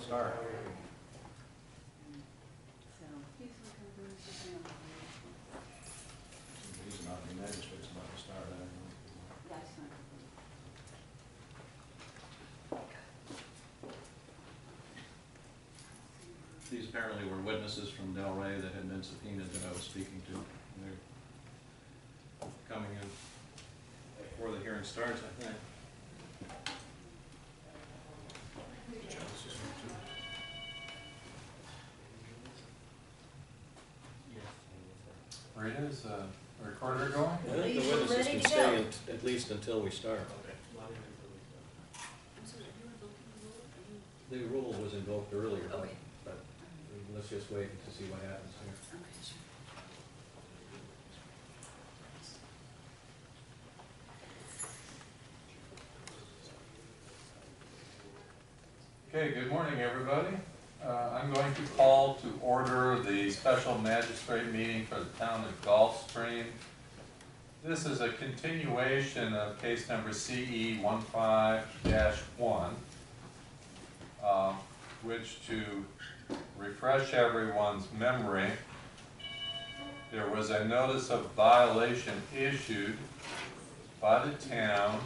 start. He's not the magistrate's about to start, I don't know. These apparently were witnesses from Delray that had been subpoenaed that I was speaking to. And they're coming in before the hearing starts, I think. Rita, is the recorder going? I think the witnesses can stay at least until we start. The rule was invoked earlier, Okay. but let's just wait to see what happens here. Okay, good morning, everybody. I'm going to call to order the special magistrate meeting for the town of Gulfstream. This is a continuation of case number CE 15-1, which, to refresh everyone's memory, there was a notice of violation issued by the town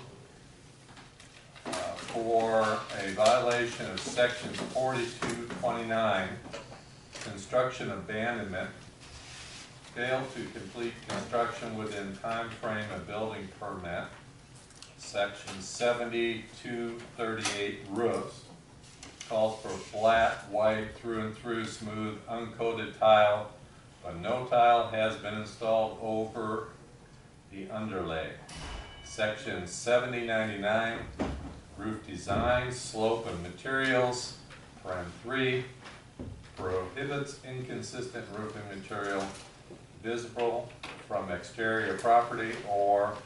for a violation of section 4229, construction abandonment, failed to complete construction within time frame of building permit, section 7238 roofs, calls for flat, white, through and through, smooth, uncoated tile, but no tile has been installed over the underlay. Section 7099, roof design, slope and materials, paren 3, prohibits inconsistent roofing material visible from exterior property or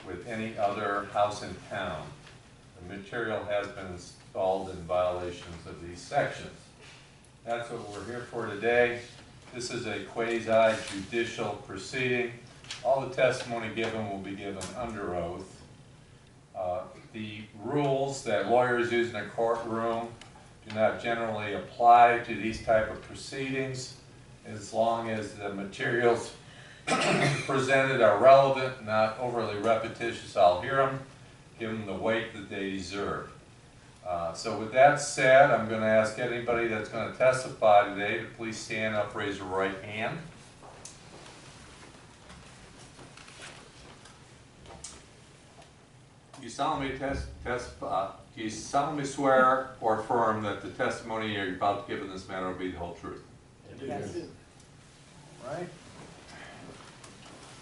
with any other house in town. The material has been installed in violations of these sections. That's what we're here for today. This is a quasi-judicial proceeding. All the testimony given will be given under oath. The rules that lawyers use in a courtroom do not generally apply to these type of proceedings as long as the materials presented are relevant, not overly repetitious. I'll hear them, give them the weight that they deserve. So with that said, I'm going to ask anybody that's going to testify today to please stand up, raise your right hand. Do you solemnly swear or affirm that the testimony you're about to give in this matter will be the whole truth? Yes. All right.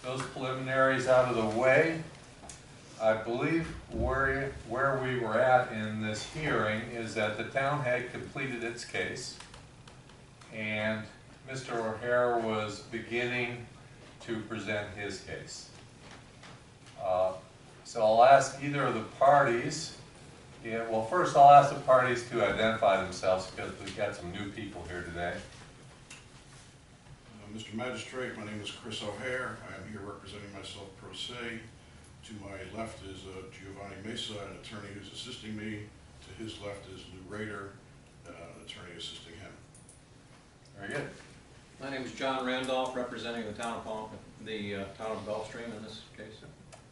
Those preliminaries out of the way, I believe where we were at in this hearing is that the town had completed its case and Mr. O'Hare was beginning to present his case. So I'll ask either of the parties, well first I'll ask the parties to identify themselves because we've got some new people here today. Mr. Magistrate, my name is Chris O'Hare. I am here representing myself pro se. To my left is Giovanni Mesa, an attorney who's assisting me. To his left is Lou Rader, an attorney assisting him. Very good. My name is John Randolph, representing the town of Gulfstream in this case.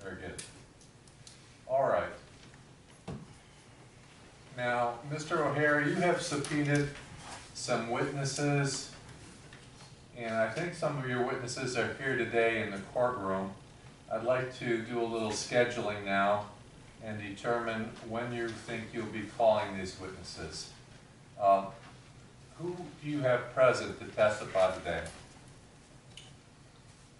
Very good. All right. Now, Mr. O'Hare, you have subpoenaed some witnesses, and I think some of your witnesses are here today in the courtroom. I'd like to do a little scheduling now and determine when you think you'll be calling these witnesses. Who do you have present to testify today?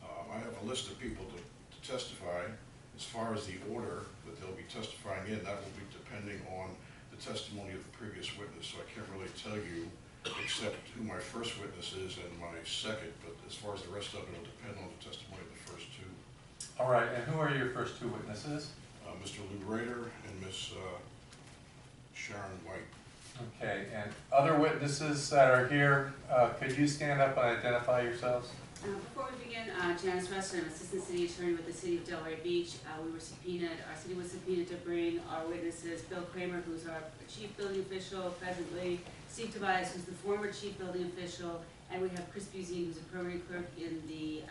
I have a list of people to testify. As far as the order that they'll be testifying in, that will be depending on the testimony of the previous witness, so I can't really tell you except who my first witness is and my second, but as far as the rest of it, it'll depend on the testimony of the first two. All right, and who are your first two witnesses? Mr. Lou Rader and Miss Sharon White. Okay, and other witnesses that are here, could you stand up and identify yourselves? Before we begin, Janice Russell, I'm Assistant City Attorney with the City of Delray Beach. We were subpoenaed, our city was subpoenaed to bring our witnesses, Bill Kramer, who's our Chief Building Official presently, Steve Tobias, who's the former Chief Building Official, and we have Chris Buzine, who's a permanent clerk in the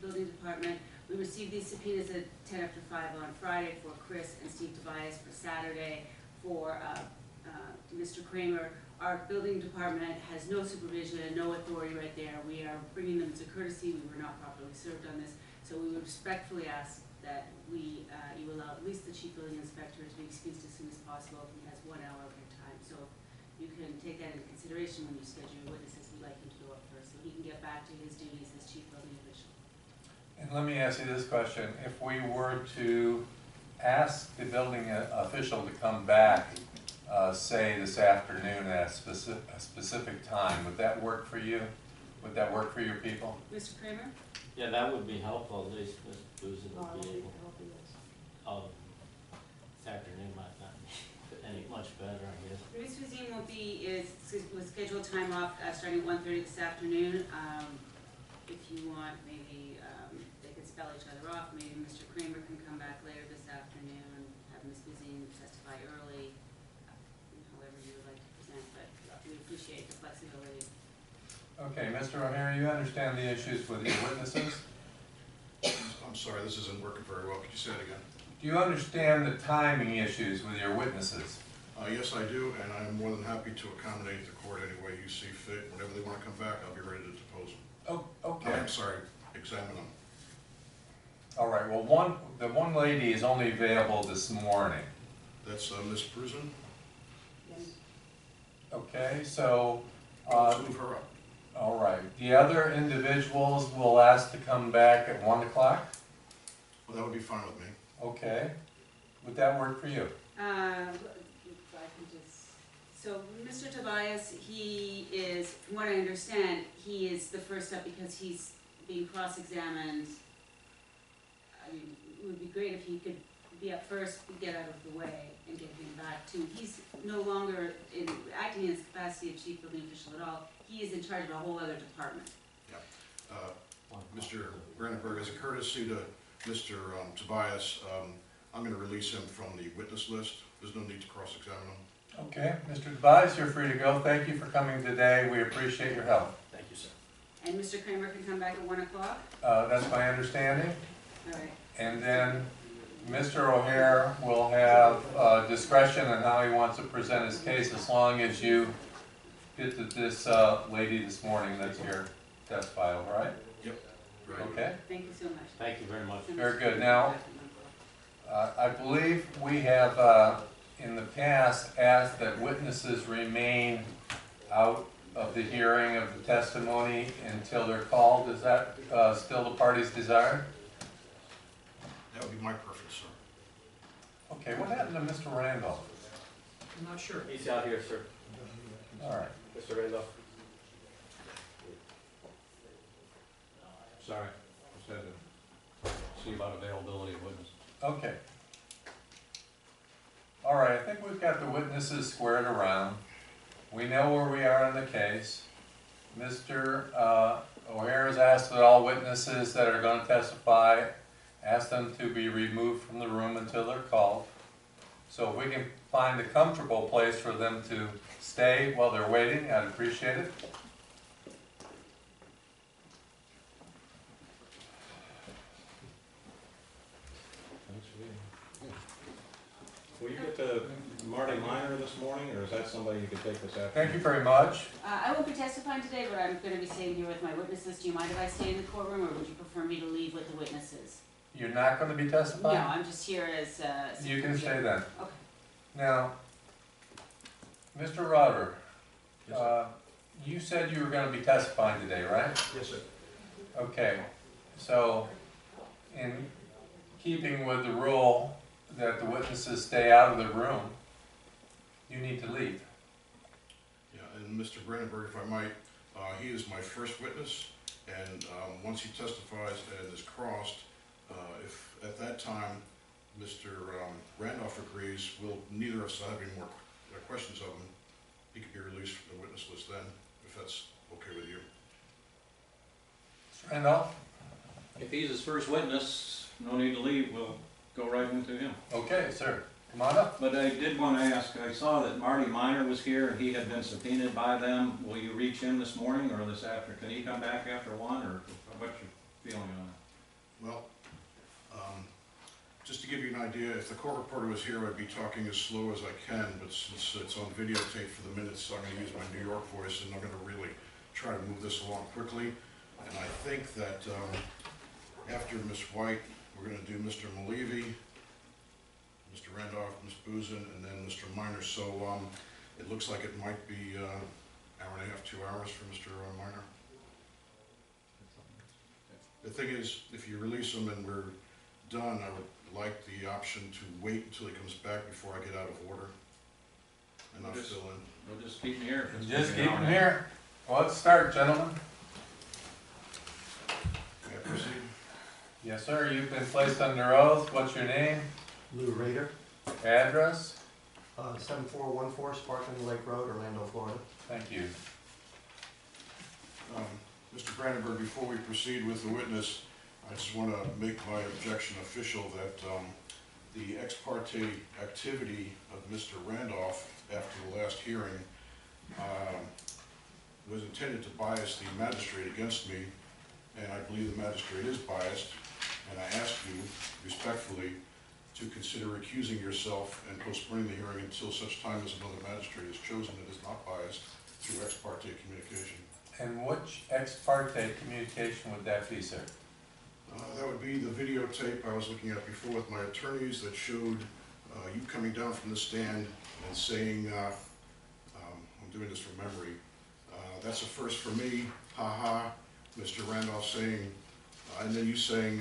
Building Department. We received these subpoenas at 10 after 5 on Friday for Chris and Steve Tobias, for Saturday for Mr. Kramer. Our building department has no supervision and no authority right there. We are bringing them as a courtesy. We were not properly served on this. So we would respectfully ask that you allow at least the chief building inspector to be excused as soon as possible. He has 1 hour of your time. So you can take that into consideration when you schedule your witnesses. We'd like him to go up first so he can get back to his duties as chief building official. And let me ask you this question. If we were to ask the building official to come back, say this afternoon at a specific time, would that work for you? Would that work for your people? Mr. Kramer? Yeah, that would be helpful, at least Ms. Boozen would be able. This afternoon might not be any much better, I guess. Ms. Buzine was scheduled time off starting at 1:30 this afternoon. If you want, maybe they could spell each other off. Maybe Mr. Kramer can come back later this afternoon and have Ms. Buzine testify early, however you would like to present, but we appreciate the flexibility. Okay, Mr. O'Hara, you understand the issues with your witnesses? I'm sorry, this isn't working very well. Could you say it again? Do you understand the timing issues with your witnesses? Yes, I do, and I'm more than happy to accommodate the court any way you see fit. Whenever they want to come back, I'll be ready to depose them. Oh, okay. I'm sorry, examine them. All right, well, the one lady is only available this morning. That's Ms. Prusen. Okay, so, Let's move her up. all right. The other individuals will ask to come back at 1 o'clock? Well, that would be fine with me. Okay. Would that work for you? If I can just, so Mr. Tobias, he is, from what I understand, he is the first up because he's being cross-examined. I mean, it would be great if he could be up first, get out of the way, and get him back too. He's no longer acting in his capacity of chief building official at all. He is in charge of a whole other department. Mr. Brandenburg, as a courtesy to Mr. Tobias, I'm going to release him from the witness list. There's no need to cross-examine him. Okay, Mr. Tobias, you're free to go. Thank you for coming today. We appreciate your help. Thank you, sir. And Mr. Kramer can come back at 1 o'clock? That's my understanding. All right. And then Mr. O'Hare will have discretion on how he wants to present his case as long as you get to this lady this morning that's here testify, all right? Yep. Right. Okay, Thank you so much. Thank you very much. very good. Now, I believe we have in the past asked that witnesses remain out of the hearing of the testimony until they're called. Is that still the party's desire? That would be my preference, sir. Okay, what happened to Mr. Randolph? I'm not sure. He's out here, sir. All right. Mr. Randolph. Sorry, just had to see about availability of witnesses. Okay. All right, I think we've got the witnesses squared around. We know where we are in the case. Mr. O'Hare has asked that all witnesses that are going to testify, ask them to be removed from the room until they're called. So if we can find a comfortable place for them to stay while they're waiting, I'd appreciate it. Thanks for being here. Will you get to Marty Minor this morning, or is that somebody you could take this afternoon? Thank you very much. I won't be testifying today, but I'm going to be staying here with my witnesses. Do you mind if I stay in the courtroom, or would you prefer me to leave with the witnesses? You're not going to be No, testifying? I'm just here as. You can stay then. Okay. Now, Mr. Roder, Yes, sir. you said you were going to be testifying today, right? Yes, sir. Okay, so in keeping with the rule that the witnesses stay out of the room, you need to leave. Yeah, and Mr. Brandenburg, if I might, he is my first witness, and once he testifies and is crossed, if at that time Mr. Randolph agrees, neither of us have any more questions of him, he could be released from the witness list then, if that's okay with you. Randolph? If he's his first witness, no need to leave, we'll go right into him. Okay, sir, come on up. But I did want to ask, I saw that Marty Minor was here and he had been subpoenaed by them. Will you reach him this morning or this after? Can he come back after 1, or what's your feeling on it? Well, just to give you an idea, if the court reporter was here, I'd be talking as slow as I can, but since it's on videotape for the minutes, I'm gonna use my New York voice, and I'm gonna really try to move this along quickly. And I think that, after Ms. White, we're gonna do Mr. Malivi, Mr. Randolph, Ms. Boozin, and then Mr. Minor. So, it looks like it might be, hour and a half, 2 hours for Mr. Minor. The thing is, if you release him and we're done, I would like the option to wait until he comes back before I get out of order. And I'll Just- fill in. We'll just keep him here. if it's Just gonna be keep an hour him and a half. here. Well, let's start, gentlemen. May I proceed? Yes, sir, you've been placed under oath. What's your name? Lou Rader, Address? 7414 Sparkling Lake Road, Orlando, Florida. Thank you. Mr. Brandenburg, before we proceed with the witness, I just want to make my objection official that the ex parte activity of Mr. Randolph after the last hearing was intended to bias the magistrate against me, and I believe the magistrate is biased, and I ask you respectfully to consider recusing yourself and postponing the hearing until such time as another magistrate is chosen that is not biased through ex parte communication. And which ex parte communication would that be, sir? That would be the videotape I was looking at before with my attorneys that showed you coming down from the stand and saying, I'm doing this from memory, that's a first for me, ha. Mr. Randolph saying, and then you saying,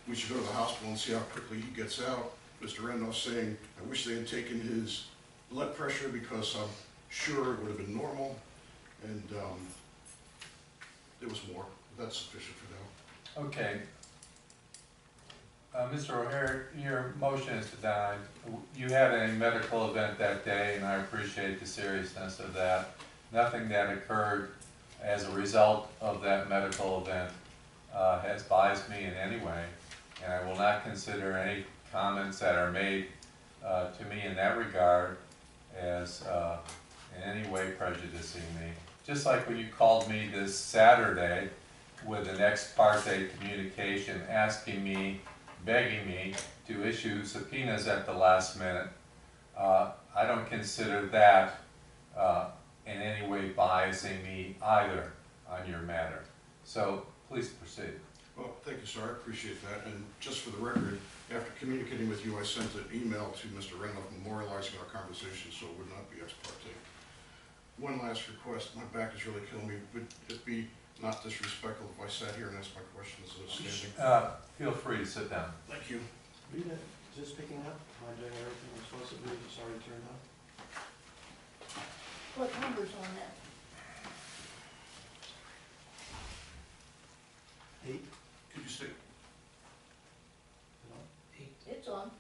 we should go to the hospital and see how quickly he gets out. Mr. Randolph saying, I wish they had taken his blood pressure because I'm sure it would have been normal. And there was more. That's sufficient for now. Okay. Mr. O'Hare, your motion is denied. You had a medical event that day, and I appreciate the seriousness of that. Nothing that occurred as a result of that medical event has biased me in any way, and I will not consider any comments that are made to me in that regard as in any way prejudicing me. Just like when you called me this Saturday with an ex parte communication asking me, begging me to issue subpoenas at the last minute, I don't consider that in any way biasing me either on your matter. So please proceed. Well, thank you, sir. I appreciate that. And just for the record, after communicating with you, I sent an email to Mr. Randolph memorializing our conversation so it would not be ex parte. One last request. My back is really killing me. Would it be not disrespectful if I sat here and asked my questions standing? Feel free to sit down. Thank you. Read it. Is this picking up? Am I doing everything I'm supposed to do? It's already turned on? What number's on that? 8? Could you stick? It's on.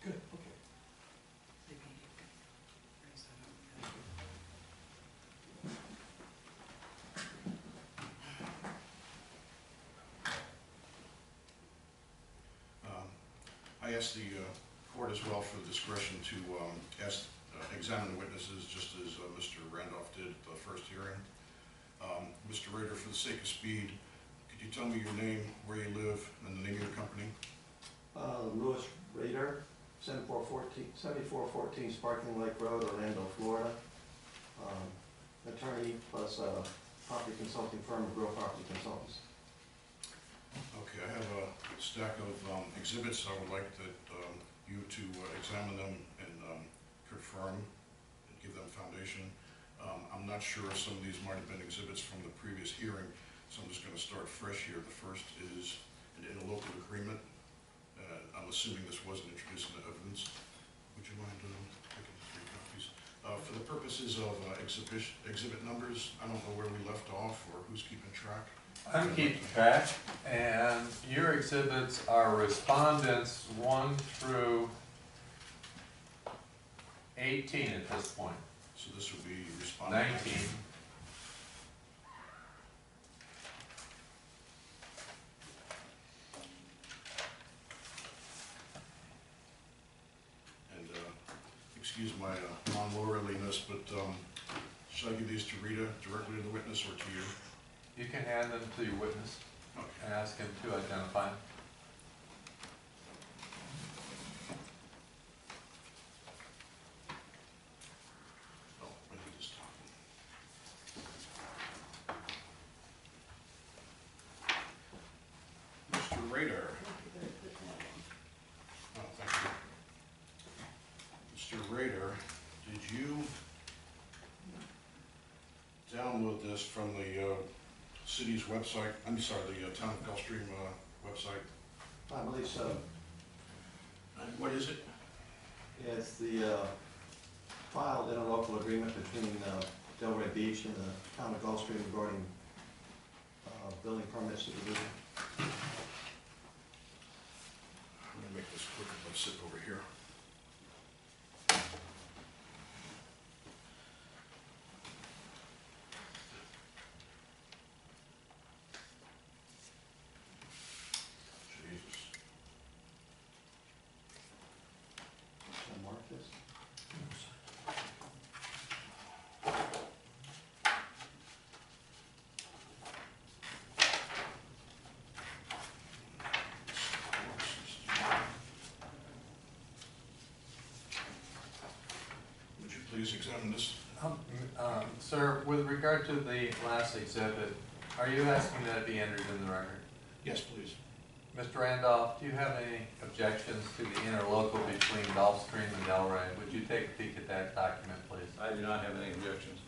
Good, okay. I asked the court as well for the discretion to examine the witnesses just as Mr. Randolph did at the first hearing. Mr. Rader, for the sake of speed, could you tell me your name, where you live, and the name of your company? Louis Rader, 7414 Sparkling Lake Road, Orlando, Florida. Attorney plus property consulting firm of Grow Property Consultants. Okay, I have a stack of exhibits. I would like that you to examine them and confirm and give them foundation. I'm not sure if some of these might have been exhibits from the previous hearing, so I'm just going to start fresh here. The first is an interlocal agreement. I'm assuming this wasn't introduced into evidence. Would you mind taking 3 copies? For the purposes of exhibit numbers, I don't know where we left off or who's keeping track. I'm keeping track, and your exhibits are respondents 1 through 18 at this point. So this would be respondent. 19. excuse my non-lawyerliness, but should I give these to Rita directly to the witness or to you? You can hand them to your witness Okay. and ask him to identify them. Oh, I need this top. Mr. Rader. Oh, thank you. Mr. Rader, did you download this from the city's website? I'm sorry, the Town of Gulfstream website? I believe so. And what is it? It's the filed interlocal agreement between Delray Beach and the town of Gulfstream regarding building permit supervision. I'm gonna make this quick if I sit over here. Jesus. Can I mark this? Would you please examine this? Sir, with regard to the last exhibit, are you asking that it be entered in the record? Yes, please. Mr. Randolph, do you have any objections to the interlocal between Gulfstream and Delray? Would you take a peek at that document, please? I do not have any objections.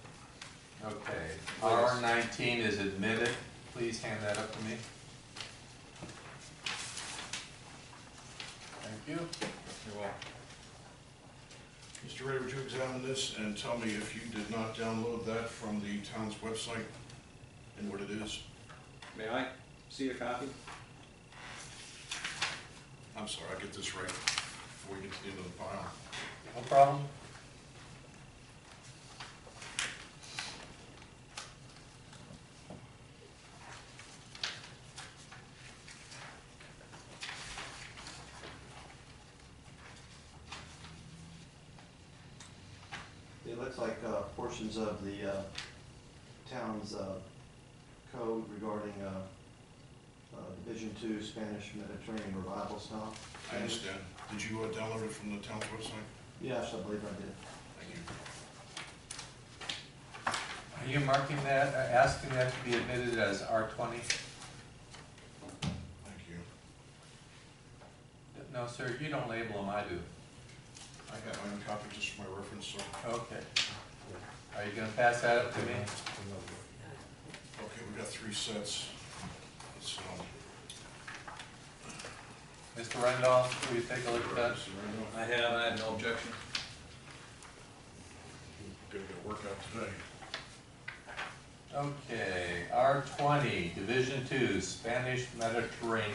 Okay. R19 is admitted. Please hand that up to me. Thank you. You're welcome. Mr. Ray, would you examine this and tell me if you did not download that from the town's website and what it is? May I see a copy? I'm sorry, I'll get this right before we get to the end of the file. No problem. It looks like portions of the town's code regarding Division II Spanish Mediterranean revival style. I understand. Did you download it from the town's website? Yes, I believe I did. Thank you. Are you marking that, asking that to be admitted as R20? Thank you. No, sir, you don't label them, I do. I have my own copy just for my reference, so. Okay. Are you gonna pass that up to me? Okay, we've got 3 sets. Let's, Mr. Randolph, will you take a look at that? I have no objection. Gonna get work out today. Okay, R20, Division II, Spanish Mediterranean.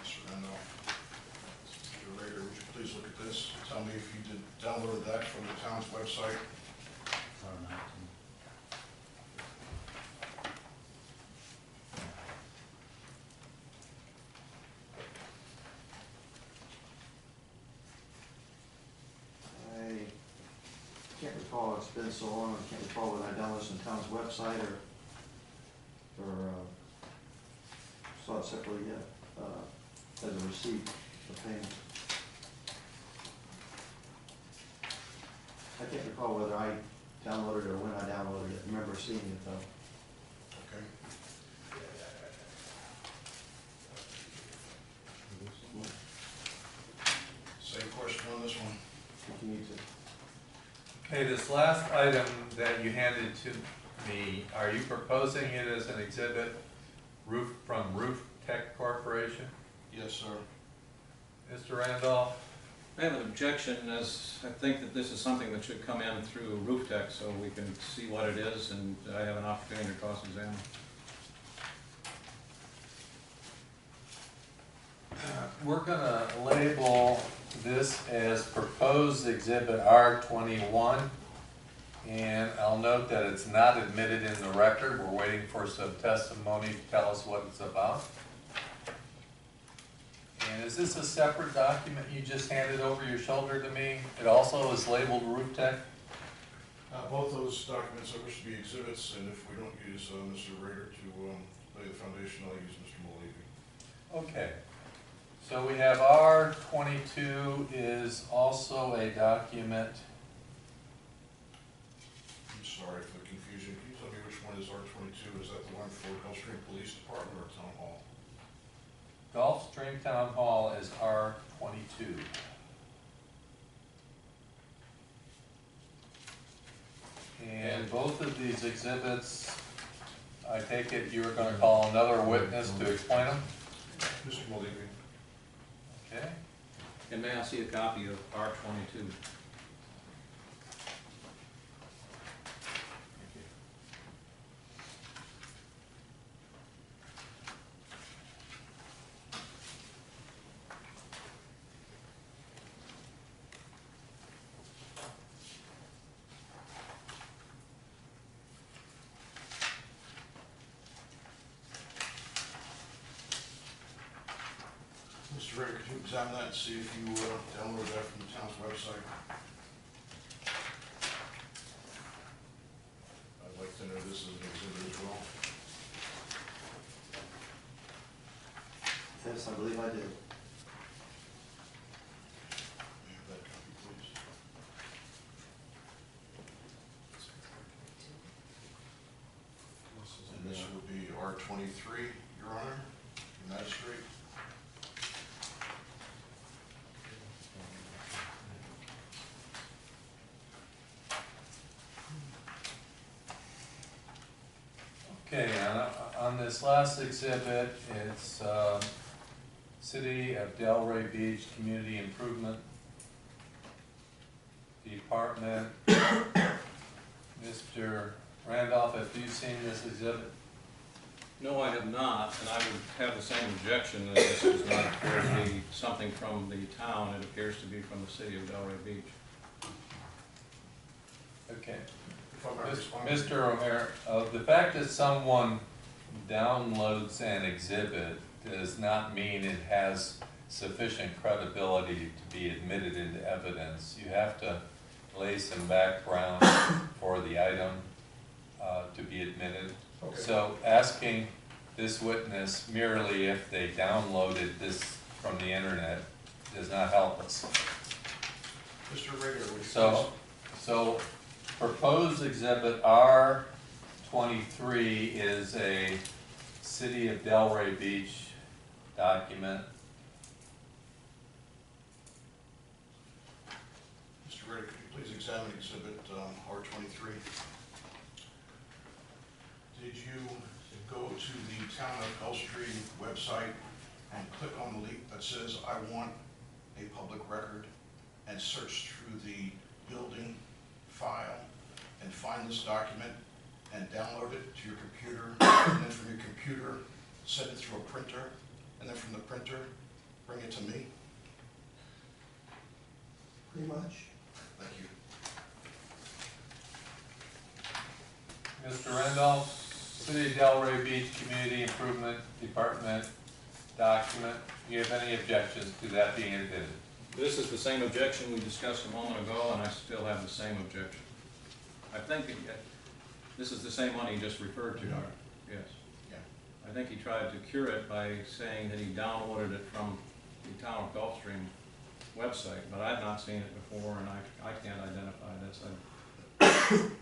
Mr. Randolph. Mr. Rader, would you please look at this? Tell me if you did download that from the town's website. I can't recall, it's been so long, I can't recall whether I downloaded this on the town's website or saw it separately yet, as a receipt of payment. I can't recall whether I downloaded it or when I downloaded it. I remember seeing it though. Okay. Same question on this one. Continue to. Okay, this last item that you handed to me, are you proposing it as an exhibit from Roof Tech Corporation? Yes, sir. Mr. Randolph, I have an objection, as I think that this is something that should come in through Roof Tech, so we can see what it is, and I have an opportunity to cross-examine. We're gonna label this as proposed exhibit R21. And I'll note that it's not admitted in the record. We're waiting for some testimony to tell us what it's about. And is this a separate document you just handed over your shoulder to me? It also is labeled Roof Tech? Both those documents are supposed to be exhibits, and if we don't use Mr. Rader to lay the foundation, I'll use Mr. Malevy. Okay. So we have R22 is also a document. I'm sorry for the confusion. Can you tell me which one is R22? Is that the one for Gulfstream Police Department or Town Hall? Gulfstream Town Hall is R22. And both of these exhibits, I take it you're gonna call another witness to explain them? Mr. Malevy. Okay. And may I see a copy of R22? Mr. Rader, could you examine that and see if you downloaded that from the town's website? I'd like to know this is an exhibit as well. Yes, I believe I did. May I have that copy, please? And this would be R23, Your Honor, Magistrate. Okay, on this last exhibit, it's City of Delray Beach Community Improvement Department. Mr. Randolph, have you seen this exhibit? No, I have not, and I would have the same objection that this does not appear to be something from the town. It appears to be from the city of Delray Beach. Okay. If I might respond. Mr. O'Hare, the fact that someone downloads an exhibit does not mean it has sufficient credibility to be admitted into evidence. You have to lay some background for the item to be admitted. Okay. So asking this witness merely if they downloaded this from the internet does not help us. Mr. Rader, would you So proposed exhibit R23 is a City of Delray Beach document. Mr. Rader, could you please examine exhibit R23? Did you go to the Town of Gulfstream website and click on the link that says, I want a public record, and search through the building file and find this document and download it to your computer, and then from your computer, send it through a printer, and then from the printer, bring it to me? Pretty much. Thank you. Mr. Randolph, City of Delray Beach Community Improvement Department document. Do you have any objections to that being admitted? This is the same objection we discussed a moment ago, and I still have the same objection. I think this is the same one he just referred to, yes. Yeah. I think he tried to cure it by saying that he downloaded it from the Town of Gulfstream website, but I've not seen it before, and I can't identify this.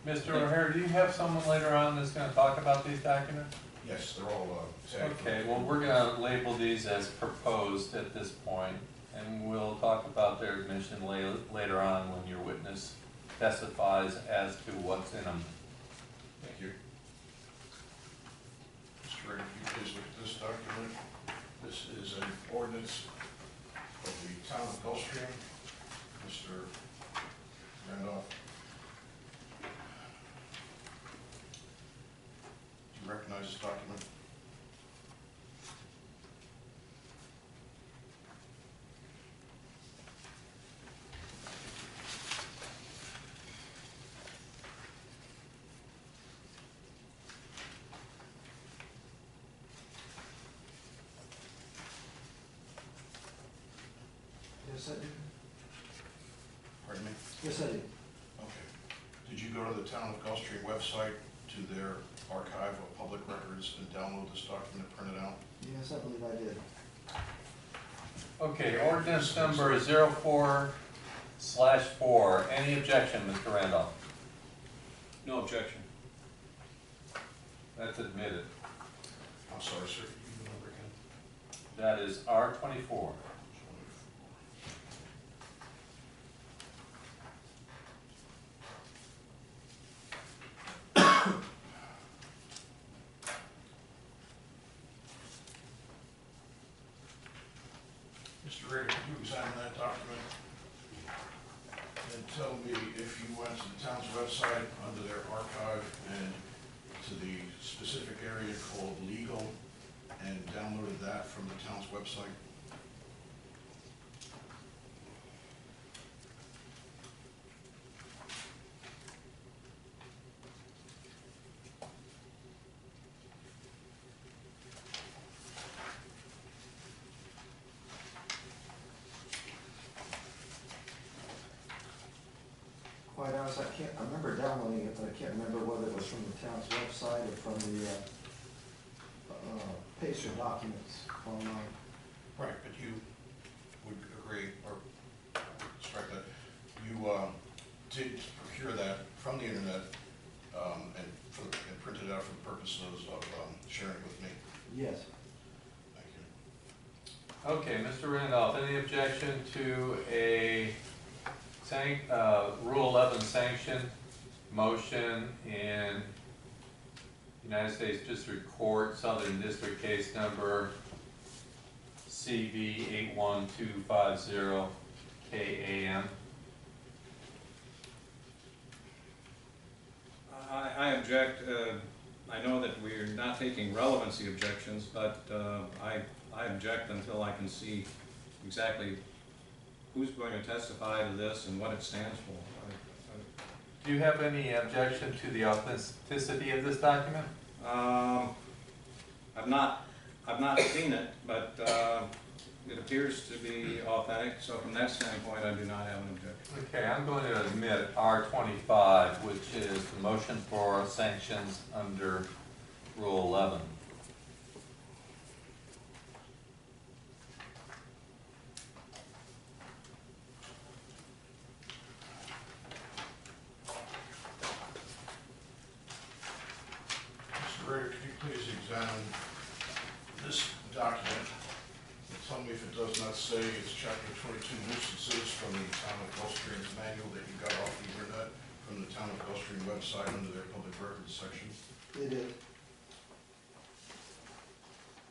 Mr. O'Hare, do you have someone later on that's going to talk about these documents? Yes, they're all tagged. Okay, well, we're going to label these as proposed at this point, and we'll talk about their admission later on when your witness testifies as to what's in them. Thank you. Mr. Rader, if you please look at this document. This is an ordinance of the Town of Gulfstream Mr. Randolph. Do you recognize this document? Yes, I do. Pardon me? Yes, I do. Okay. Did you go to the Town of Gulfstream website to their archive of public records and download this document and print it out? Yes, I believe I did. Okay, ordinance number 04/4. Any objection, Mr. Randolph? No objection. That's admitted. I'm sorry, sir, can you remember again? That is R24. Mr. Rader, could you examine that document and tell me if you went to the town's website under their archive and to the specific area called legal and downloaded that from the town's website? Quite honest, I remember downloading it, but I can't remember whether it was from the town's website or from the, Pacer documents online. Right, but you would agree, or strike that, you did procure that from the internet and printed it out for the purposes of sharing it with me. Yes. Thank you. Okay, Mr. Randolph, any objection to a Rule 11 sanction motion in United States District Court, Southern District Case Number CV 81250 KAM? I object. I know that we're not taking relevancy objections, but I object until I can see exactly who's going to testify to this and what it stands for. Do you have any objection to the authenticity of this document? I've not seen it, but it appears to be authentic, so from that standpoint, I do not have an objection. Okay, I'm going to admit R25, which is the motion for sanctions under Rule 11. Mr. Rader, could you please examine this document and tell me if it does not say it's Chapter 22 nuisances from the Town of Gulfstream's manual that you got off the internet from the Town of Gulfstream website under their public records section? It is.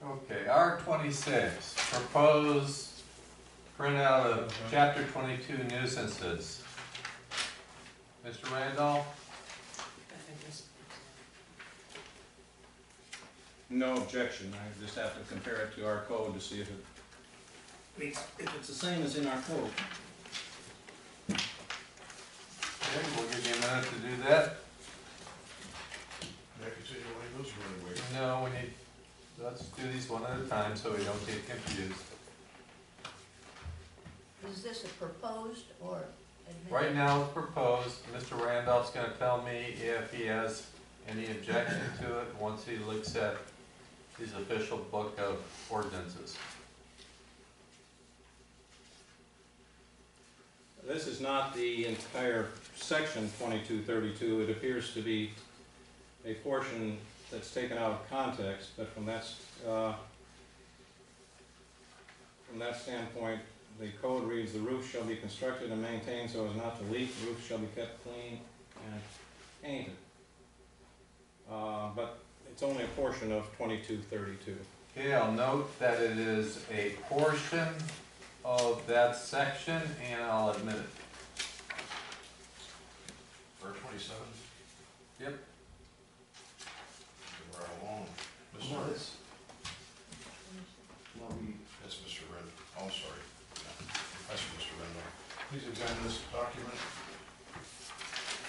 Okay, R26, proposed printout of Chapter 22 nuisances. Mr. Randolph? No objection. I just have to compare it to our code to see if it's the same as in our code. Okay, we'll give you a minute to do that. May I continue running those really wait? No, let's do these one at a time so we don't get confused. Is this a proposed or admitted? Right now it's proposed. Mr. Randolph's going to tell me if he has any objection to it once he looks at his official book of ordinances. This is not the entire section 2232. It appears to be a portion that's taken out of context, but from that standpoint, the code reads, "The roof shall be constructed and maintained so as not to leak. The roof shall be kept clean and painted." But it's only a portion of 2232. Okay, I'll note that it is a portion of that section and I'll admit it. 27? Yep. Moving right along. No, Mr. it's, no, we, That's Mr. Ren, oh, I'm sorry. Yeah, that's Mr. Rendell. Please examine this document.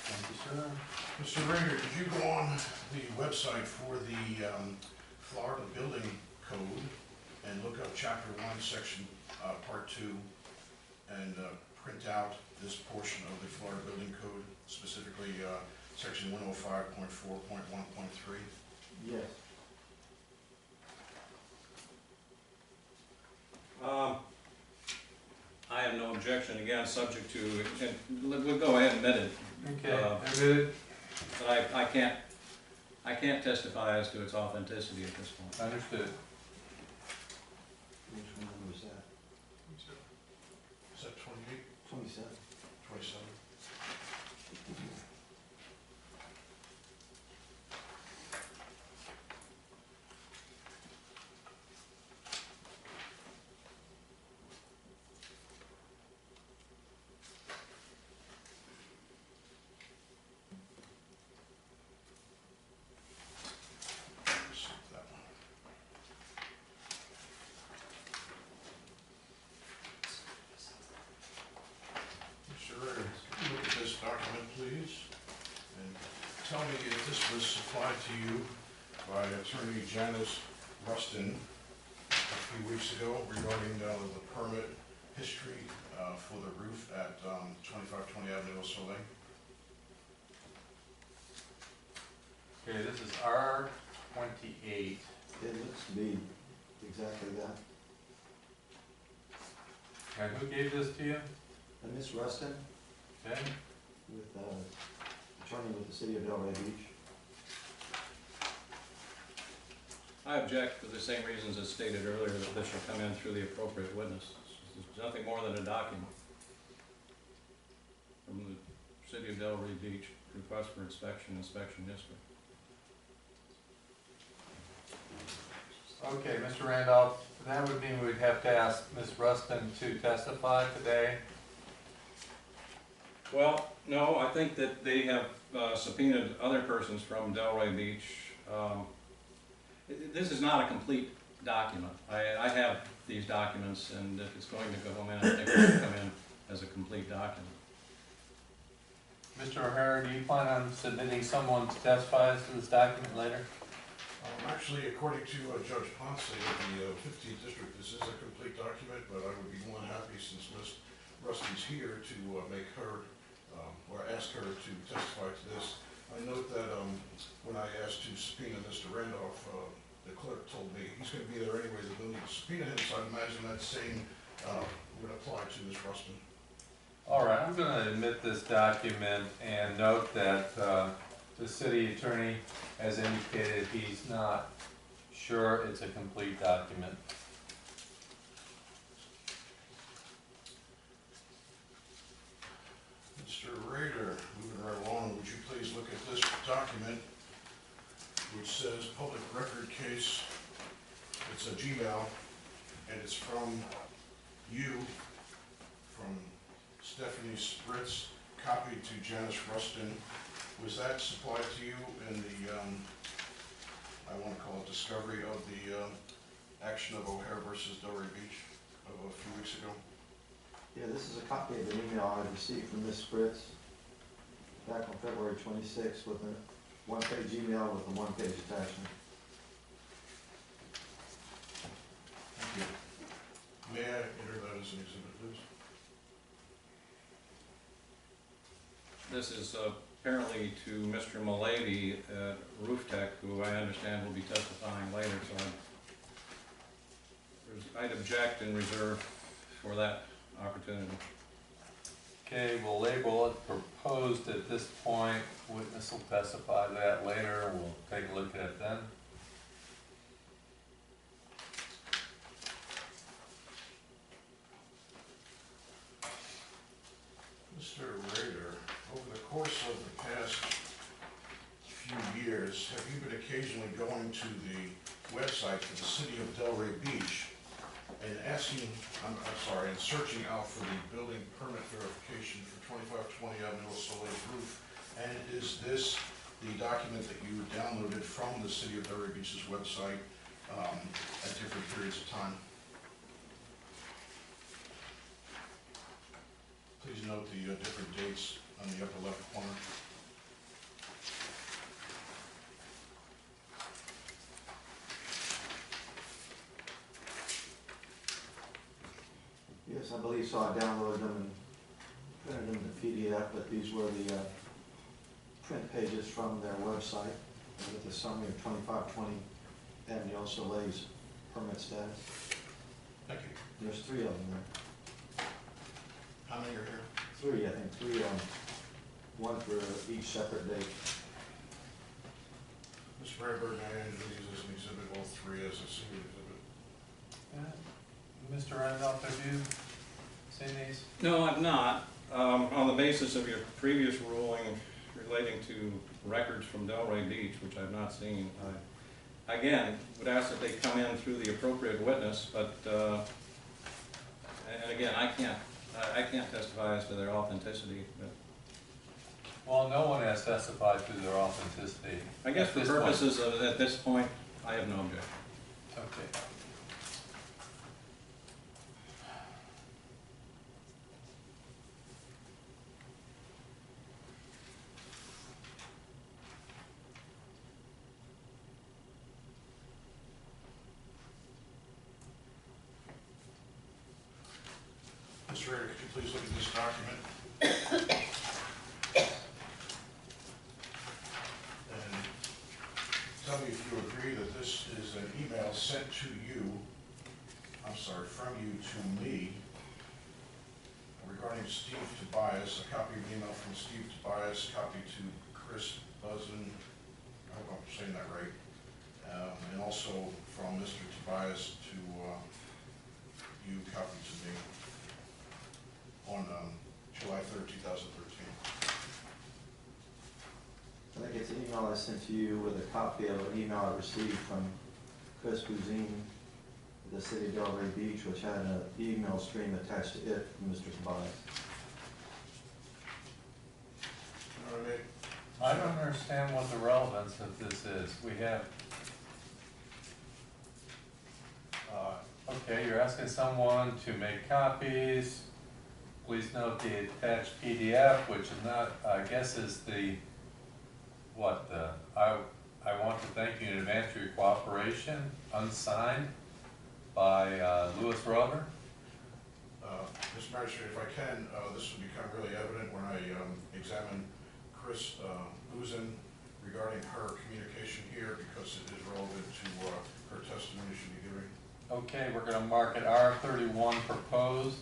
Thank you, sir. Mr. Rader, did you go on the website for the Florida Building Code and look up Chapter 1, Section Part 2, and print out this portion of the Florida Building Code, specifically Section 105.4.1.3? yes. I have no objection, again, subject to, and we'll go ahead and admit it, Okay, admitted, but I can't testify as to its authenticity at this point. understood. Which one was that? Is that 28, 27? 27? That one. Mr. Rader, look at this document, please, and tell me if this was supplied to you by Attorney Janice Rustin a few weeks ago regarding the permit history for the roof at 2520 Avenue of Soleil. Okay, this is R28. It looks to be exactly that. And who gave this to you? And Miss Rustin, Okay, with, attorney with the city of Delray Beach. I object for the same reasons as stated earlier, that this should come in through the appropriate witness. It's nothing more than a document from the city of Delray Beach, request for inspection history. okay, Mr. Randolph, that would mean we'd have to ask Ms. Rustin to testify today. Well, no, I think that they have subpoenaed other persons from Delray Beach. This is not a complete document. I have these documents, and if it's going to go in, I think it should come in as a complete document. Mr. O'Hara, do you plan on submitting someone to testify as to this document later? Actually, according to Judge Ponce of the 15th District, this is a complete document, but I would be more than happy, since Ms. Rustin's here, to make her, or ask her to testify to this. I note that when I asked to subpoena Mr. Randolph, the clerk told me he's going to be there anyway, there's no need to subpoena him, so I imagine that same would apply to Ms. Rustin. All right, I'm going to admit this document and note that the city attorney has indicated he's not sure it's a complete document. Mr. Rader, moving right along, would you please look at this document, which says public record case. It's a Gmail, and it's from you, from Stephanie Spritz, copied to Janice Rustin. Was that supplied to you in the, I want to call it discovery of the action of O'Hare versus Delray Beach of a few weeks ago? Yeah, this is a copy of an email I received from Ms. Spritz back on February 26th with a one-page email with a one-page attachment. Thank you. May I enter that as an exhibit, please? This is apparently to Mr. Mullady at Roof Tech, who I understand will be testifying later, so I'd object and reserve for that opportunity. Okay, we'll label it proposed at this point. Witness will testify to that later. We'll take a look at it then. Mr. Rader, over the course of the past few years, have you been occasionally going to the website for the city of Delray Beach and asking, I'm sorry, and searching out for the building permit verification for 2520 Avenue of Soleil's roof And is this the document that you downloaded from the City of Delray Beach's website at different periods of time? Please note the different dates on the upper left corner. Yes, I believe so. I downloaded them and printed them to PDF, but these were the print pages from their website with the summary of 2520 Neosa Lay's permit status. Thank you. There's 3 of them there. How many are here? 3, I think, 3 on, one for each separate date. Mr. Bradburn, I entered these as an exhibit, all 3 as a single exhibit. Mr. Randolph, have you seen these? No, I'm not. On the basis of your previous ruling relating to records from Delray Beach, which I've not seen, I, again, would ask that they come in through the appropriate witness, but, and again, I can't testify as to their authenticity, but Well, no one has testified to their authenticity. I guess at for this point. purposes of, at this point, I have no objection. Okay. Mr. Rader, could you please look at this document? And tell me if you agree that this is an email sent to you, I'm sorry, from you to me, regarding Steve Tobias, a copy of the email from Steve Tobias, copy to Chris Buzzin, I hope I'm saying that right, and also from Mr. Tobias to you, copy to me, on July 3rd, 2013. I think it's an email I sent to you with a copy of an email I received from Chris Buzine, the City of Delray Beach, which had an email stream attached to it from Mr. Tobias. You know what I mean? I don't understand what the relevance of this is. We have, okay, you're asking someone to make copies. Please note the attached PDF, which is not, I guess is the, what, I want to thank you in advance for your cooperation, unsigned by Louis Ruther. Mr. Magistrate, if I can, this will become really evident when I examine Chris Buzin regarding her communication here, because it is relevant to her testimony she'll be giving. Okay, we're going to mark it R31 proposed.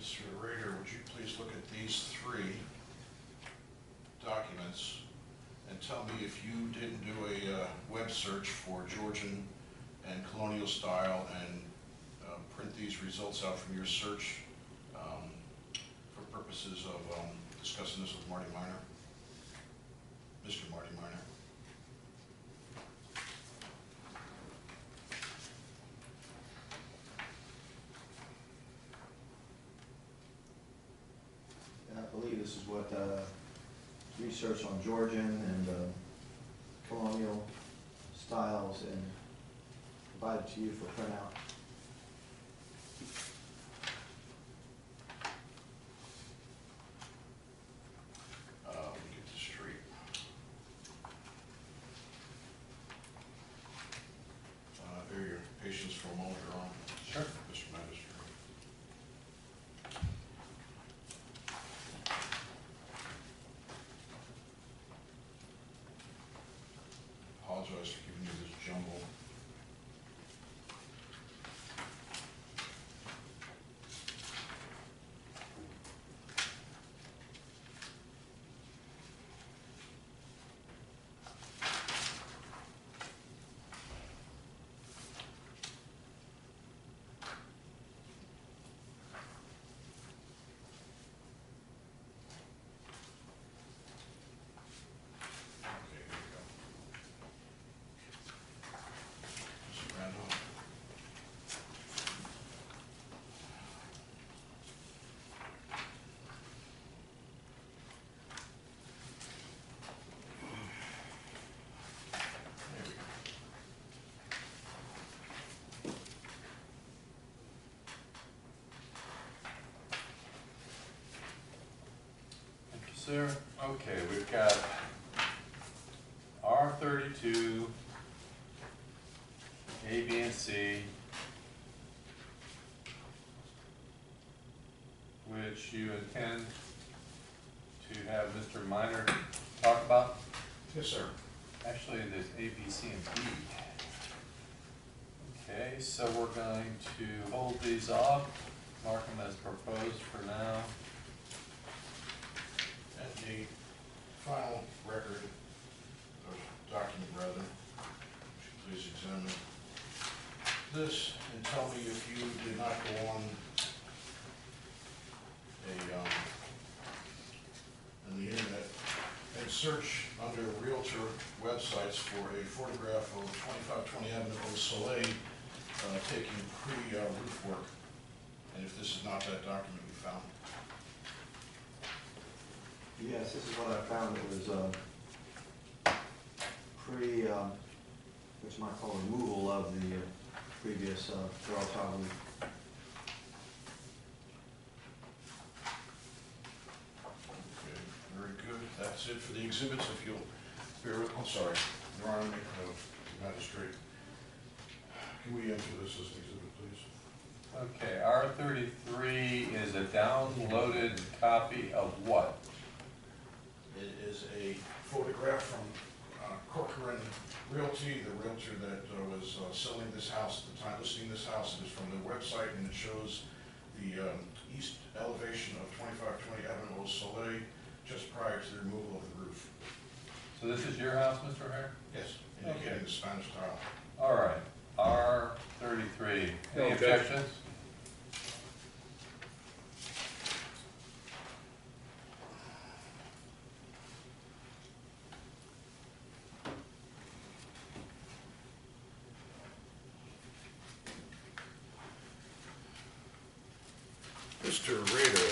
Mr. Rader, would you please look at these 3 documents and tell me if you didn't do a web search for Georgian and colonial style and print these results out from your search for purposes of discussing this with Marty Miner, Mr. Marty Miner. And I believe this is what research on Georgian and colonial styles and provided to you for printout. Let me get this straight. Bear your patience for a moment, Your Honor. Sure. Mr. Magistrate. Apologize for giving you this jumble. there, okay, we've got R32, A, B, and C, which you intend to have Mr. Minor talk about. Yes, sir. Actually, there's A, B, C, and D. Okay, so we're going to hold these off, mark them as proposed for now. And the final record, or document rather, please examine this and tell me if you did not go on the internet and search under Realtor websites for a photograph of 2520 Avenue au Soleil taking pre-roof work, and if this is not that document you found. Yes, this is what I found. It was which might call removal of the previous draw tile roof. Okay, very good. That's it for the exhibits. If you'll bear with, I'm sorry, Your Honor, Magistrate. Can we enter this as an exhibit, please? Okay, R33 is a downloaded copy of what? It is a photograph from Corcoran Realty, the realtor that was selling this house at the time, listing this house. It is from their website, and it shows the east elevation of 2520 Avenue au Soleil just prior to the removal of the roof. So this is your house, Mr. O'Hare? Yes, indicating the Spanish tile. All right, R33. No Any objection. objections? Mr. Rader,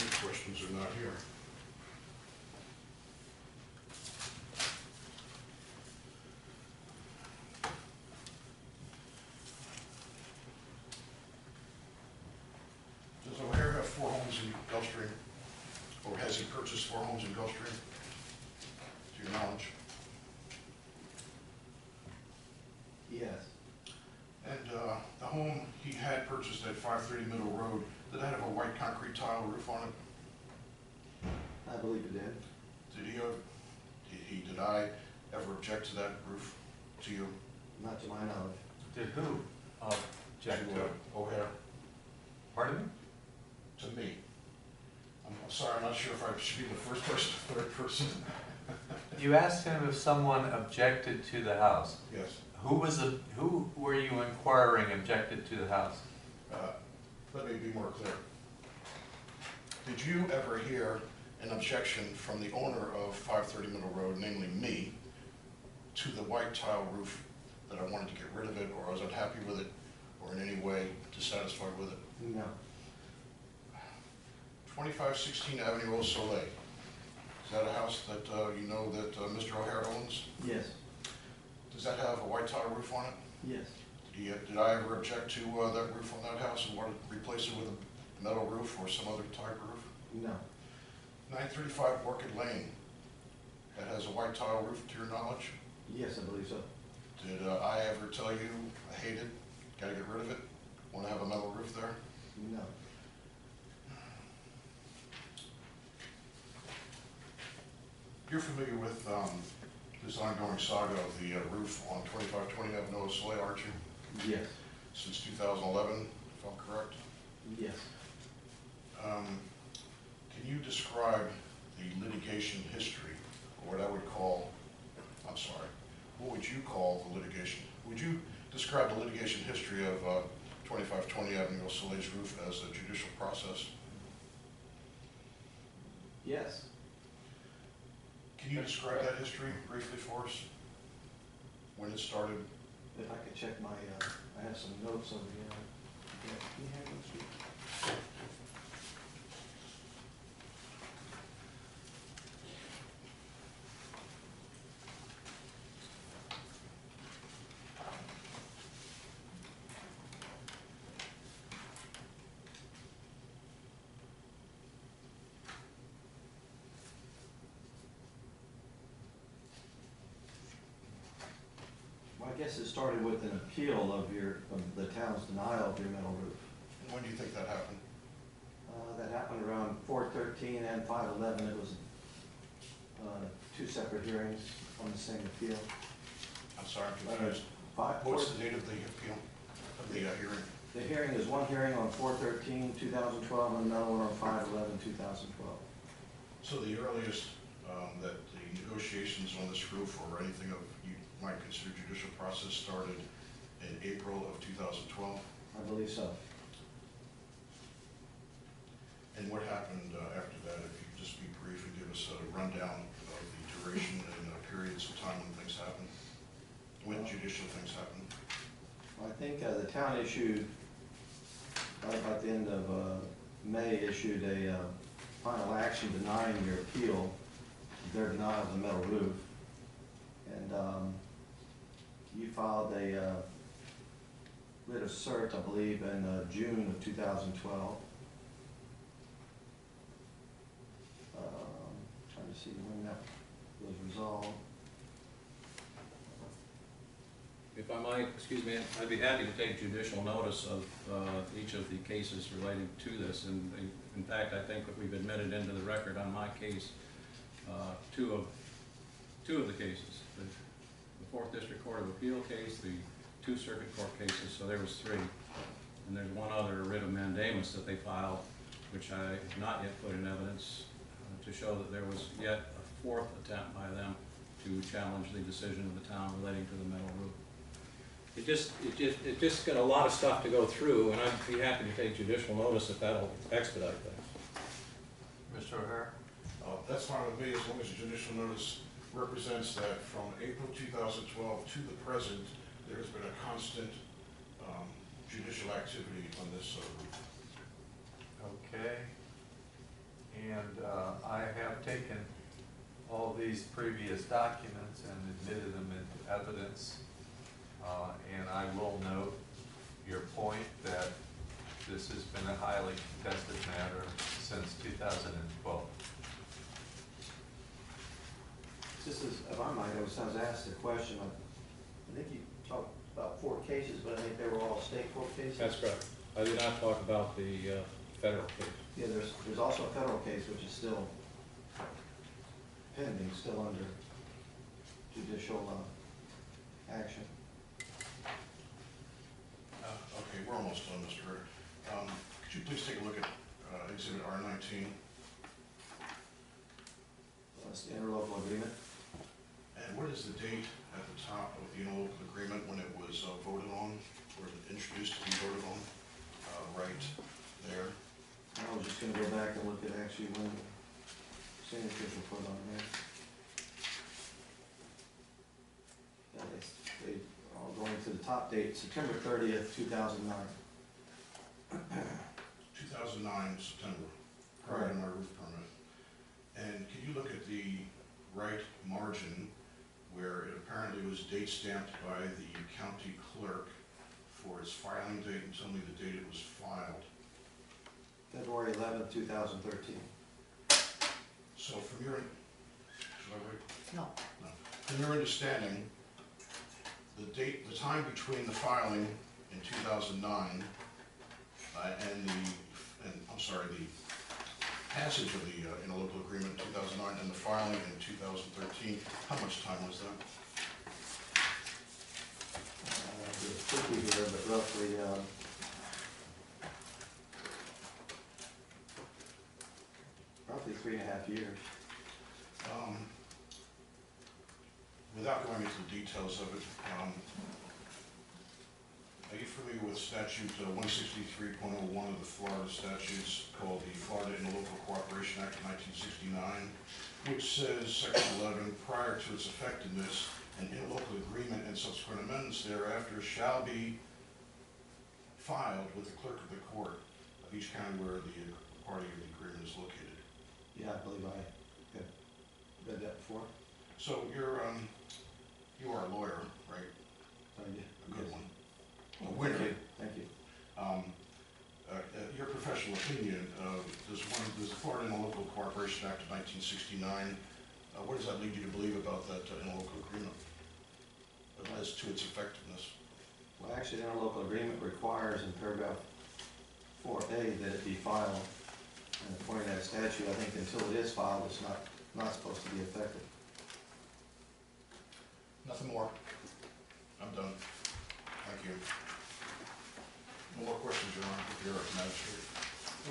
any questions are not here. Does O'Hare have 4 homes in Gulfstream? Or has he purchased 4 homes in Gulfstream? To your knowledge? Yes. And the home he had purchased at 530 Middle Road, did that have a white concrete tile roof on it? I believe it did. Did I ever object to that roof to you? Not to my knowledge. Did who object to it? O'Hare? Pardon me? To me. I'm sorry, I'm not sure if I should be the first person or third person. You asked him if someone objected to the house. Yes. Who were you inquiring objected to the house? Let me be more clear. Did you ever hear an objection from the owner of 530 Middle Road, namely me, to the white tile roof, that I wanted to get rid of it, or I was unhappy with it, or in any way dissatisfied with it? No. 2516 Avenue au Soleil. Is that a house that you know that Mr. O'Hare owns? Yes. Does that have a white tile roof on it? Yes. Did I ever object to that roof on that house and wanted to replace it with a metal roof or some other type of roof? No. 935 Orchid Lane. That has a white tile roof to your knowledge? Yes, I believe so. Did I ever tell you I hate it, gotta get rid of it, want to have a metal roof there? No. You're familiar with this ongoing saga of the roof on 2520 Avenue au Soleil, aren't you? Yes. Since 2011, if I'm correct. Yes. Can you describe the litigation history, or what I would call, I'm sorry, what would you call the litigation? Would you describe the litigation history of 2520 Avenue au Soleil's roof as a judicial process? Yes. Can you describe that history briefly for us? When it started? If I could check my, I have some notes over here. Yeah, can you have those? I guess it started with an appeal of the town's denial of your metal roof. And when do you think that happened? That happened around 4/13 and 5/11. It was two separate hearings on the same appeal. I'm sorry, I'm confused. What's the date of the appeal, of the hearing? The hearing is one hearing on 4/13/2012 and another one on 5/11/2012. So the earliest that the negotiations on this roof or anything of, you might consider judicial process started in April of 2012? I believe so. And what happened after that? If you could just be brief and give us a rundown of the duration and periods of time when things happened, when judicial things happened. Well, I think the town issued, right about the end of May, issued a final action denying your appeal, their denial of the metal roof. And you filed a writ of cert, I believe, in June of 2012. Trying to see when that was resolved. If I might, excuse me, I'd be happy to take judicial notice of each of the cases relating to this. And in fact, I think that we've admitted into the record on my case, two of the cases. The 4th District Court of Appeal case, the 2 Circuit Court cases, so there was 3. And there's one other writ of mandamus that they filed, which I have not yet put in evidence to show that there was yet a 4th attempt by them to challenge the decision of the town relating to the metal roof. It just got a lot of stuff to go through, and I'd be happy to take judicial notice if that'll expedite things. Mr. O'Hare? That's fine with me, as long as the judicial notice represents that from April 2012 to the present, there has been a constant judicial activity on this roof. Okay. And I have taken all these previous documents and admitted them into evidence. And I will note your point that this has been a highly contested matter since 2012. This is, if I might, I was asked a question. I think you talked about 4 cases, but I think they were all state court cases. That's correct. I did not talk about the federal case. Yeah, there's also a federal case which is still pending, still under judicial action. Okay, we're almost done, Mr. Ritter. Could you please take a look at Exhibit R19? That's the interlocal agreement. And what is the date at the top of the interlocal agreement when it was voted on, or introduced to be voted on? Right there. I was just gonna go back and look at actually when the signatures were put on there. Yeah, they all going to the top date, September 30th, 2009. 2009, September, prior to my roof permit. And can you look at the right margin where it apparently was date stamped by the county clerk for its filing date, and tell me the date it was filed? February 11th, 2013. So from your, should I wait? No. No. From your understanding, the time between the filing in 2009 and the passage of the interlocal agreement in 2009 and the filing in 2013, how much time was that? It's tricky here, but roughly, roughly 3.5 years. Without going into the details of it, are you familiar with statute 163.01 of the Florida statutes called the Florida Interlocal Cooperation Act of 1969, which says, section 11, prior to its effectiveness, an interlocal agreement and subsequent amendments thereafter shall be filed with the clerk of the court of each county where the party of the agreement is located. Yeah, I believe I have read that before. So you are a lawyer, right? A good one. A winner. Thank you. Your professional opinion, does the Florida Interlocal Cooperation Act of 1969, what does that lead you to believe about that interlocal agreement? as to its effectiveness. Well, actually, the interlocal agreement requires in paragraph 4A that it be filed. And according to that statute, I think until it is filed, it's not supposed to be effective. Nothing more. I'm done. Thank you. No more questions, Your Honor, if you're a magistrate.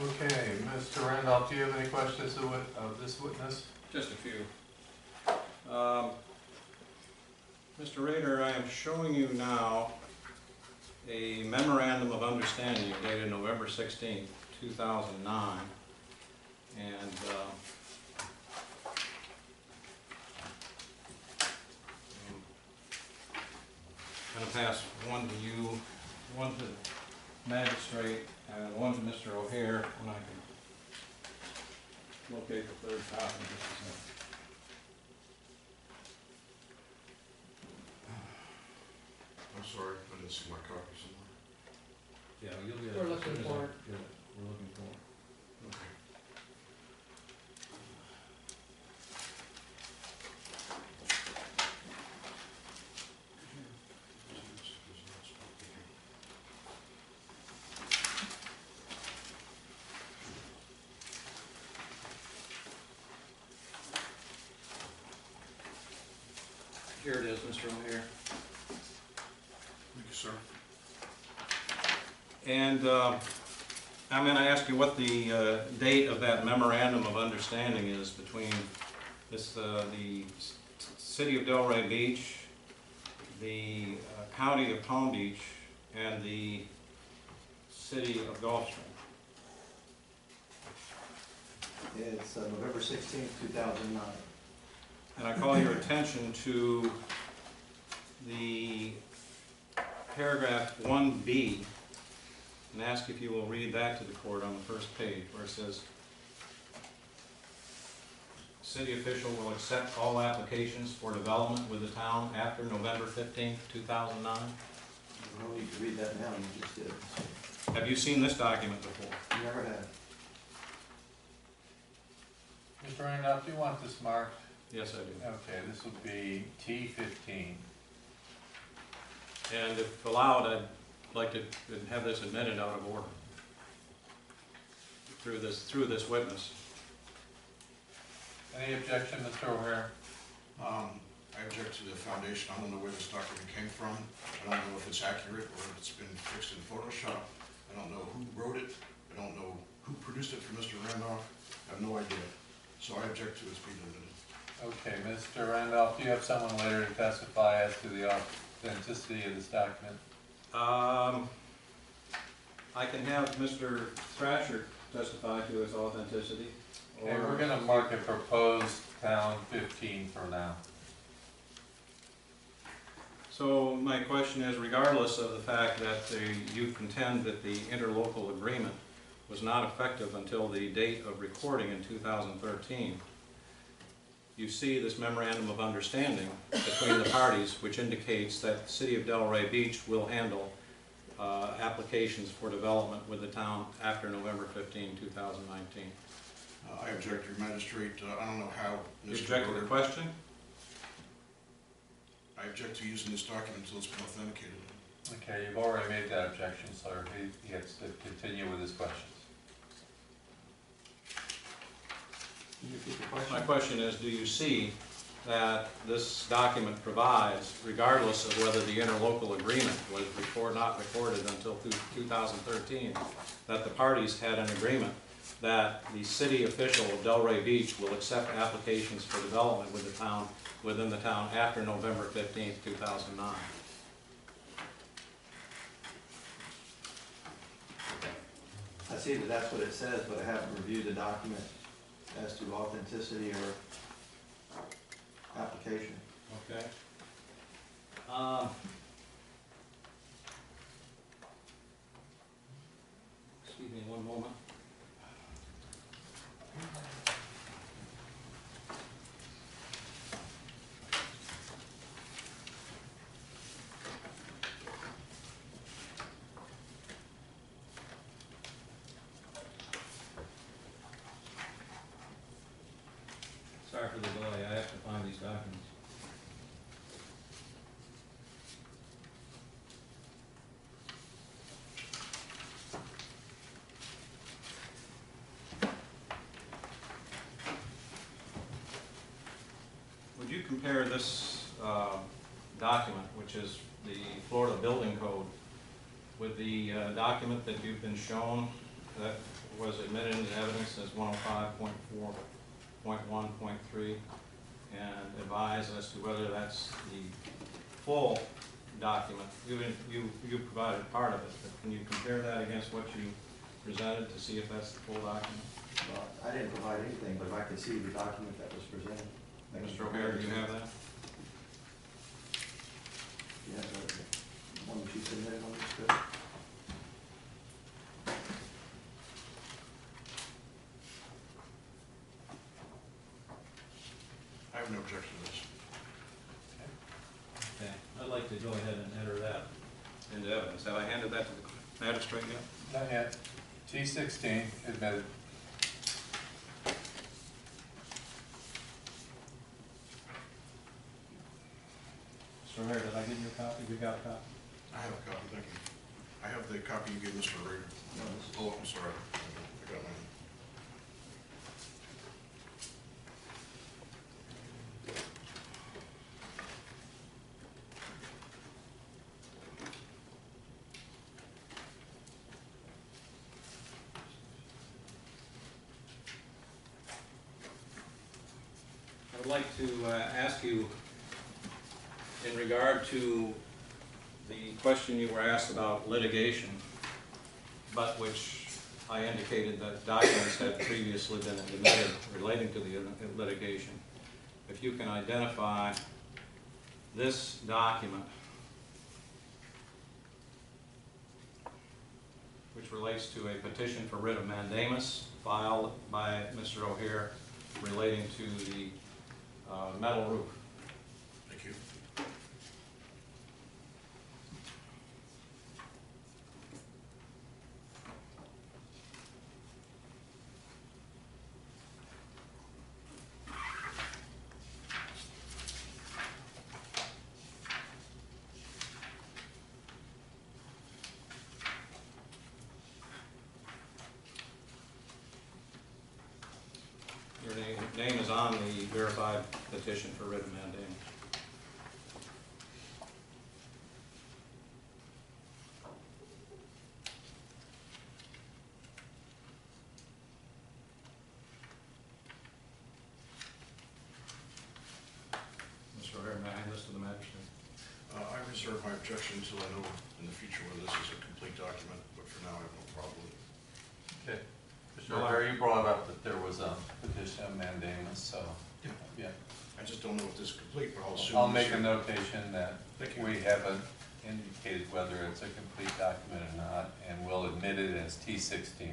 Okay, Mr. Randolph, do you have any questions of this witness? Just a few. Mr. Rader, I am showing you now a memorandum of understanding dated November 16th, 2009. And I'm going to pass one to you, one to the magistrate, and one to Mr. O'Hare, and I can locate the third copy in just a second. I'm sorry, I didn't see my copy somewhere. Yeah, you'll get it. We're as looking soon as I for it. get it. We're looking for it. Okay. Here it is, Mr. O'Hare. Thank you, sir. And I'm going to ask you what the date of that memorandum of understanding is between this, the City of Delray Beach, the County of Palm Beach, and the City of Gulfstream. It's November 16th, 2009. And I call your attention to the paragraph 1B and ask if you will read that to the court on the first page where it says, city official will accept all applications for development with the town after November 15th, 2009. No need to read that now, you just did it. Have you seen this document before? Never had. Mr. Randolph, do you want this marked? Yes, I do. Okay, this will be T15. And if allowed, I'd like to have this admitted out of order through this witness. Any objection, Mr. O'Hare? I object to the foundation. I don't know where this document came from. I don't know if it's accurate or if it's been fixed in Photoshop. I don't know who wrote it. I don't know who produced it for Mr. Randolph. I have no idea. So I object to its being admitted. Okay, Mr. Randolph, do you have someone later to testify as to the authenticity of this document? I can have Mr. Thrasher testify to its authenticity. Okay, or- we're gonna mark a proposed town 15 for now. So my question is, regardless of the fact that you contend that the interlocal agreement was not effective until the date of recording in 2013, you see this memorandum of understanding between the parties, which indicates that the City of Delray Beach will handle applications for development with the town after November 15, 2019. I object, Your Magistrate. I don't know how You Mr. object to the Roder- question? I object to using this document until it's been authenticated. Okay, you've already made that objection, sir. He gets to continue with his questions. Can you repeat the question? My question is, do you see that this document provides, regardless of whether the interlocal agreement was not recorded until 2013, that the parties had an agreement that the city official of Delray Beach will accept applications for development with the town, within the town after November 15th, 2009? I see that that's what it says, but I haven't reviewed the document as to authenticity or application. Okay. Excuse me one moment. Sorry for the delay, I have to find these documents. compare this document, which is the Florida Building Code, with the document that you've been shown that was admitted into evidence as 105.4.1.3, and advise as to whether that's the full document? You provided part of it, but can you compare that against what you presented to see if that's the full document? Well, I didn't provide anything, but if I could see the document that was presented. Mr. O'Hare, do you have that? Yeah, the one that you submitted on this, good. I have no objection to this. Okay, I'd like to go ahead and enter that into evidence. Have I handed that to the magistrate yet? Not yet. T16 admitted. Mr. O'Hare, did I give you a copy? You got a copy? I have a copy, thank you. I have the copy you gave Mr. Reader. No, this is- Oh, I'm sorry. I got mine. I would like to ask you, in regard to the question you were asked about litigation, but which I indicated that documents had previously been admitted relating to the litigation, if you can identify this document, which relates to a petition for writ of mandamus filed by Mr. O'Hare relating to the metal roof. Thank you. Your name is on the verified petition for writ of mandamus. Mr. O'Hare, may I hand this to the magistrate? I reserve my objection until I know in the future whether this is a complete document, but for now I have no problem. Okay. Mr. O'Hare, you brought up that there was a petition of mandamus, so. Yeah. Yeah. I just don't know if this is complete, but I'll assume. I'll make a notation that Thank you. we haven't indicated whether it's a complete document or not, and we'll admit it as T16.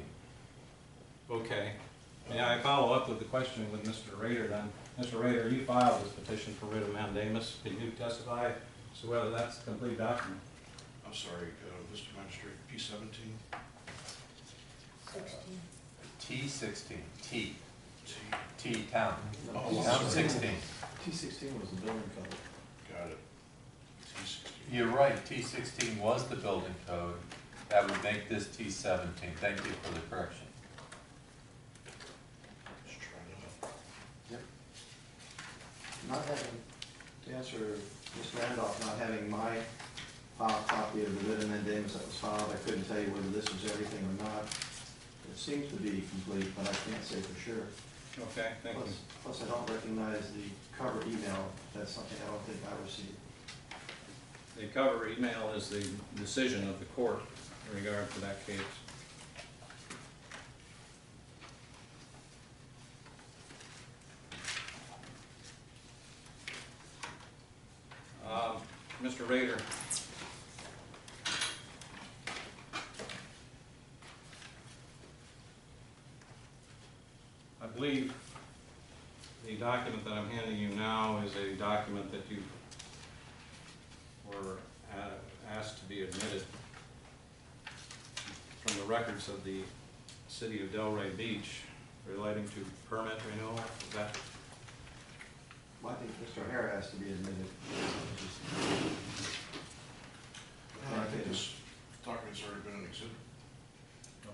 Okay. May I follow up with the question with Mr. Rader then? Mr. Rader, you filed this petition for writ of mandamus. Can you testify as to whether that's a complete document? I'm sorry, Mr. Magistrate, P17? 16. T16, T, T. T town. Oh, Town sorry. 16. T16 was the building code. Got it. T16. You're right, T16 was the building code. That would make this T17. Thank you for the correction. Just trying to. Not having, to answer Mr. Randolph, not having my file copy of the writ of mandamus that was filed, I couldn't tell you whether this was everything or not. It seems to be complete, but I can't say for sure. Okay, thank you. Plus I don't recognize the cover email. That's something I don't think I received. The cover email is the decision of the court in regard to that case. Mr. Rader, I believe the document that I'm handing you now is a document that you were asked to be admitted from the records of the city of Delray Beach relating to permit renewal. Is that? Well, I think Mr. O'Hare has to be admitted. I think this document's already been an exhibit.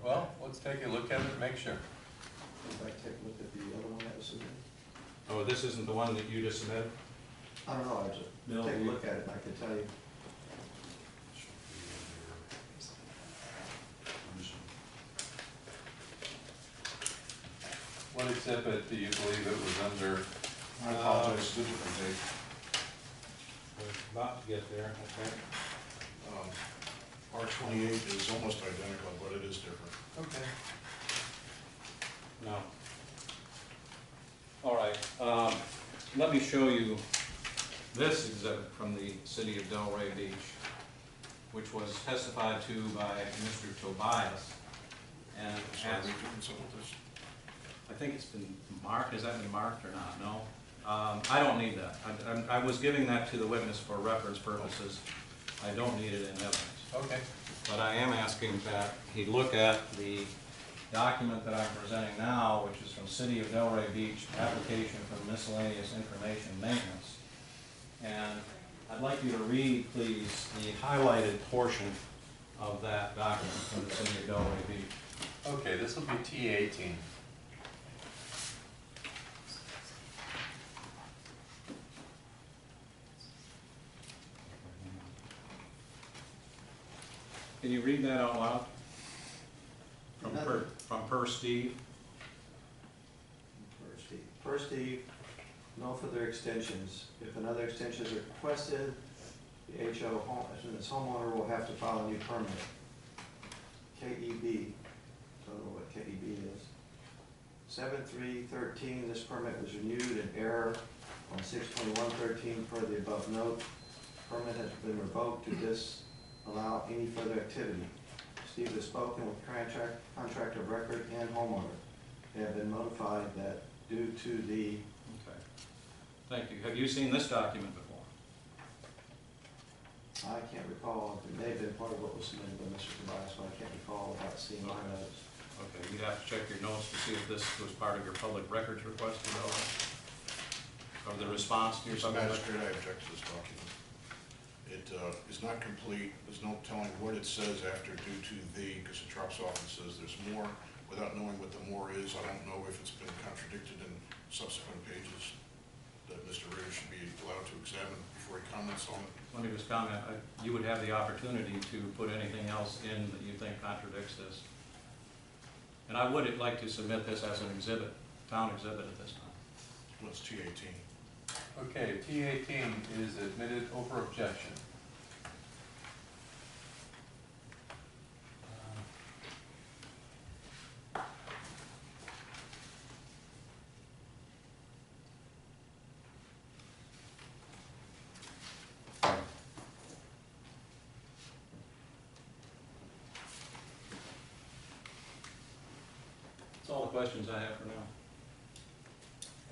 Well, let's take a look at it and make sure. If I take a look at the other one that was submitted. Oh, this isn't the one that you just submitted? I don't know, I just Bill, take a you- look at it and I can tell you. What exhibit do you believe it was under? I apologize, it's a different date. We're about to get there, okay? R28 is almost identical, but it is different. Okay. No. All right, let me show you this exhibit from the city of Delray Beach, which was testified to by Mr. Tobias. And So are asked, we doing something with this? I think it's been marked, has that been marked or not? No? I don't need that. I was giving that to the witness for reference purposes. I don't need it in evidence. Okay. But I am asking that he look at the document that I'm presenting now, which is from City of Delray Beach, application for miscellaneous information maintenance. And I'd like you to read, please, the highlighted portion of that document from the City of Delray Beach. Okay, this will be T18. Can you read that out loud? From Per Steve? Per Steve, no further extensions. If another extension is requested, the this homeowner will have to file a new permit. KEB, don't know what KEB is. 7/3/13, this permit was renewed in error on 6/21/13 per the above note. Permit has been revoked to disallow any further activity. Steve has spoken with contractor of record and homeowner. They have been notified that due to the, Okay. Thank you. Have you seen this document before? I can't recall, it may have been part of what was submitted by Mr. Tobias, but I can't recall about seeing my notes. Okay, you'd have to check your notes to see if this was part of your public records request to go, or the response to your Mr. public record. Magistrate, I object to this document. It is not complete, there's no telling what it says after due to the, because it drops off and says there's more, without knowing what the more is. I don't know if it's been contradicted in subsequent pages that Mr. Ritter should be allowed to examine before he comments on it. Let me just comment, you would have the opportunity to put anything else in that you think contradicts this. And I would like to submit this as an exhibit, town exhibit at this time. Well, it's T18. Okay, T18 is admitted over objection. That's all the questions I have for now.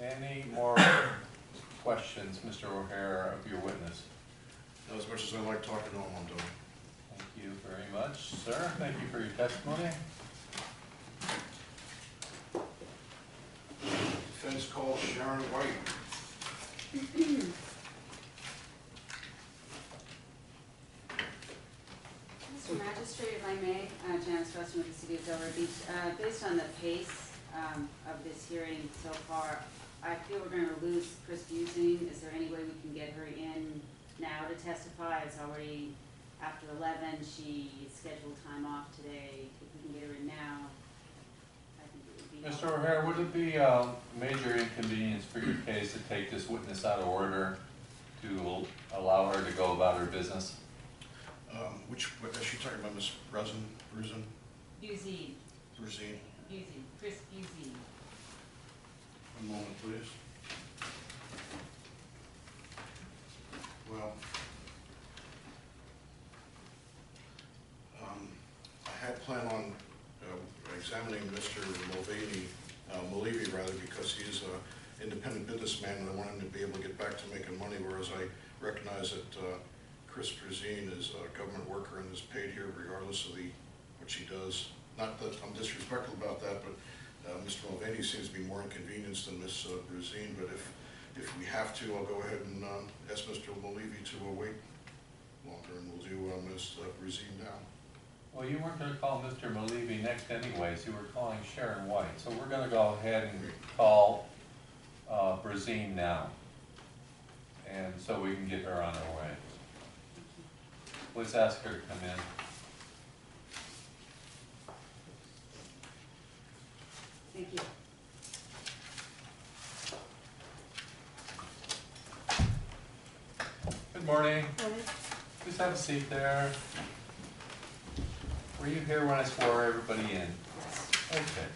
Any more questions, Mr. O'Hare, of your witness? Now, as much as I like talking to him, I'm done. Thank you very much, sir. Thank you for your testimony. Defense call Sharon White. Mr. Magistrate, if I may, Janice Russell with the City of Delray Beach. Based on the pace of this hearing so far, I feel we're going to lose Chris Busing. Is there any way we can get her in now to testify? It's already after 11. She scheduled time off today. If we can get her in now, I think it would be Mr. helpful. O'Hare, would it be a major inconvenience for your case to take this witness out of order to allow her to go about her business? What is she talking about, Ms. Brusin? Busey, Brusine? Chris Busey. One moment, please. Well, I had planned on examining Mr. Mulvey rather, because he's an independent businessman and I want him to be able to get back to making money, whereas I recognize that Chris Brusine is a government worker and is paid here regardless of what she does. Not that I'm disrespectful about that, but Mr. Mulvaney seems to be more inconvenienced than Ms. Brusine, but if we have to, I'll go ahead and ask Mr. Mulvey to wait longer, and we'll do Ms. Brusine now. Well, you weren't going to call Mr. Malevy next anyways. You were calling Sharon White. So we're going to go ahead and call Brusine now. and so we can get her on her way. Please ask her to come in. Thank you. Good morning. Please have a seat there. Were you here when I swore everybody in? Okay.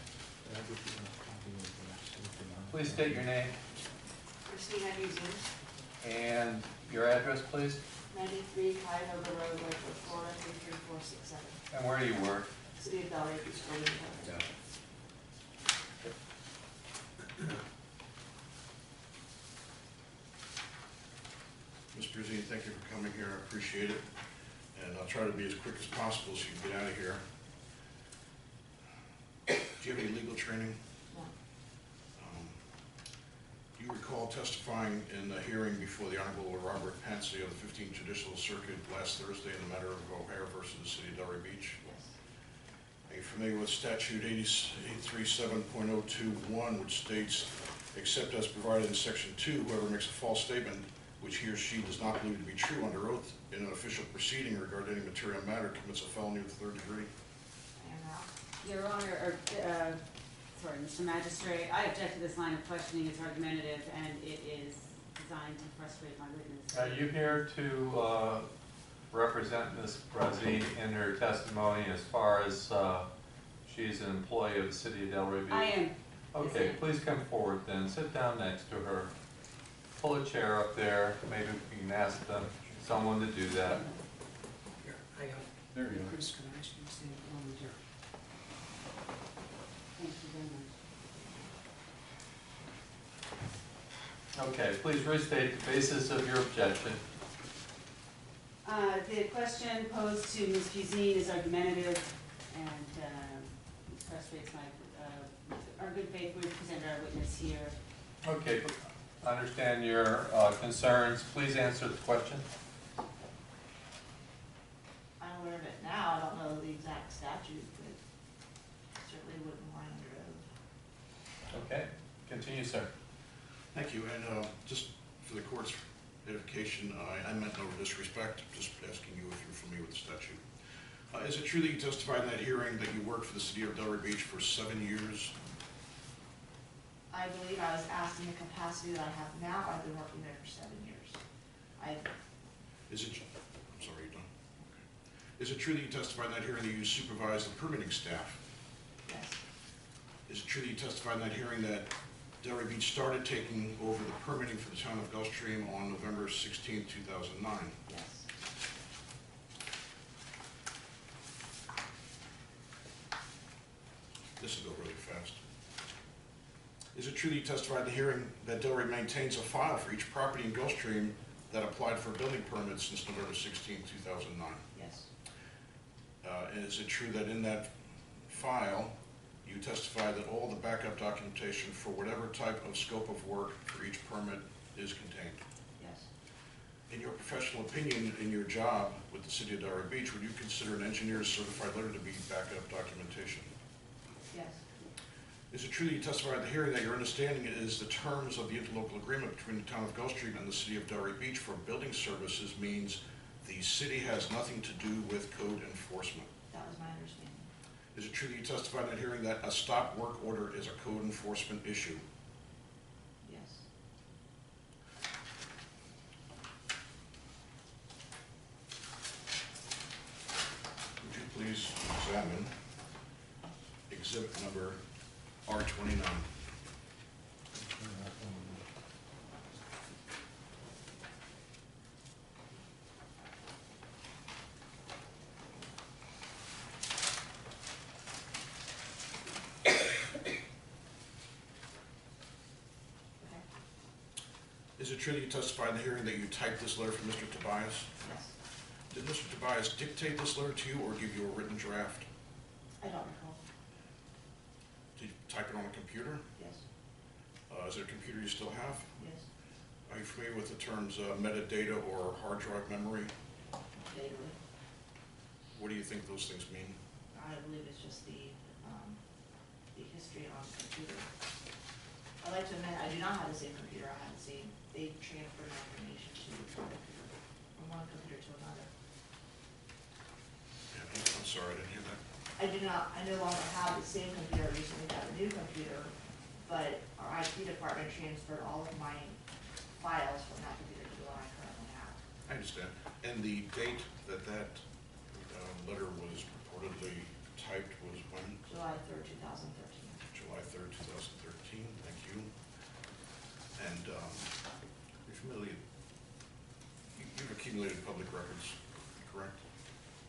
Please state your name Christina Museum, and your address, please, 93 Cuyahoga Road, Lakewood, Florida, 33467. and where do you work? City of Delray Beach Building Code. Ms. Brzezina, thank you for coming here, I appreciate it. And I'll try to be as quick as possible so you can get out of here. Do you have any legal training? No. Do you recall testifying in the hearing before the Honorable Robert Pansy of the 15th Judicial Circuit last Thursday in the matter of O'Hare versus the City of Delray Beach? Yes. Are you familiar with statute 837.021, which states, except as provided in section 2, whoever makes a false statement which he or she does not believe to be true under oath in an official proceeding regarding any material matter commits a felony of the third degree? And now? Your Honor, or, sorry, Mr. Magistrate, I object to this line of questioning. It's argumentative and it is designed to frustrate my witness. Are you here to represent Ms. Brazzi in her testimony as far as she's an employee of the City of Delray Beach? I am. Okay, Yes, please come forward then. Sit down next to her. Pull a chair up there. Maybe we can ask someone to do that. There you go. Thank you very much. Okay, please restate the basis of your objection. The question posed to Ms. Buzine is argumentative and frustrates our good faith. We present our witness here. Okay, I understand your concerns. Please answer the question. I'm aware of it now, I don't know the exact statute, but certainly wouldn't lie under oath. Okay, continue, sir. Thank you, and just for the court's edification, I meant no disrespect, just asking you if you're familiar with the statute. Is it true that you testified in that hearing that you worked for the City of Delray Beach for 7 years? I believe I was asked in the capacity that I have now, I've been working there for 7 years. Is it, I'm sorry, you done? Okay. Is it true that you testified in that hearing that you supervised the permitting staff? Yes, Is it true that you testified in that hearing that Delray Beach started taking over the permitting for the town of Gulfstream on November 16, 2009? yes, This will go really fast. Is it true that you testified in the hearing that Delray maintains a file for each property in Gulfstream that applied for building permits since November 16, 2009? yes, And is it true that in that file, you testified that all the backup documentation for whatever type of scope of work for each permit is contained? yes, In your professional opinion, in your job with the City of Delray Beach, would you consider an engineer's certified letter to be backup documentation? yes, Is it true that you testified at the hearing that your understanding is the terms of the interlocal agreement between the town of Gulfstream and the City of Delray Beach for building services means the city has nothing to do with code enforcement? that was my understanding. Is it true that you testified in that hearing that a stop work order is a code enforcement issue? Yes, Would you please examine exhibit number R29? okay, Is it true that you testified in the hearing that you typed this letter from Mr. Tobias? yes, Did Mr. Tobias dictate this letter to you or give you a written draft? I don't recall, Did you type it on a computer? yes, Is it a computer you still have? yes, Are you familiar with the terms metadata or hard drive memory? vaguely. What do you think those things mean? I believe it's just the history on the computer. I'd like to admit, I do not have the same computer I had the same they transferred my information to from one computer to another. Yeah, I'm sorry, I didn't hear that. I no longer have the same computer, I recently got a new computer, but our IT department transferred all of my files from that computer to the one I currently have. I understand. And the date that letter was reportedly typed was when? July 3rd, 2013. July 3rd, 2013, thank you. And you're familiar, you've accumulated public records, correct,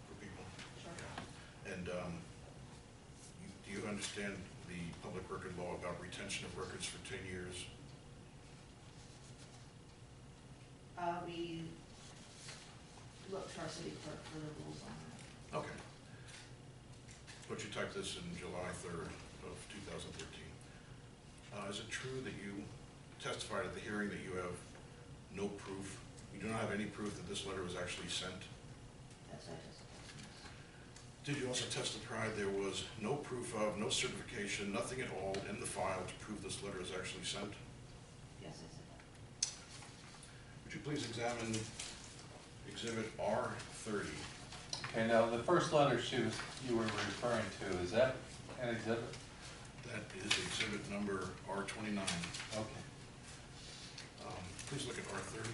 for people? Sure. Yeah. And do you understand the public record law about retention of records for 10 years? We looked to our city clerk for the rules on that. Okay. But you typed this in July 3rd of 2013. Is it true that you testified at the hearing that you have no proof, you do not have any proof that this letter was actually sent? That's what I testified. Did you also testify there was no proof of, no certification, nothing at all in the file to prove this letter is actually sent? Yes, I said that. Would you please examine Exhibit R30? Okay, now, the first letter you were referring to, is that an exhibit? That is Exhibit number R29. Okay. Please look at R30.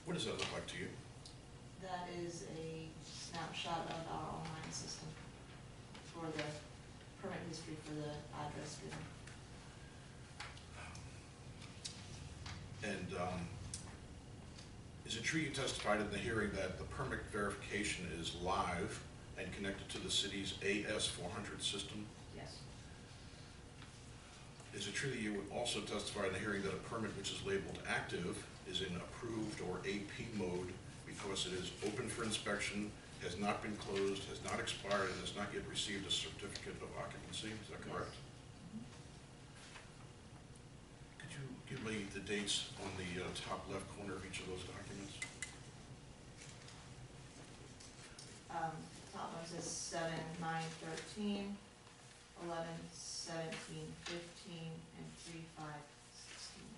What does that look like to you? That is a snapshot of our online system for the permit history for the address given. And is it true you testified in the hearing that the permit verification is live and connected to the city's AS400 system? Yes, Is it true that you also testified in the hearing that a permit which is labeled active is in approved or AP mode because it is open for inspection, has not been closed, has not expired, and has not yet received a certificate of occupancy? Is that correct? Could you give me the dates on the top left corner of each of those documents? Top one says 7/9/13, 11/17/15, and 3/5/16.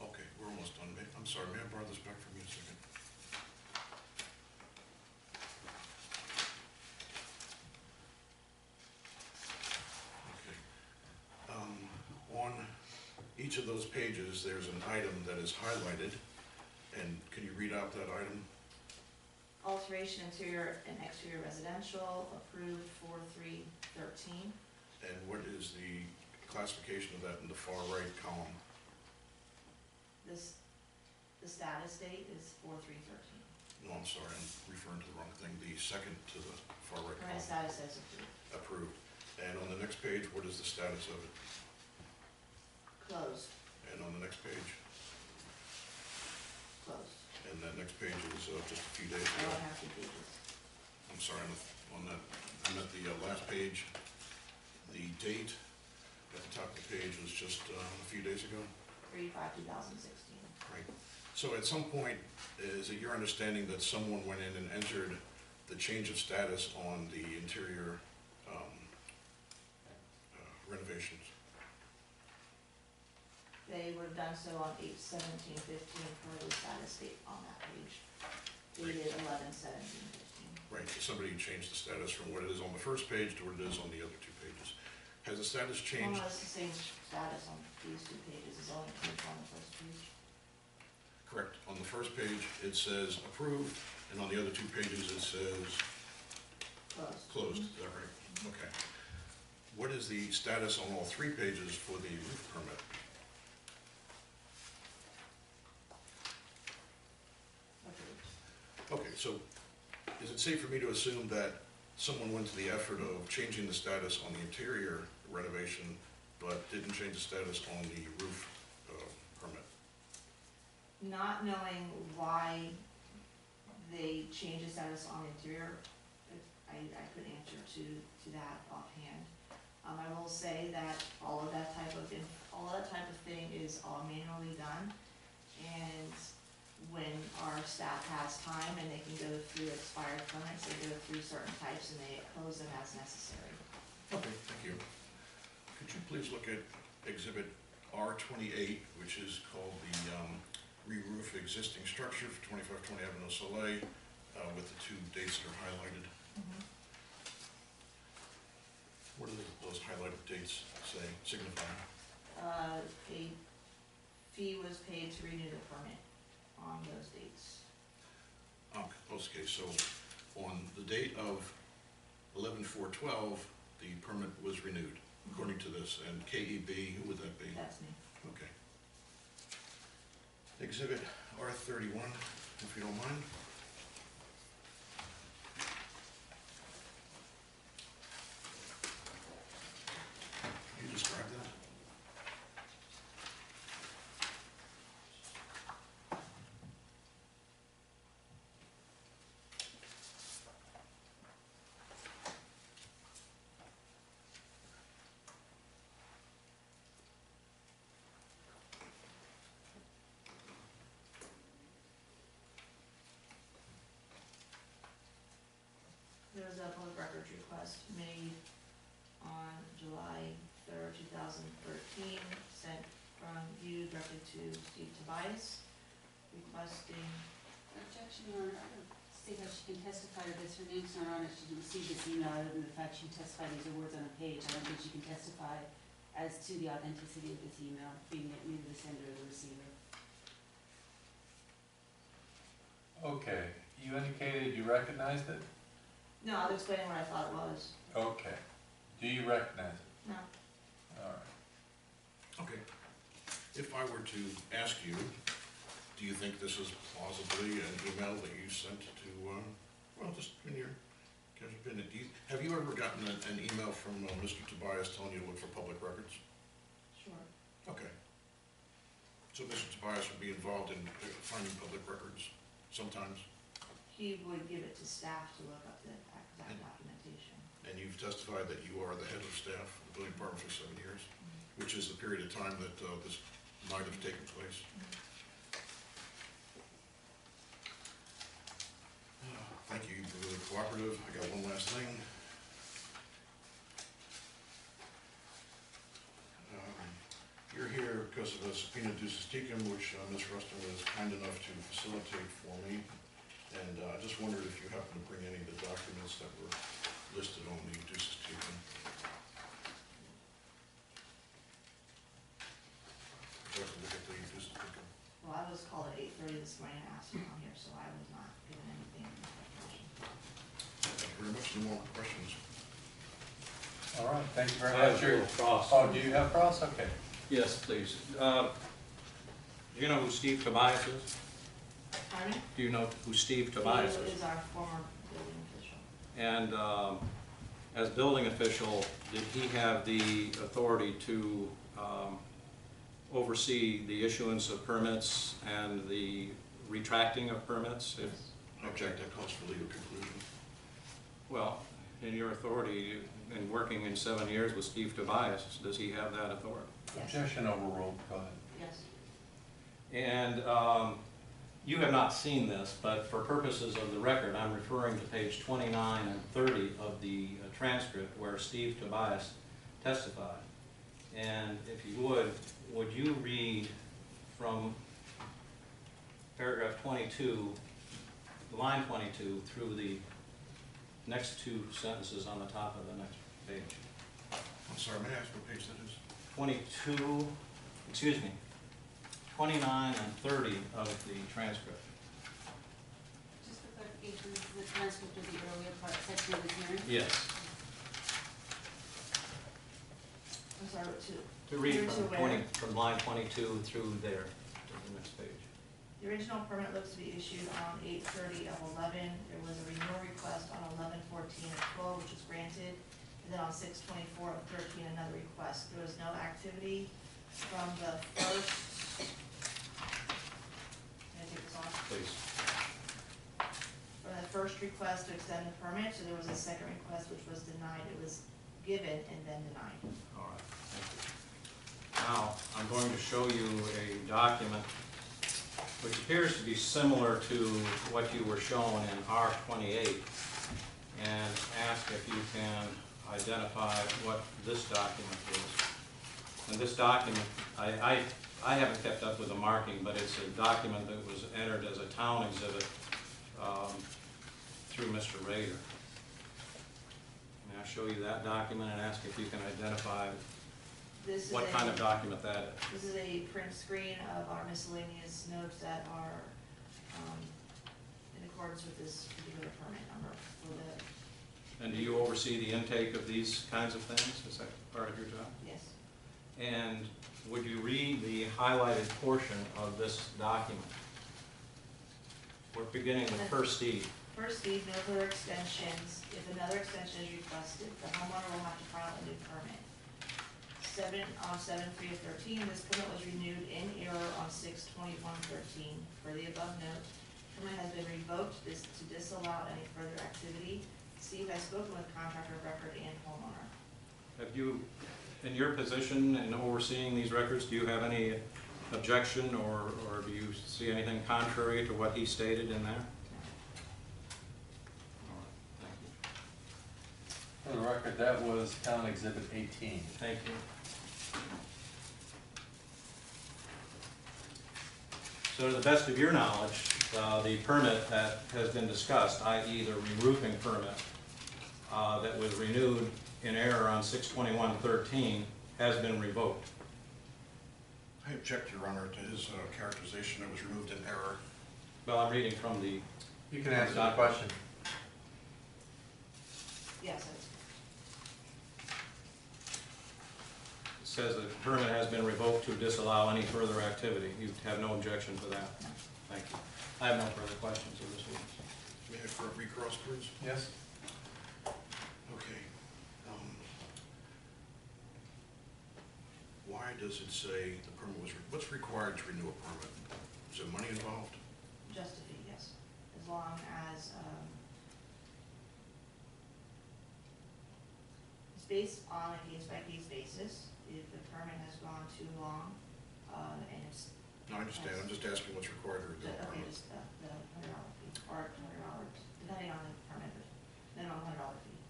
Okay, we're almost done. I'm sorry, may I borrow this back from you a second? Okay. On each of those pages, there's an item that is highlighted, and can you read out that item? Alteration interior and exterior residential, approved 4/3/13. And what is the classification of that in the far right column? The status date is 4/3/13. No, I'm sorry, I'm referring to the wrong thing. The second to the far right Permit column. status says approved. Approved. And on the next page, what is the status of it? Closed, And on the next page? closed. And that next page is just a few days I ago. don't have 2 pages. I'm sorry, on that, I'm at the last page. The date at the top of the page was just a few days ago. 3/5/2016. Right. So at some point, is it your understanding that someone went in and entered the change of status on the interior renovations? They would have done so on 8/17/15 per the status date on that page, dated 11/17/15. Right, so somebody changed the status from what it is on the first page to what it is on the other 2 pages. Has the status changed? Almost the same status on these 2 pages, it's only changed on the first page. Correct. On the first page, it says approved, and on the other 2 pages, it says Closed. closed. Is that right? Okay. What is the status on all 3 pages for the roof permit? Approved. Okay, so is it safe for me to assume that someone went to the effort of changing the status on the interior renovation, but didn't change the status on the roof permit? Not knowing why they changed the status on the interior, I couldn't answer to that offhand. I will say that all of that type of thing is all manually done. And when our staff has time and they can go through expired permits, they go through certain types and they close them as necessary. Okay, thank you. Could you please look at Exhibit R28, which is called the re-roof existing structure for 2520 Avenue Soleil, with the two dates that are highlighted? What do those highlighted dates say, signify? A fee was paid to renew the permit on those dates. Okay, so on the date of 11/4/12, the permit was renewed, according to this, and KEB, who would that be? That's me. Okay. Exhibit R31, if you don't mind. Can you describe that? There was a public records request made on July 3rd, 2013, sent from you directly to Steve Tobias, requesting, Objection, Your Honor, I don't see how she can testify to this. Her name's not on it. She didn't receive this email other than the fact she testified these are words on a page. I don't think she can testify as to the authenticity of this email, being it neither the sender or the receiver. Okay, you indicated you recognized it? no, I'll explain what I thought it was. Okay. Do you recognize it? No. All right. Okay. If I were to ask you, do you think this is plausibly an email that you sent to, well, just in your casual opinion, have you ever gotten an email from Mr. Tobias telling you to look for public records? Sure. Okay. So Mr. Tobias would be involved in finding public records sometimes, He would give it to staff to look up the exact documentation. and you've testified that you are the head of staff of the building department for 7 years, which is the period of time that this might have taken place. Thank you, you've been really cooperative. I got one last thing. You're here because of a subpoena ducis tecum, which Ms. Rustin was kind enough to facilitate for me. And I just wondered if you happen to bring any of the documents that were listed on the ducis tecum. Would you like to look at the ducis tecum? Well, I was called at 8:30 this morning and asked to come here, so I was not given anything in that fashion. Thank you very much. No more questions. All right, thank you very I have much. a little cross. Oh, do you have cross? Okay. Yes, please. Do you know who Steve Tobias is? Pardon me? Do you know who Steve Tobias He is? is our former building official. And as building official, did he have the authority to oversee the issuance of permits and the retracting of permits? If, Object, that calls for legal conclusion. well, in your authority, in working in 7 years with Steve Tobias, does he have that authority? Yes. Objection overruled. Go ahead. Yes. And you have not seen this, but for purposes of the record, I'm referring to page 29 and 30 of the transcript where Steve Tobias testified. And if you would you read from paragraph 22, line 22, through the next two sentences on the top of the next page? I'm sorry, may I ask what page that is? 22, excuse me, 29 and 30 of the transcript. Just for clarification, this is the transcript of the earlier part section of the hearing? Yes. I'm sorry, what two? To read Here to from where? from line 22 through there to the next page. The original permit looks to be issued on 8:30 of 11. There was a renewal request on 11/14 of 12, which was granted. And then on 6/24 of 13, another request. There was no activity from the first. Can I take this off? Please. From the first request to extend the permit, so there was a second request which was denied. It was given and then denied. All right, thank you. Now, I'm going to show you a document which appears to be similar to what you were shown in R28, and ask if you can identify what this document is. And this document, I haven't kept up with the marking, but it's a document that was entered as a town exhibit through Mr. Rader. May I show you that document and ask if you can identify This is what kind of document that is? This is a print screen of our miscellaneous notes that are, in accordance with this particular permit number for the, And do you oversee the intake of these kinds of things? Is that part of your job? yes. And would you read the highlighted portion of this document? We're beginning with first deed. First deed, no further extensions. If another extension is requested, the homeowner will have to file a new permit. 7/3/13, this permit was renewed in error on 6/21/13. For the above note, permit has been revoked to disallow any further activity. Steve has spoken with contractor of record and homeowner. Have you, in your position in overseeing these records, do you have any objection or do you see anything contrary to what he stated in there? All right, thank you. For the record, that was Town Exhibit 18. Thank you. So to the best of your knowledge, the permit that has been discussed, i.e. the re-roofing permit, that was renewed in error on 6/21/13 has been revoked. I object, Your Honor, to his characterization that was removed in error. Well, I'm reading from the, You can answer the question. Yes, that's, it says that the permit has been revoked to disallow any further activity. You have no objection to that? Thank you. I have no further questions of this witness. May I for a recross, please? Yes? Okay. Why does it say the permit was, what's required to renew a permit? Is there money involved? just a fee, yes. As long as, it's based on a case-by-case basis. If the permit has gone too long, and it's, No, I understand, I'm just asking what's required to renew a okay, permit. just the $100 fee, or $200, depending on the permit, minimum $100 fee.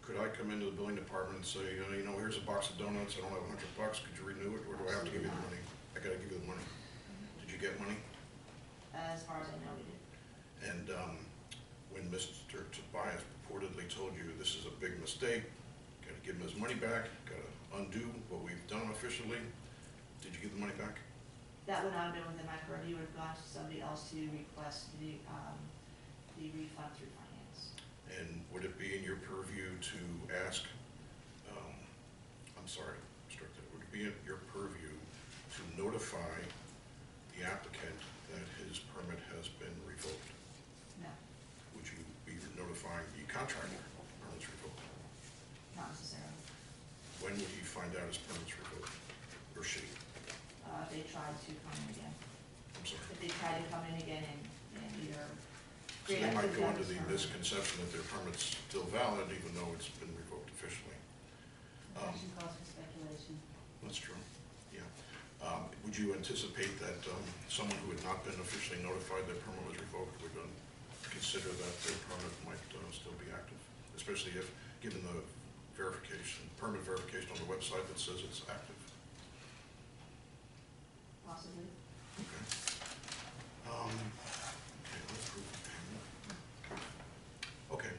Could I come into the building department and say, here's a box of donuts, I don't have $100, could you renew it, or do I have to give you the money? I gotta give you the money. Did you get money? As far as I know, we did. And when Mr. Tobias purportedly told you this is a big mistake, gotta give him his money back, gotta undo what we've done officially, did you give the money back? That would not have been within my purview, would have gone to somebody else to request the refund through finance. And would it be in your purview to ask, would it be in your purview to notify the applicant that his permit has been revoked? No, Would you be notifying the contractor permit's revoked? not necessarily. When would he find out his permit's revoked, or she? If they tried to come in again, I'm sorry. if they tried to come in again and either So create they a might go under the permit. misconception that their permit's still valid, even though it's been revoked officially. Action calls for speculation. That's true, yeah. Would you anticipate that someone who had not been officially notified their permit was revoked would consider that their permit might still be active? Especially if, given the permit verification on the website that says it's active? Possibly. Okay. Okay, let's prove the payment. Okay.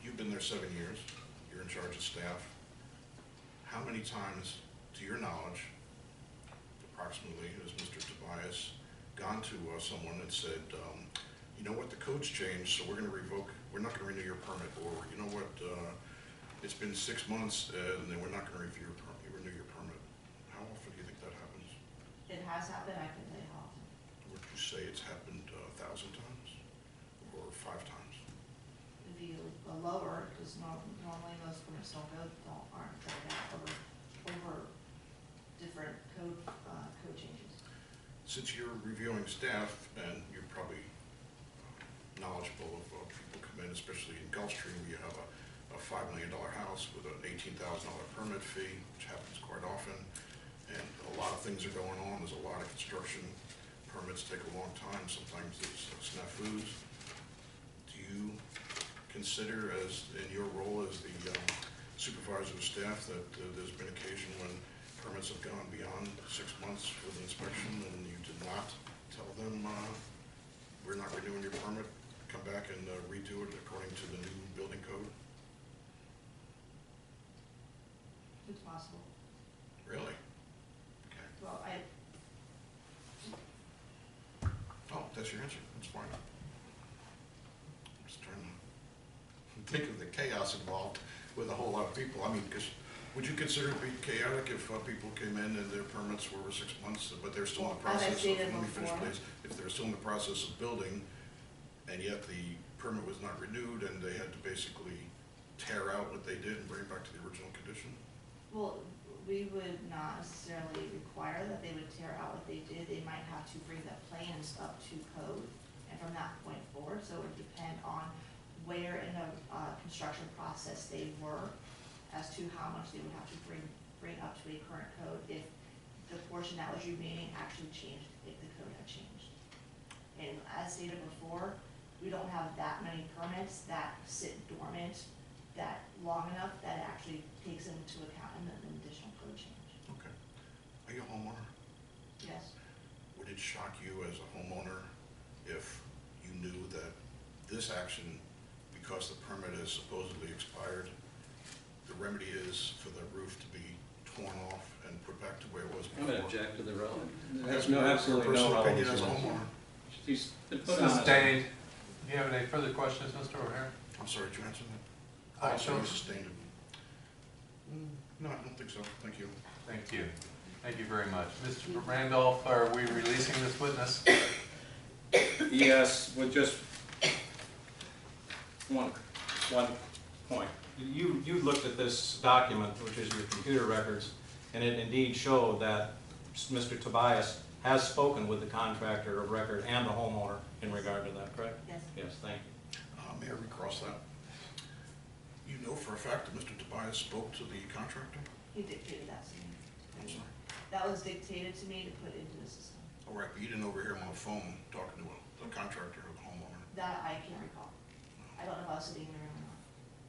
You've been there 7 years. You're in charge of staff. How many times, to your knowledge, approximately, has Mr. Tobias gone to someone and said, you know what, the code's changed, so we're not gonna renew your permit, or you know what, it's been 6 months, and then we're not gonna renew your permit? How often do you think that happens? It has happened, I can tell you how often. Would you say it's happened 1,000 times, or 5 times? It'd be a lower, because normally most permits aren't carried out over different code changes. Since you're reviewing staff, and you're probably knowledgeable of people come in, especially in Gulfstream, you have a a $5 million house with an $18,000 permit fee, which happens quite often. And a lot of things are going on. There's a lot of construction. Permits take a long time. Sometimes there's snafus. Do you consider, as in your role as the supervisor of staff, that there's been occasion when permits have gone beyond 6 months for the inspection and you did not tell them, we're not renewing your permit, come back and redo it according to the new building code? It's possible. Really? Okay. Well, Oh, that's your answer. That's fine. I'm just trying to think of the chaos involved with a whole lot of people. I mean, because would you consider it be chaotic if people came in and their permits were over 6 months, but they're still in the Well, as I process of, stated let me finish before. please, if they're still in the process of building and yet the permit was not renewed and they had to basically tear out what they did and bring it back to the original condition? well, we would not necessarily require that they would tear out what they did. They might have to bring the plans up to code, and from that point forward, so it would depend on where in the construction process they were as to how much they would have to bring up to a current code if the portion that was remaining actually changed, if the code had changed. And as stated before, we don't have that many permits that sit dormant that long enough that it actually takes into account an additional code change. Okay. Are you a homeowner? Yes. Would it shock you as a homeowner if you knew that this action, because the permit is supposedly expired, the remedy is for the roof to be torn off and put back to where it was I'm before? gonna object to the relevant. That's There's no, your absolutely no personal opinion relevance. as a to this. homeowner. He's been put on as a- Sustained. Do you have any further questions, Mr. O'Hare? I'm sorry, did you answer that? I Oh, so don't- you sustained it. No, I don't think so. Thank you. Thank you. Thank you very much. Mr. Randolph, are we releasing this witness? Yes, with just one point. You looked at this document, which is your computer records, and it indeed showed that Mr. Tobias has spoken with the contractor of record and the homeowner in regard to that, correct? Yes. Yes, thank you. May I recross that? You know for a fact that Mr. Tobias spoke to the contractor? He dictated that to me. I'm sorry. That was dictated to me to put into the system. All right, but you didn't overhear him on the phone talking to the contractor or the homeowner. That I can't recall. I don't know if I was sitting in the room or not.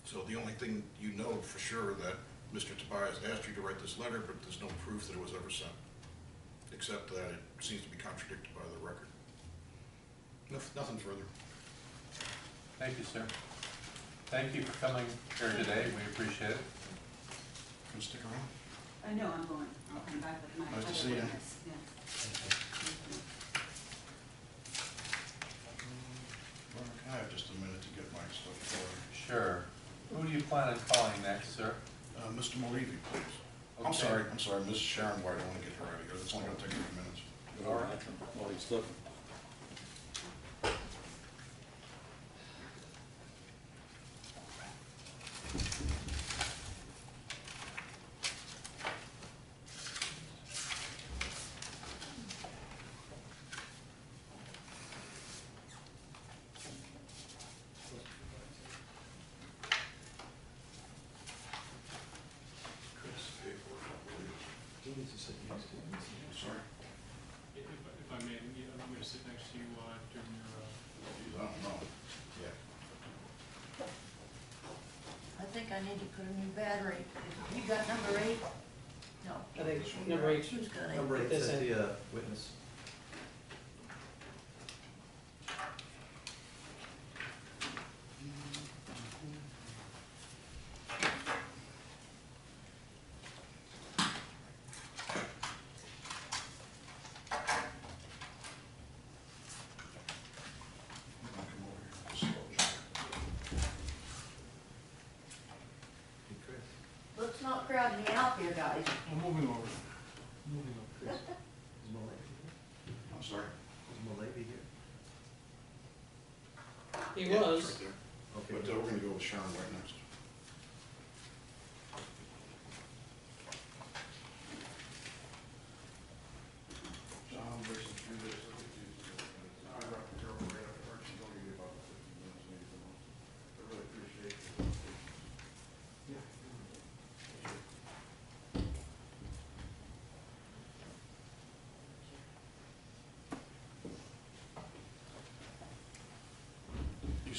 So the only thing you know for sure that Mr. Tobias asked you to write this letter, but there's no proof that it was ever sent, except that it seems to be contradicted by the record. Nothing further. Thank you, sir. Thank you for coming here today. We appreciate it. Can you stick around? No, I'm going, I'll come back with my Nice to other see you. witness, yeah. Well, can I have just a minute to get my stuff forward? Sure. Who do you plan on calling next, sir? Mr. Malivi, please. Okay. I'm sorry, Ms. Sharon White, I want to get her out of here. It's only going to take a few minutes. All right. Well, he's looking. Chris, paperwork, I believe. Sorry. If I may, I'm going to sit next to you during your, Geez, I don't know. Yeah. I think I need to put a new battery. You got number 8? No. I think number 8. Who's got 8? Number 8 is the witness. Come over here. Disclosure. Hey, Chris. Let's not crowd me out here, guys. I'm moving over. Moving over. Chris, is Malavy here? I'm sorry. Is Malavy here? He Yeah, was. it's right there. Okay. But we're going to go with Sharon White next. John versus Judas. I wrapped the girl right up her. She's only about 15 minutes late. I really appreciate it.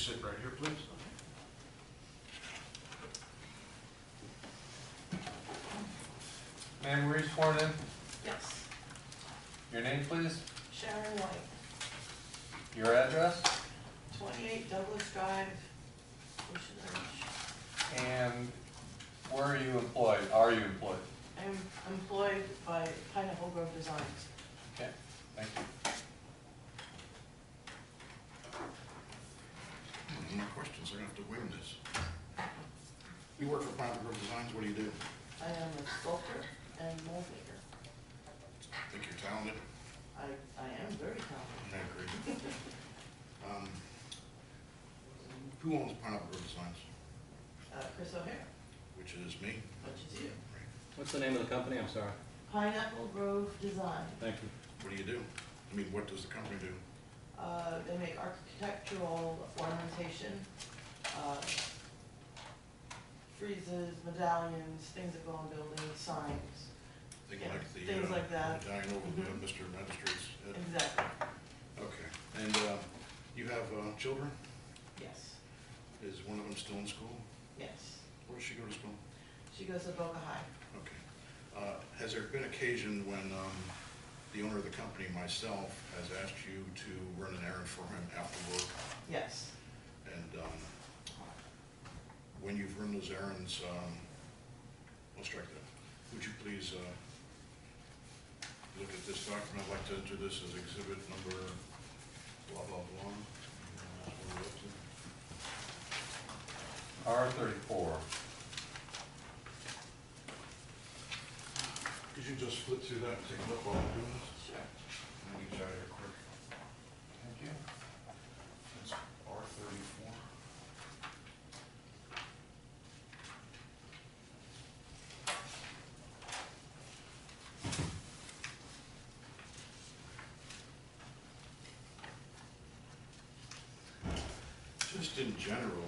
sit right here, please? Ma'am, were you sworn in? Yes. Your name, please? Sharon White, Your address? 28 Douglas Drive, Ocean Ridge. And where are you employed? Are you employed? I'm employed by Pineapple Grove Designs. Okay, thank you. No more questions, I'm gonna have to wing this. You work for Pineapple Grove Designs, what do you do? I am a sculptor and mold maker. Think you're talented? I am very talented. I agree. Who owns Pineapple Grove Designs? Chris O'Hare, Which is me. which is you. What's the name of the company? I'm sorry. Pineapple Grove Design. Thank you. What do you do? I mean, what does the company do? They make architectural ornamentation, friezes, medallions, things that go on buildings, signs. Things Yeah, like the, things like that. medallion over the Mhm. Mr. Magistrate's head? Exactly, Okay, and, you have, children? yes, Is one of them still in school? yes. Where does she go to school? She goes to Boca High. Okay. Has there been occasion when, the owner of the company, myself, has asked you to run an errand for him after work? Yes, And, when you've run those errands, I'll strike that. Would you please, look at this document? I'd like to enter this as exhibit number blah, blah, blah. That's what we're up to. R34. Could you just flip through that and take a look while I'm doing this? sure. Let me get you out of here quick. Thank you. That's R34. Just in general,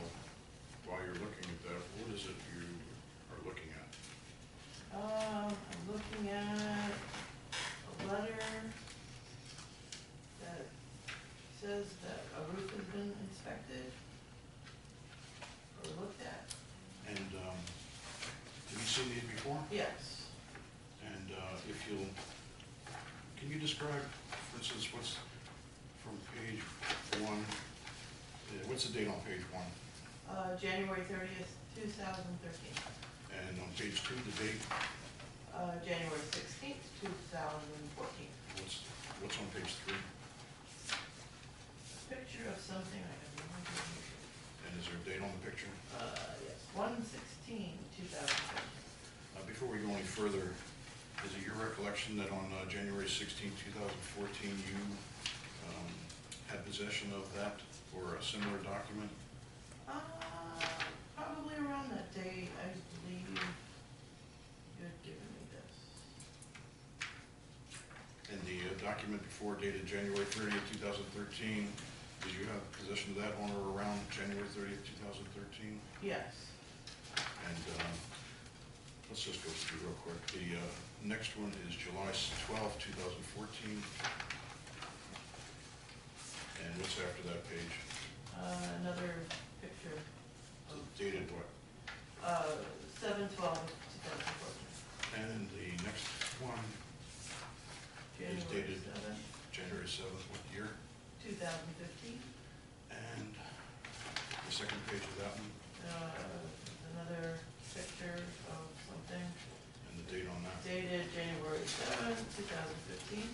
while you're looking at that, what is it you are looking at? I'm looking at a letter that says that a roof has been inspected or looked at. And, have you seen these before? Yes, And, if you'll, can you describe, for instance, what's from page one, what's the date on page one? January 30th, 2013. And on page two, the date, January 16th, 2014. what's on page three? Picture of something I have no idea. And is there a date on the picture? Yes, 1/16/2013. Before we go any further, is it your recollection that on January 16, 2014, you had possession of that or a similar document? Probably around that date, I believe you had given me this. And the document before dated January 30th, 2013, did you have possession of that on or around January 30th, 2013? Yes, And let's just go through real quick. The next one is July 12th, 2014. And what's after that page? another picture of, Dated what? 7/12/2014. And the next one, January dated- 7th, January 7th, what year? 2015. And the second page of that one, Another picture of something and the date on that. dated January 7th, 2015.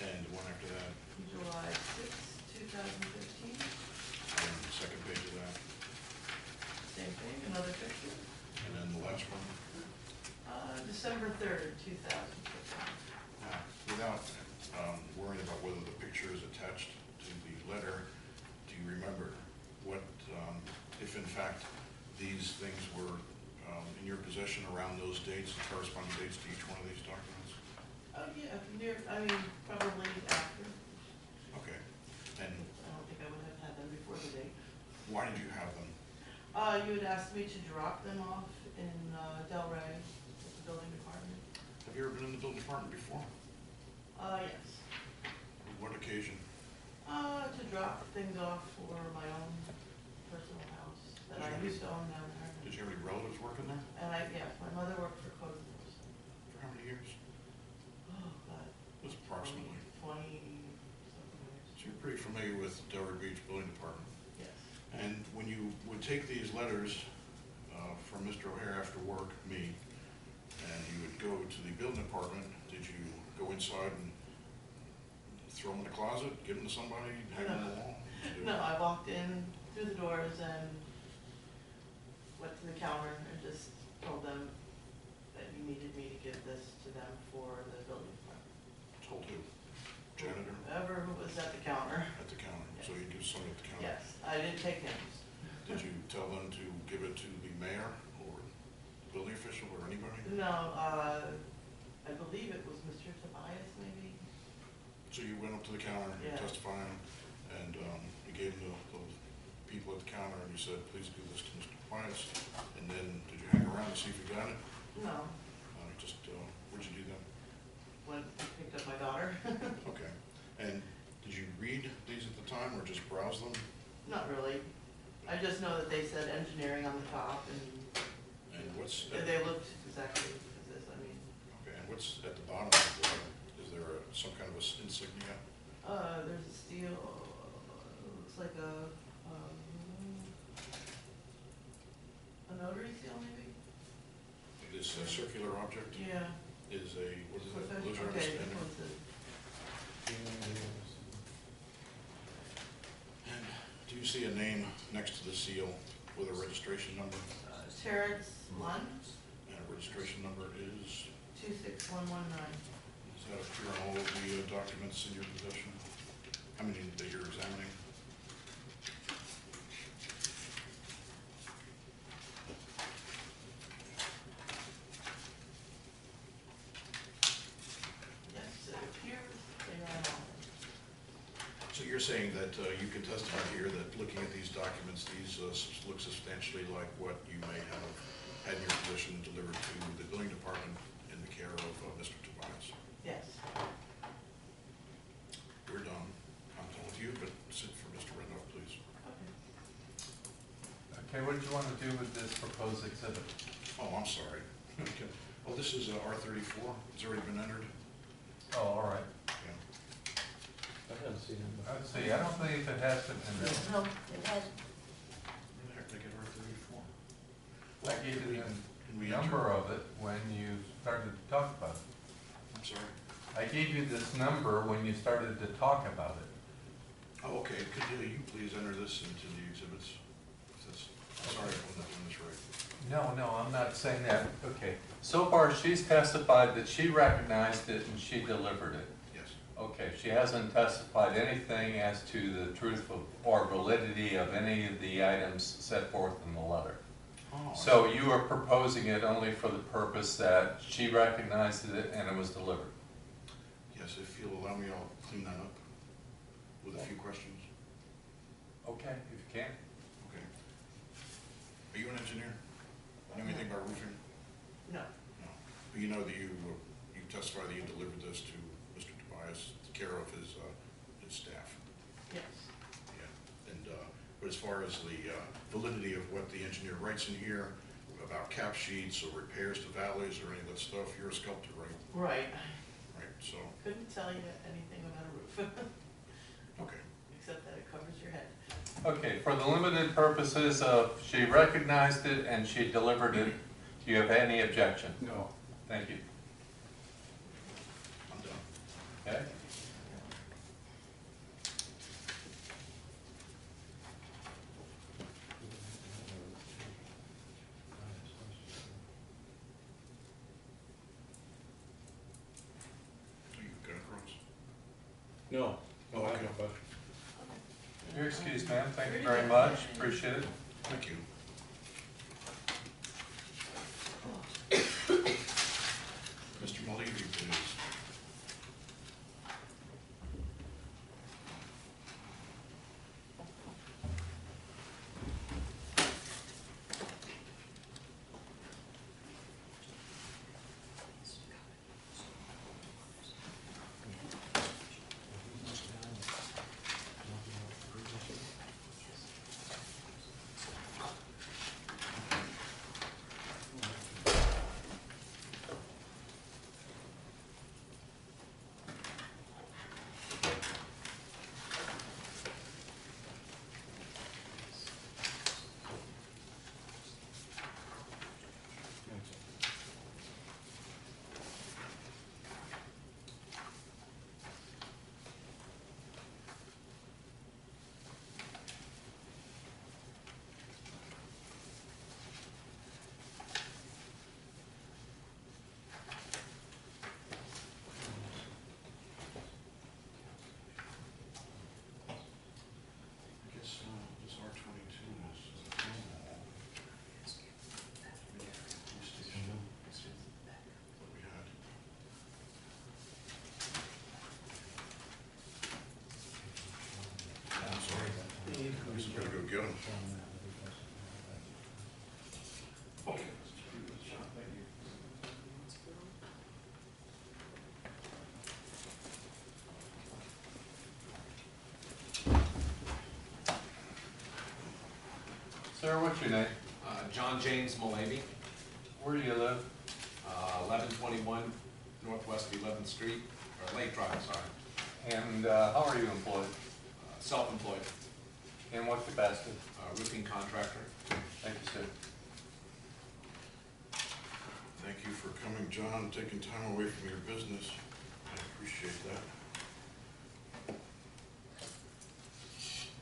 And the one after that, July 6th, 2015. and the second page of that. Same thing, another picture. And then the last one. December 3rd, 2015. Now, without worrying about whether the picture is attached to the letter, do you remember what, if in fact these things were in your possession around those dates, the corresponding dates to each one of these documents? Oh, yeah, probably after. Okay. And I don't think I would have had them before the date. why did you have them? You had asked me to drop them off in Delray, with the building department. Have you ever been in the building department before? Yes. What occasion? To drop things off for my own personal house that I used to own down there. Did you have any relatives working there? And yes, my mother worked for Code Enforcement. For how many years? Oh, God. It was approximately. 20-something years. So you're pretty familiar with Delray Beach Building Department. Yes. And when you would take these letters from Mr. O'Hare after work, me, and you would go to the building department, did you go inside and throw them in the closet, give them to somebody, hang them on the wall? No, I walked in through the doors and went to the counter and just told them that you needed me to give this to them for the building department. Told who? Janitor? Whoever who was at the counter. At the counter, so you give somebody at the counter? Yes, I didn't take names. Did you tell them to give it to the mayor or building official or anybody? No, I believe it was Mr. Tobias, maybe? So you went up to the counter, you Yeah. testified, and you gave them the people at the counter, and you said, please give this to Mr. Tobias. And then, did you hang around to see if you got it? No, Just, where'd you do that? when I picked up my daughter. Okay. And did you read these at the time, or just browse them? Not really. I just know that they said engineering on the top and And what's, they looked exactly as this, I mean. okay, and what's at the bottom of the letter? Is there some kind of a insignia? There's a steel, looks like a notary seal maybe? This circular object Yeah. is a, what is it? Okay, Luzerne this spinner? one's a, And do you see a name next to the seal with a registration number? Terrence Munn, And a registration number is, 26119. does that appear on all of the documents in your possession? How many that you're examining? Yes, it appears they are on. So you're saying that you can testify here that looking at these documents, these look substantially like what you may have had in your possession delivered to the building department in the care of Mr. Tobias? Yes. We're done. I'm done with you, but sit for Mr. Randolph, please. Okay. Okay, what did you want to do with this proposed exhibit? Oh, I'm sorry. Okay. Oh, this is R34. It's already been entered? Oh, all right. Yeah. I haven't seen him. Let's see, I don't think it has been in there. No, it has, Where the heck did I get R34? I gave you Can the we number enter? of it when you started to talk about it. I'm sorry. I gave you this number when you started to talk about it. Oh, okay. Could you please enter this into the exhibits? Sorry if I'm not doing this right. No, I'm not saying that. Okay. So far, she's testified that she recognized it and she delivered it. Yes. Okay, she hasn't testified anything as to the truth of, or validity of any of the items set forth in the letter. Oh, So you are proposing it only for the purpose that she recognized it and it was delivered? yes, if you'll allow me, I'll clean that up with a few questions. Okay, if you can. Okay. Are you an engineer? Know anything about roofing? No. No. But you know that you testified that you delivered this to Mr. Tobias, care of his staff? Yes. Yeah. And, but as far as the validity of what the engineer writes in here about cap sheets or repairs to valleys or any of that stuff, you're a sculptor, right? Right. Right, so, Couldn't tell you anything about a roof, okay. except that it covers your head. Okay, for the limited purposes of she recognized it and she delivered it, do you have any objection? No. Thank you. I'm done. Okay? So you got across? No. Oh, okay. You're excused, ma'am. Thank you very much. Appreciate it. Thank you. Mr. Malivi, please. Sir, what's your name? John James Malavy, Where do you live? 1121 Northwest 11th Street, or Lake Drive, sorry. And how are you employed? Self-employed, In what capacity? roofing contractor. Thank you, sir. Thank you for coming, John, taking time away from your business. I appreciate that.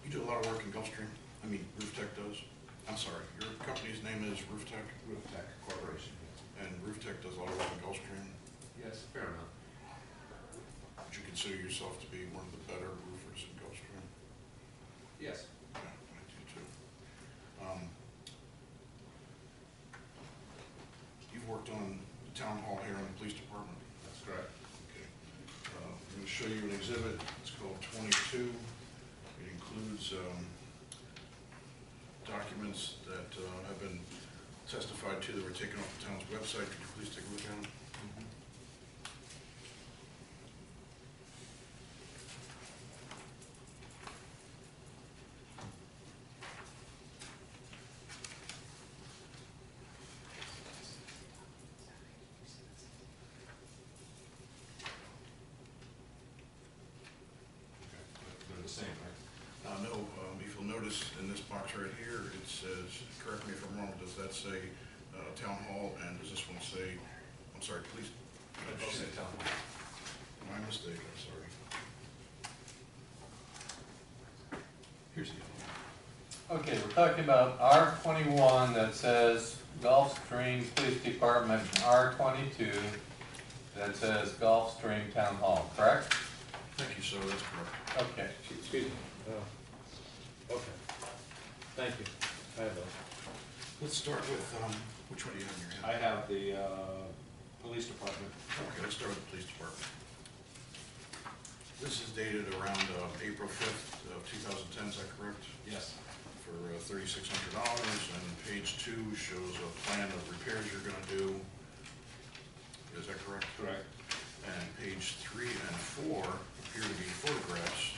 You do a lot of work in Gulfstream? I mean, Roof Tech does? I'm sorry, your company's name is Roof Tech? Roof Tech Corporation. And Roof Tech does a lot of work in Gulfstream? Yes, fair enough. Would you consider yourself to be one of the better roofers in Gulfstream? Yes. Yeah, I do too. You've worked on the town hall here in the police department? That's correct. Okay. I'm going to show you an exhibit. It's called 22. It includes documents that have been testified to that were taken off the town's website. Could you please take a look at them? They're the same, right? No, if you'll notice in this box right here, it says, correct me if I'm wrong, does that say town hall, and does this one say, I'm sorry, police? They both say town hall. My mistake, I'm sorry. Here's the other one. Okay, we're talking about R21 that says Gulfstream Police Department, R22 that says Gulfstream Town Hall, correct? Thank you, sir, that's correct. Okay. Excuse me. Okay. Thank you. I have those. Let's start with, which one do you have in your I hand? have the police department. Okay, let's start with the police department. This is dated around April 5th of 2010, is that correct? Yes. For $3,600, and page 2 shows a plan of repairs you're gonna do. Is that correct? Correct. And page 3 and 4 appear to be photographs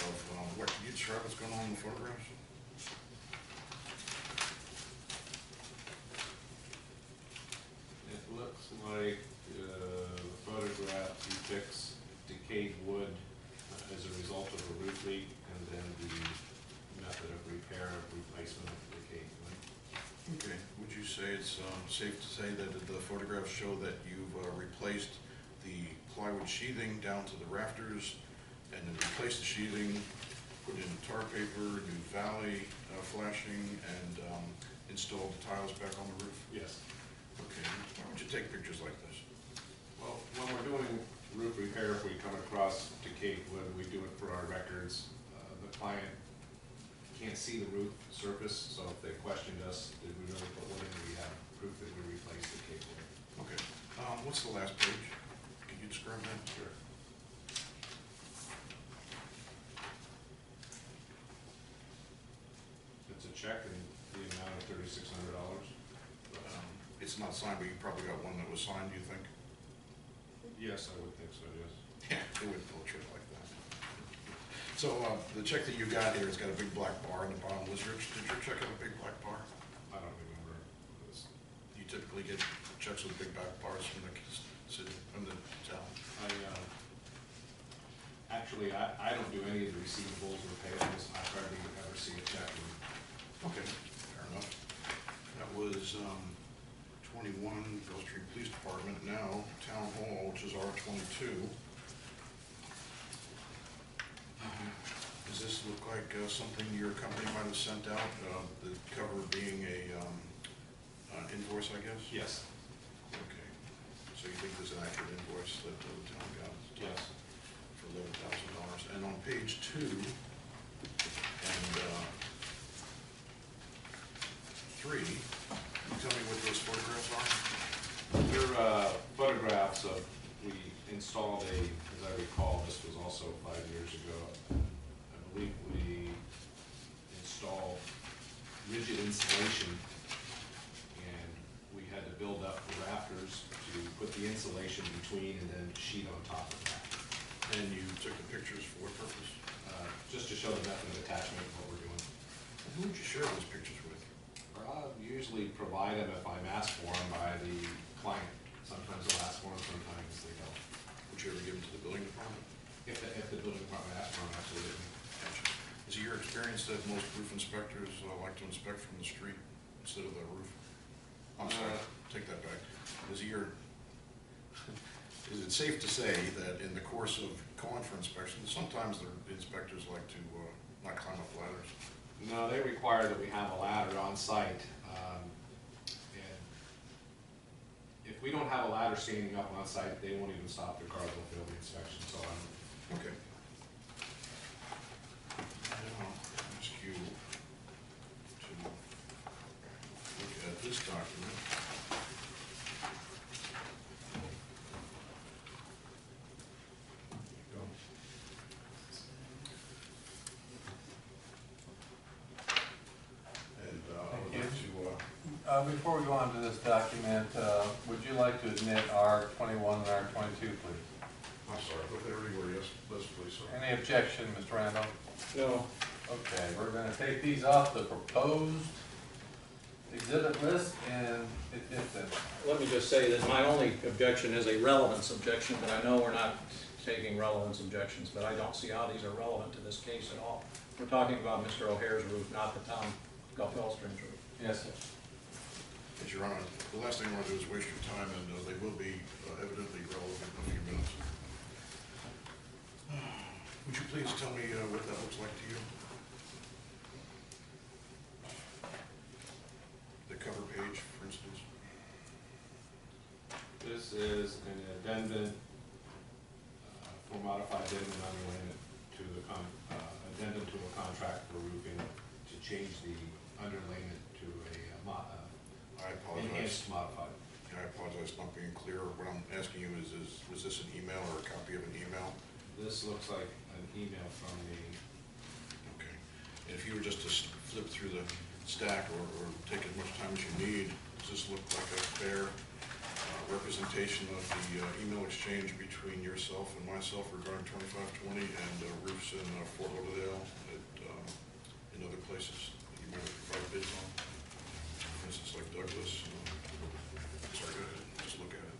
of, what, can you describe what's going on in the photographs? It looks like the photograph depicts decayed wood as a result of a roof leak, and then the method of repair, replacement of decayed wood. Okay, would you say it's safe to say that the photographs show that you've replaced the plywood sheathing down to the rafters, and then replaced the sheathing, put in tar paper, new valley flashing, and installed the tiles back on the roof? Yes. Okay, why would you take pictures like this? Well, when we're doing roof repair, if we come across decayed wood, we do it for our records. The client can't see the roof surface, so if they questioned us, did we really put wood in, we have proof that we replaced decayed wood. Okay, what's the last page? Can you describe that? Sure. It's a check in the amount of $3,600. It's not signed, but you probably got one that was signed, do you think? Yes, I would think so, yes. Yeah, they wouldn't pull a trick like that. So, the check that you got here, it's got a big black bar on the bottom. Did your check have a big black bar? I don't remember. You typically get checks with big black bars from the city, from the town. Actually, I don't do any of the receivables or payables. I hardly ever see a check. Okay, fair enough. That was, 21, Gulfstream Police Department, now Town Hall, which is R22. Does this look like something your company might have sent out, the cover being an invoice, I guess? Yes. Okay, so you think there's an accurate invoice that the town got? Yes. For $11,000, and on page 2, and 3, can you tell me what those photographs are? They're photographs of, we installed as I recall, this was also 5 years ago. I believe we installed rigid insulation, and we had to build up the rafters to put the insulation between and then sheet on top of that. And you took the pictures for what purpose? Just to show the method of attachment of what we're doing. who would you share those pictures with? Usually provide them if I'm asked for them by the client. Sometimes they'll ask for them, sometimes they don't. Would you ever give them to the building department? If the building department asks for them, absolutely. Gotcha. Is it your experience that most roof inspectors like to inspect from the street instead of the roof? I'm sorry, take that back. Is it safe to say that in the course of going for inspections, sometimes the inspectors like to not climb up ladders? No, they require that we have a ladder on site. And if we don't have a ladder standing up on site, they won't even stop the car, they'll fail the inspection, so I'm. Okay. Now, ask you to look at this document. There you go. And I'd Thank like to, Before we go on to this document, would you like to admit R21 and R22, please? I'm sorry, look at everywhere, yes, let's please, sir. Any objection, Mr. Randall? No. Okay, we're gonna take these off the proposed exhibit list, and Let me just say that my only objection is a relevance objection, but I know we're not taking relevance objections, but I don't see how these are relevant to this case at all. We're talking about Mr. O'Hare's roof, not the town Gulfstream's roof. yes, sir. Yes, Your Honor, the last thing I want to do is waste your time, and they will be evidently relevant in a few minutes. Would you please tell me what that looks like to you? The cover page, for instance. This is an addendum for modified addendum underlayment to the addendum to a contract for roofing to change the underlayment to a I apologize. enhanced modified. I apologize for not being clear. What I'm asking you is was this an email or a copy of an email? This looks like an email from the, Okay. And if you were just to flip through the stack or take as much time as you need, does this look like a fair representation of the email exchange between yourself and myself regarding 2520 and roofs in Fort Lauderdale in other places that you might have provided bids on? For instance, like Douglas. Sorry, go ahead. Just look at it.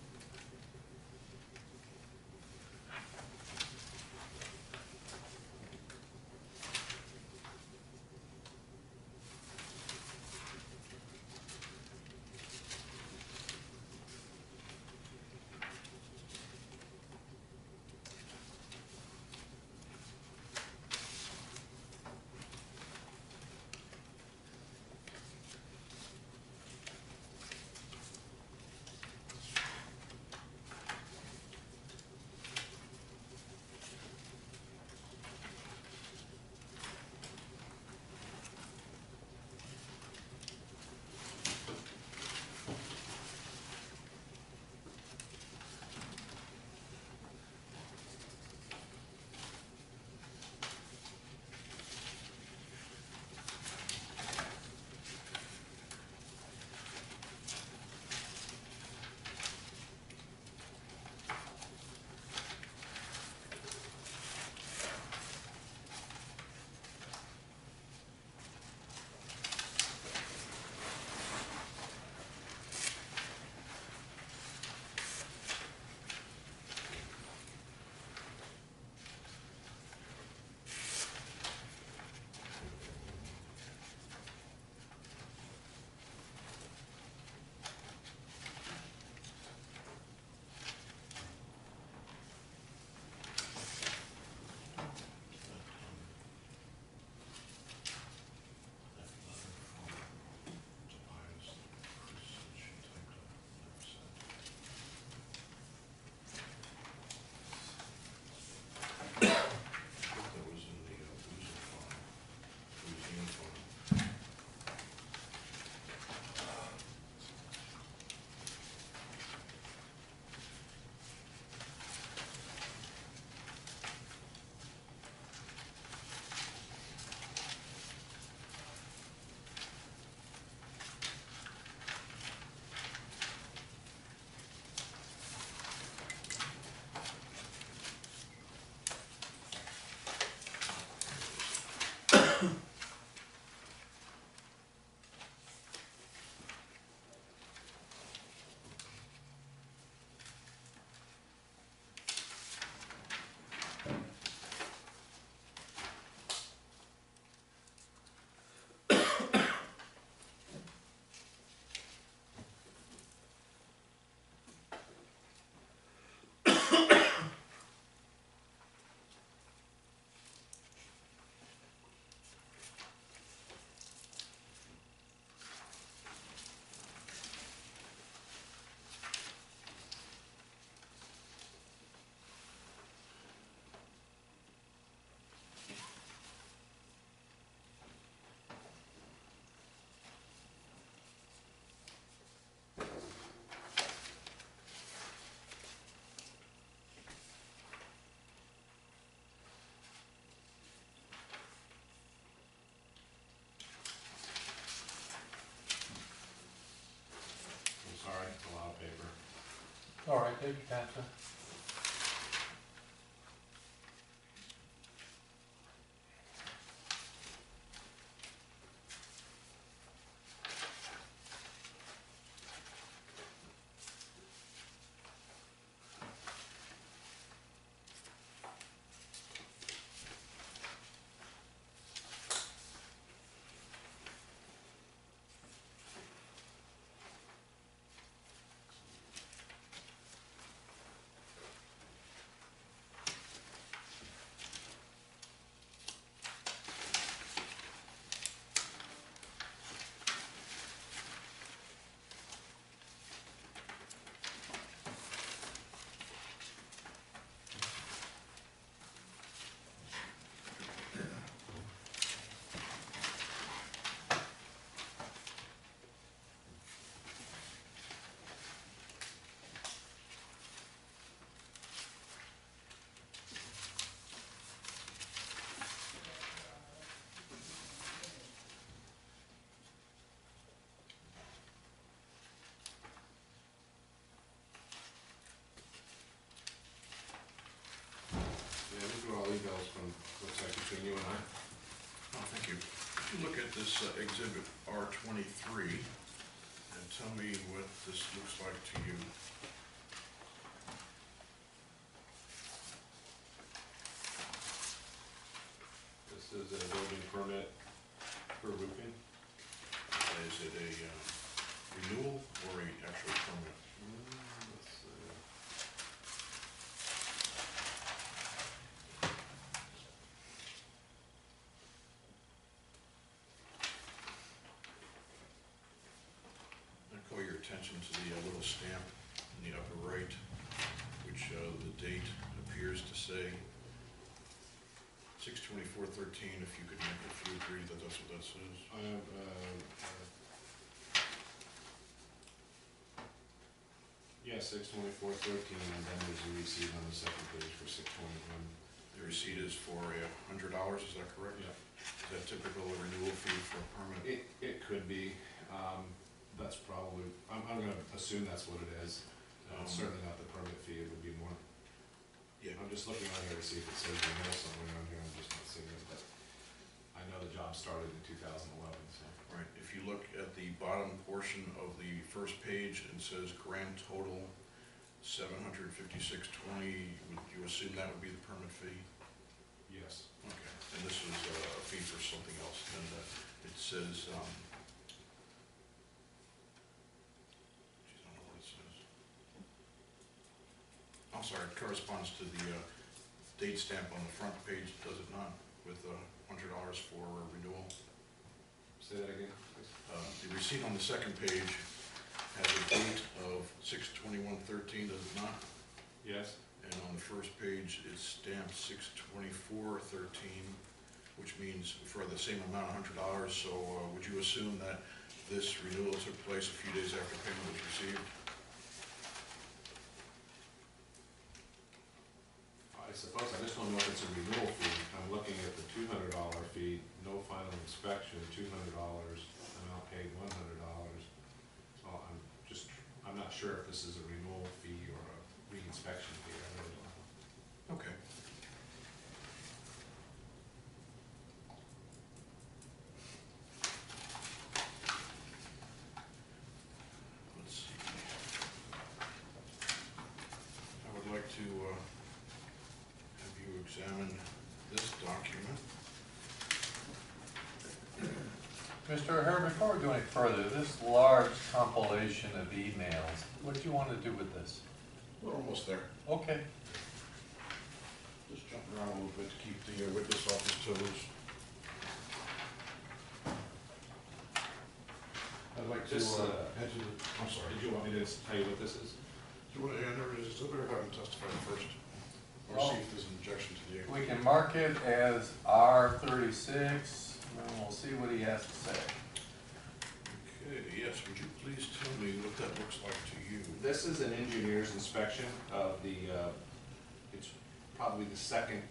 All right, take your time, sir. Yeah, these are all emails from, looks like between you and I. Oh, thank you. If you look at this exhibit R23 and tell me what this looks like to you. This is a building permit for roofing. Is it a renewal or a actual permit? Let's see. I call your attention to the little stamp in the upper right, which the date appears to say 6/24/13, if you could make, if you agree that that's what that says. Yeah, 6/24/13, and then there's a receipt on the second page for 6/21. The receipt is for $100, is that correct? Yeah. Is that typical a renewal fee for a permit? It could be, that's probably, I'm gonna assume that's what it is. Certainly not the permit fee, it would be more. Yeah. I'm just looking on here to see if it says renewal somewhere on here, I'm just not seeing it, but I know the job started in 2011, so. Right, if you look at the bottom portion of the first page, it says grand total $756.20, would you assume that would be the permit fee? Yes. Okay, and this is a fee for something else, and it says, geez, I don't know what it says. I'm sorry, it corresponds to the date stamp on the front page, does it not, with $100 for renewal? Say that again, please. The receipt on the second page has a date of 6/21/13, does it not? Yes. And on the first page, it's stamped 6/24/13, which means for the same amount, $100. So would you assume that this renewal took place a few days after payment was received? I suppose, I just don't know if it's a renewal fee. I'm looking at the $200 fee, no final inspection, $200, amount paid $100. So I'm not sure if this is a renewal fee or a re-inspection fee, I really don't know. Okay. Let's see. I would like to have you examine this document. Mr. O'Hare, before we go any further, this large compilation of emails, what do you want to do with this? We're almost there. Okay. Just jump around a little bit to keep the witness off his toes. I'd like to This, answer the, I'm sorry. Did you want me to tell you what this is? Do you want to, it's better have him testify first, or Well, see if there's an objection to the. We can mark it as R36, and then we'll see what he has to say. Okay, yes, would you please tell me what that looks like to you? This is an engineer's inspection of the, it's probably the second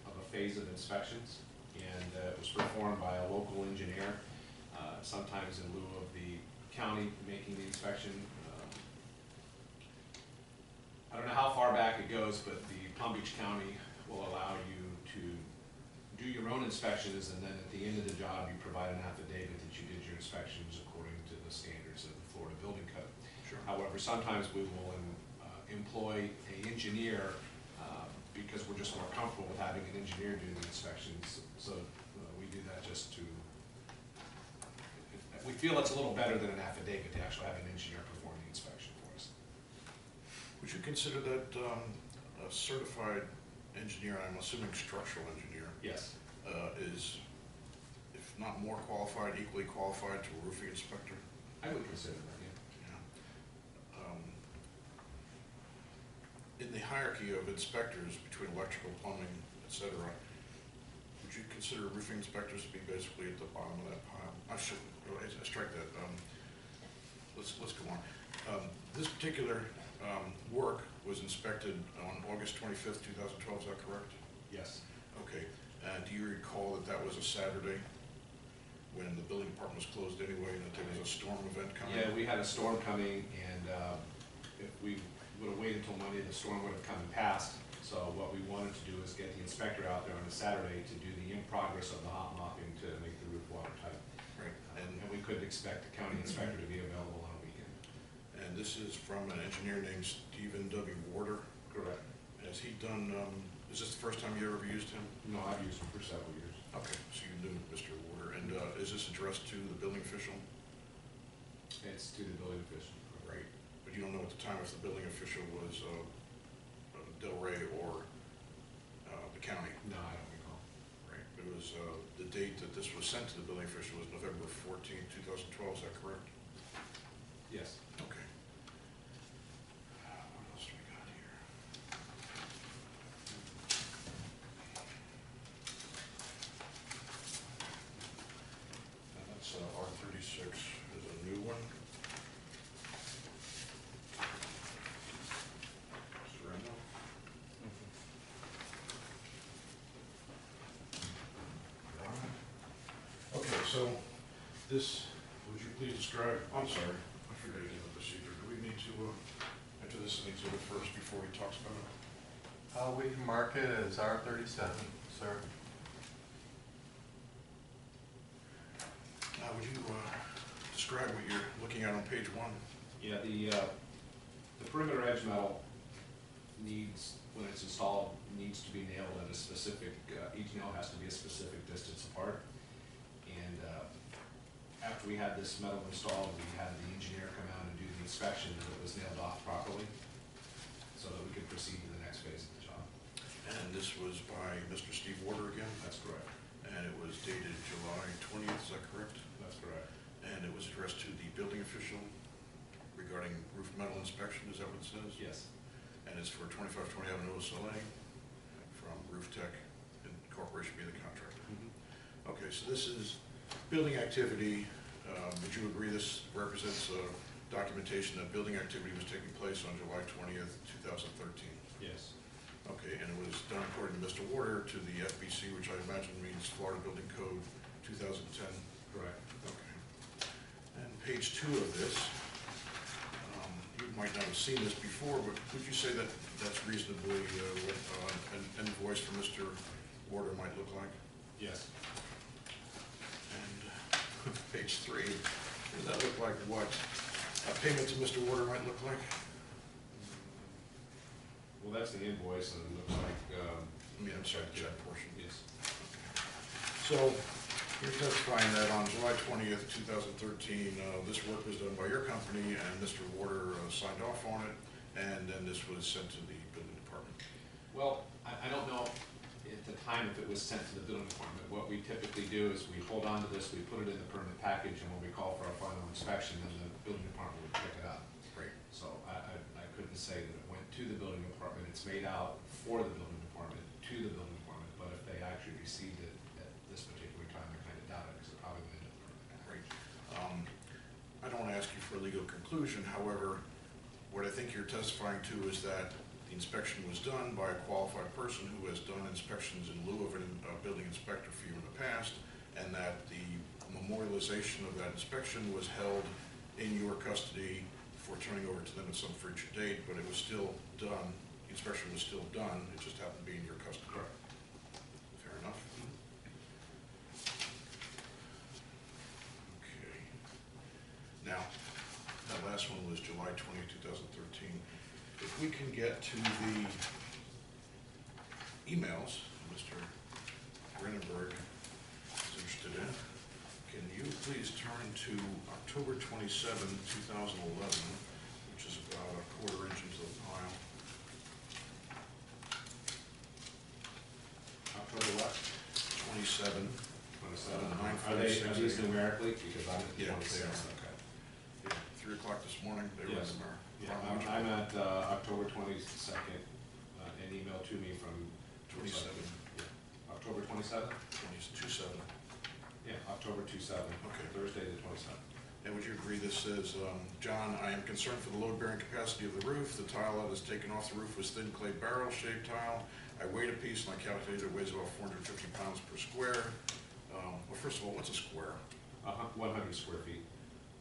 of a phase of inspections, and it was performed by a local engineer, sometimes in lieu of the county making the inspection. I don't know how far back it goes, but the Palm Beach County will allow you to do your own inspections, and then at the end of the job, you provide an affidavit that you did your inspections according to the standards of the Florida Building Code. Sure. However, sometimes we will employ an engineer because we're just more comfortable with having an engineer do the inspections. So we do that just to, we feel it's a little better than an affidavit to actually have an engineer perform the inspection for us. Would you consider that a certified engineer, I'm assuming structural engineer, Yes. is, if not more qualified, equally qualified to a roofing inspector? I would consider that, yeah. Yeah. In the hierarchy of inspectors between electrical, plumbing, et cetera, would you consider roofing inspectors to be basically at the bottom of that pile? I should, I strike that. Let's go on. This particular work was inspected on August 25th, 2012, is that correct? Yes. Okay. Do you recall that that was a Saturday when the building department was closed anyway, and that there was a storm event coming? Yeah, we had a storm coming, and if we would have waited until Monday, the storm would have come and passed. So what we wanted to do is get the inspector out there on a Saturday to do the in-progress of the hot mopping to make the roof watertight. Right. And we couldn't expect the county inspector to be available on a weekend. And this is from an engineer named Stephen W. Warder. Correct. Has he done, is this the first time you ever used him? No, I've used him for several years. Okay, so you knew Mr. Warder. And is this addressed to the building official? It's to the building official. Right. But you don't know at the time if the building official was Del Rey or the county? No, I don't recall. Right. It was, the date that this was sent to the building official was November 14th, 2012, is that correct? Yes. Okay. What else do we got here? And that's R36 is a new one. Sereno. Okay, so this, would you please describe, I'm sorry, I forgot to give a procedure. Do we need to enter this in exhibit first before he talks about it? We can mark it as R37, sir. Would you describe what you're looking at on page 1? Yeah, the perimeter edge metal needs, when it's installed, needs to be nailed at a specific, each nail has to be a specific distance apart. And after we had this metal installed, we had the engineer come out and do the inspection that it was nailed off properly, so that we could proceed to the next phase of the job. And this was by Mr. Steve Warder again? That's correct. And it was dated July 20th, is that correct? That's correct. And it was addressed to the building official regarding roof metal inspection, is that what it says? Yes. And it's for 2520 Avenue OSLA from Roof Tech Incorporation being the contractor. Okay, so this is building activity. Would you agree this represents documentation that building activity was taking place on July 20th, 2013? Yes. Okay, and it was done according to Mr. Warder to the FBC, which I imagine means Florida Building Code 2010? Correct. Okay. And page 2 of this, you might not have seen this before, but would you say that that's reasonably what an invoice for Mr. Warder might look like? Yes. And page 3, does that look like what a payment to Mr. Warder might look like? Well, that's the invoice, and it looks like, I'm sorry, the check portion. yes. So, you're testifying that on July 20th, 2013, this work was done by your company, and Mr. Warder signed off on it, and then this was sent to the building department. Well, I don't know at the time if it was sent to the building department. What we typically do is we hold on to this, we put it in the permanent package, and when we call for our final inspection, then the building department would pick it up. Right. So I couldn't say that it went to the building department. It's made out for the building department, to the building department, but if they actually received it at this particular time, I kind of doubt it, because it probably went into the permanent package. Right. I don't want to ask you for a legal conclusion, however, what I think you're testifying to is that the inspection was done by a qualified person who has done inspections in lieu of a building inspector for you in the past, and that the memorialization of that inspection was held in your custody before turning over to them at some future date, but it was still done, the inspection was still done, it just happened to be in your custody. Correct. Fair enough. Okay. Now, that last one was July 20, 2013. If we can get to the emails Mr. Greenberg is interested in, can you please turn to October 27, 2011, which is about a quarter inch into the pile. October what? 27. 27. 9:46 Are these numerically? Because I'm at Yeah, 26. they are. Okay. Yeah, 3 o'clock this morning, they were Yes. in there. Yeah, I'm at October 22nd, an email to me from 27. Yeah. October 27th? 27. Yeah, October 27th. Okay. Thursday the 27th. And would you agree this says, John, I am concerned for the load-bearing capacity of the roof. The tile that is taken off the roof was thin clay barrel-shaped tile. I weighed a piece and I calculated it weighs about 450 pounds per square. Well, first of all, what's a square? 100 square feet.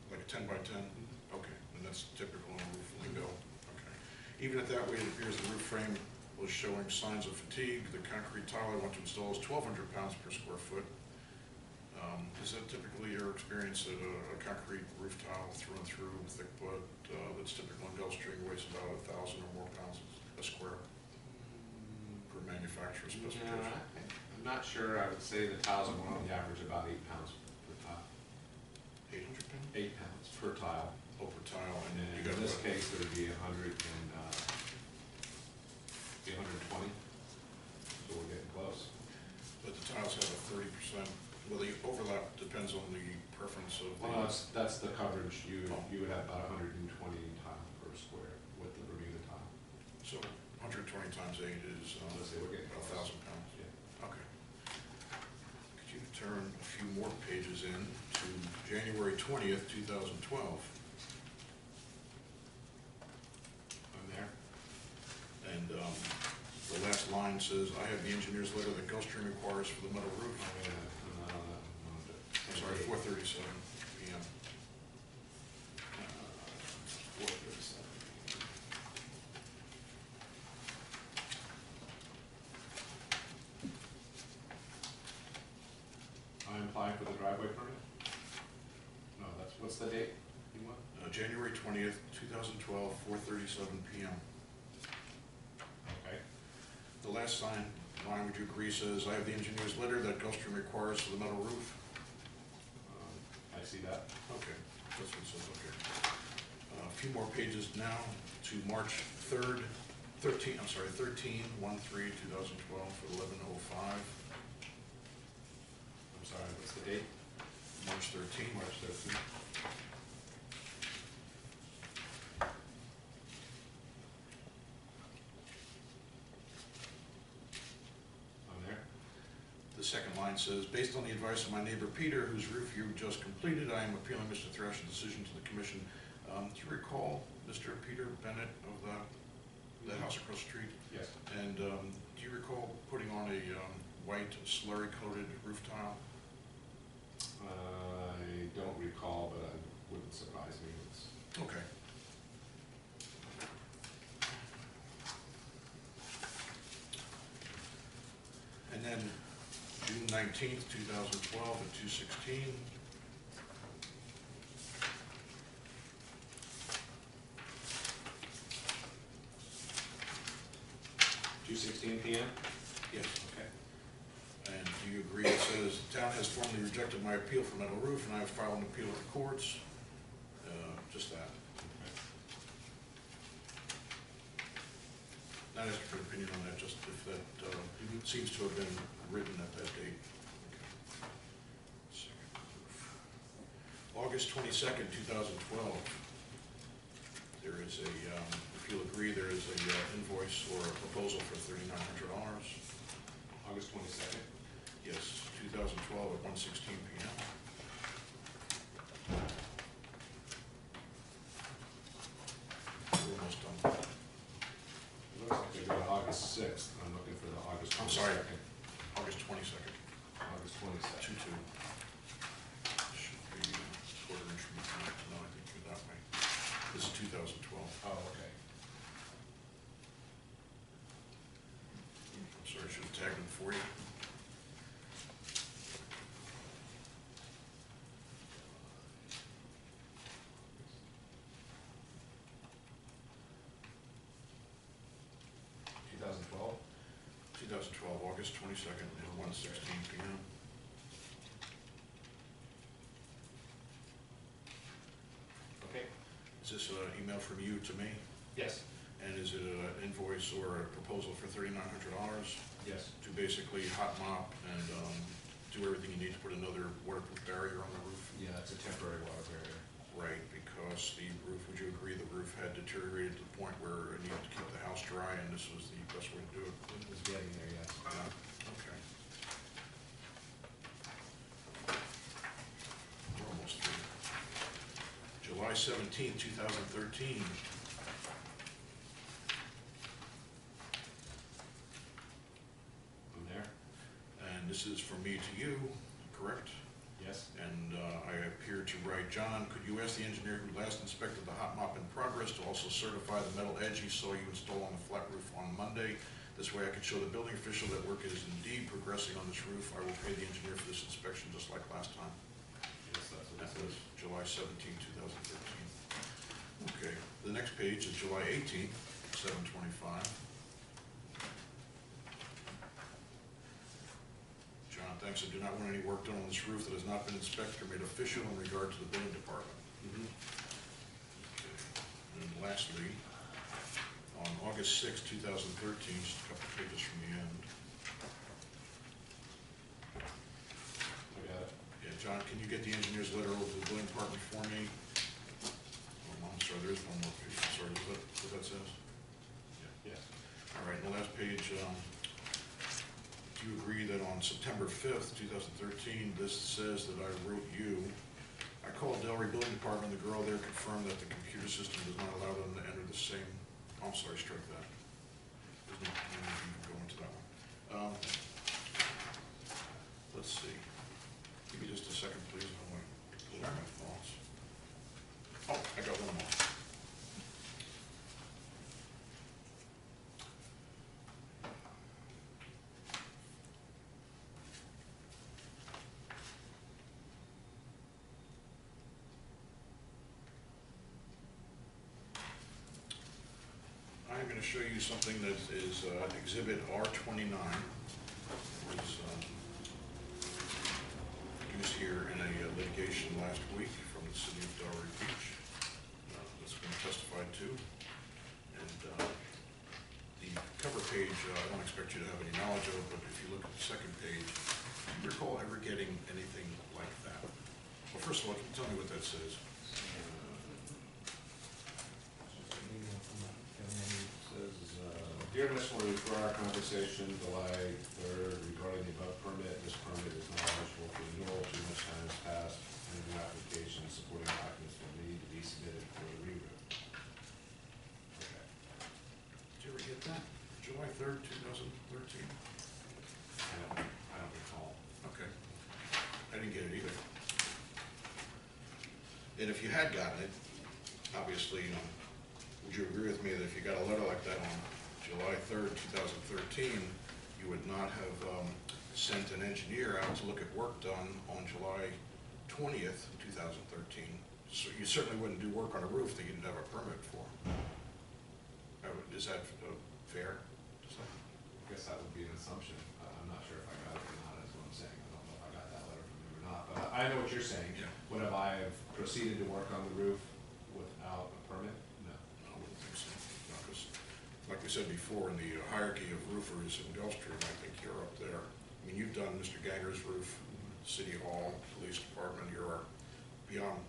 Like a 10 by 10? Okay, and that's typical on a roof lingo. Okay. Even at that weight, it appears the roof frame was showing signs of fatigue. The concrete tile I want to install is 1,200 pounds per square foot. Is that typically your experience that a concrete roof tile through and through, thick wood, that's typical in Gulfstream weighs about 1,000 or more pounds a square per manufacturer's specification? I'm not sure. I would say the tiles are on the average about 8 pounds per tile. 800 pounds? 8 pounds per tile. Oh, per tile, and And then you in got this what? case, it would be 120. So we're getting close. But the tiles have a 30%, well, the overlap depends on the preference of the. Well, that's the coverage. You Oh. would have about 120 tile per square with the Bermuda tile. So 120 times 8 is Let's say we're getting about close. 1,000 pounds. Yeah. Okay. Could you turn a few more pages in to January 20th, 2012? I'm there. And the last line says, I have the engineer's letter that Gulfstream requires for the metal roof. I'm not on that one. I'm sorry, 4:37 PM. 437. I'm applying for the driveway permit? No, what's the date you want? January 20th, 2012, 4:37 PM. Okay. The last line, would you agree, says, I have the engineer's letter that Gulfstream requires for the metal roof. I see that. Okay, that's what it says, okay. A few more pages now to March 3rd, 13/2012 for 11:05, I'm sorry, what's the date? March 13th. March 13th. I'm there. The second line says, based on the advice of my neighbor Peter, whose roof you just completed, I am appealing Mr. Thrash's decision to the commission. Do you recall Mr. Peter Bennett of the house across the street? Yes. And do you recall putting on a white slurry-coated roof tile? I don't recall, but it wouldn't surprise me. Okay. And then June 19th, 2012 at 2:16. 2:16 PM? Yes. Okay. And do you agree, it says, the town has formally rejected my appeal for metal roof, and I have filed an appeal at the courts. Just that. Not asking for an opinion on that, just if that seems to have been written at that date. August 22nd, 2012. There is a, if you'll agree, there is a invoice or a proposal for $3,900. August 22nd? Yes, 2012 at 1:16 PM. We're almost done. It looks like they got August 6th. I'm looking for the August 22nd. I'm sorry. August 22nd, August 22nd. 2/2. Should be quarter inch from the front. No, I think you're that way. This is 2012. 2012. Oh, okay. I'm sorry, I should have tagged them for you. Two thousand twelve? 2012, August 22nd, at 1:16 p.m. Okay. Is this an email from you to me? Yes. And is it an invoice or a proposal for $3,900 Yes. to basically hot mop and do everything you need to put another waterproof barrier on the roof? Yeah, it's a temporary water barrier. Right, because the roof, would you agree the roof had deteriorated to the point where it needed to keep the house dry, and this was the best way to do it? It was getting there, yes. Yeah, okay. We're almost through. July 17th, 2013. I'm there? And this is from me to you, correct? Yes. And I appear to write, John, could you ask the engineer who last inspected the hot mop in progress to also certify the metal edge he saw you install on the flat roof on Monday? This way I can show the building official that work is indeed progressing on this roof. I will pay the engineer for this inspection just like last time. Yes, that's what That it was says. July 17, 2013. Okay, the next page is July 18th, 7:25. John, thanks. I do not want any work done on this roof that has not been inspected or made official in regard to the building department. Mhm. Okay. And lastly, on August 6, 2013, just a couple pages from the end. I got it. Yeah, John, can you get the engineer's letter over to the building department for me? Oh, I'm sorry, there is one more page. I'm sorry, is that what that says? Yes. All right, and the last page, do you agree that on September 5th, 2013, this says that I wrote you? I called Delray Building Department, the girl there confirmed that the computer system does not allow them to enter the same, I'm sorry, strike that. There's no need to go into that one. Let's see. Give me just a second, please, I want to collect my thoughts. Oh, I got one more. I'm going to show you something that is Exhibit R29. It was used here in a litigation last week from the city of Delray Beach. That's been testified to. And the cover page, I don't expect you to have any knowledge of, but if you look at the second page, do you recall ever getting anything like that? Well, first of all, can you tell me what that says? Dear Ms. Marie, for our conversation July 3rd regarding the above permit, this permit is not eligible for renewal. Too much time has passed, and new applications supporting documents will need to be submitted for the re-roof. Okay. Did you ever get that? July 3rd, 2013? I don't recall. Okay. I didn't get it either. And if you had gotten it, obviously, would you agree with me that if you got a letter like that on July 3rd, 2013, you would not have sent an engineer out to look at work done on July 20th, 2013? So you certainly wouldn't do work on a roof that you didn't have a permit for. Is that fair to say? I guess that would be an assumption. I'm not sure if I got it or not, is what I'm saying. I don't know if I got that letter from him or not, but I know what you're saying. Yeah. Would have I have proceeded to work on the roof without a permit? No. I wouldn't think so. No, 'cause like we said before, in the hierarchy of roofers in Gulfstream, I think you're up there. I mean, you've done Mr. Ganger's roof, City Hall, Police Department, you're beyond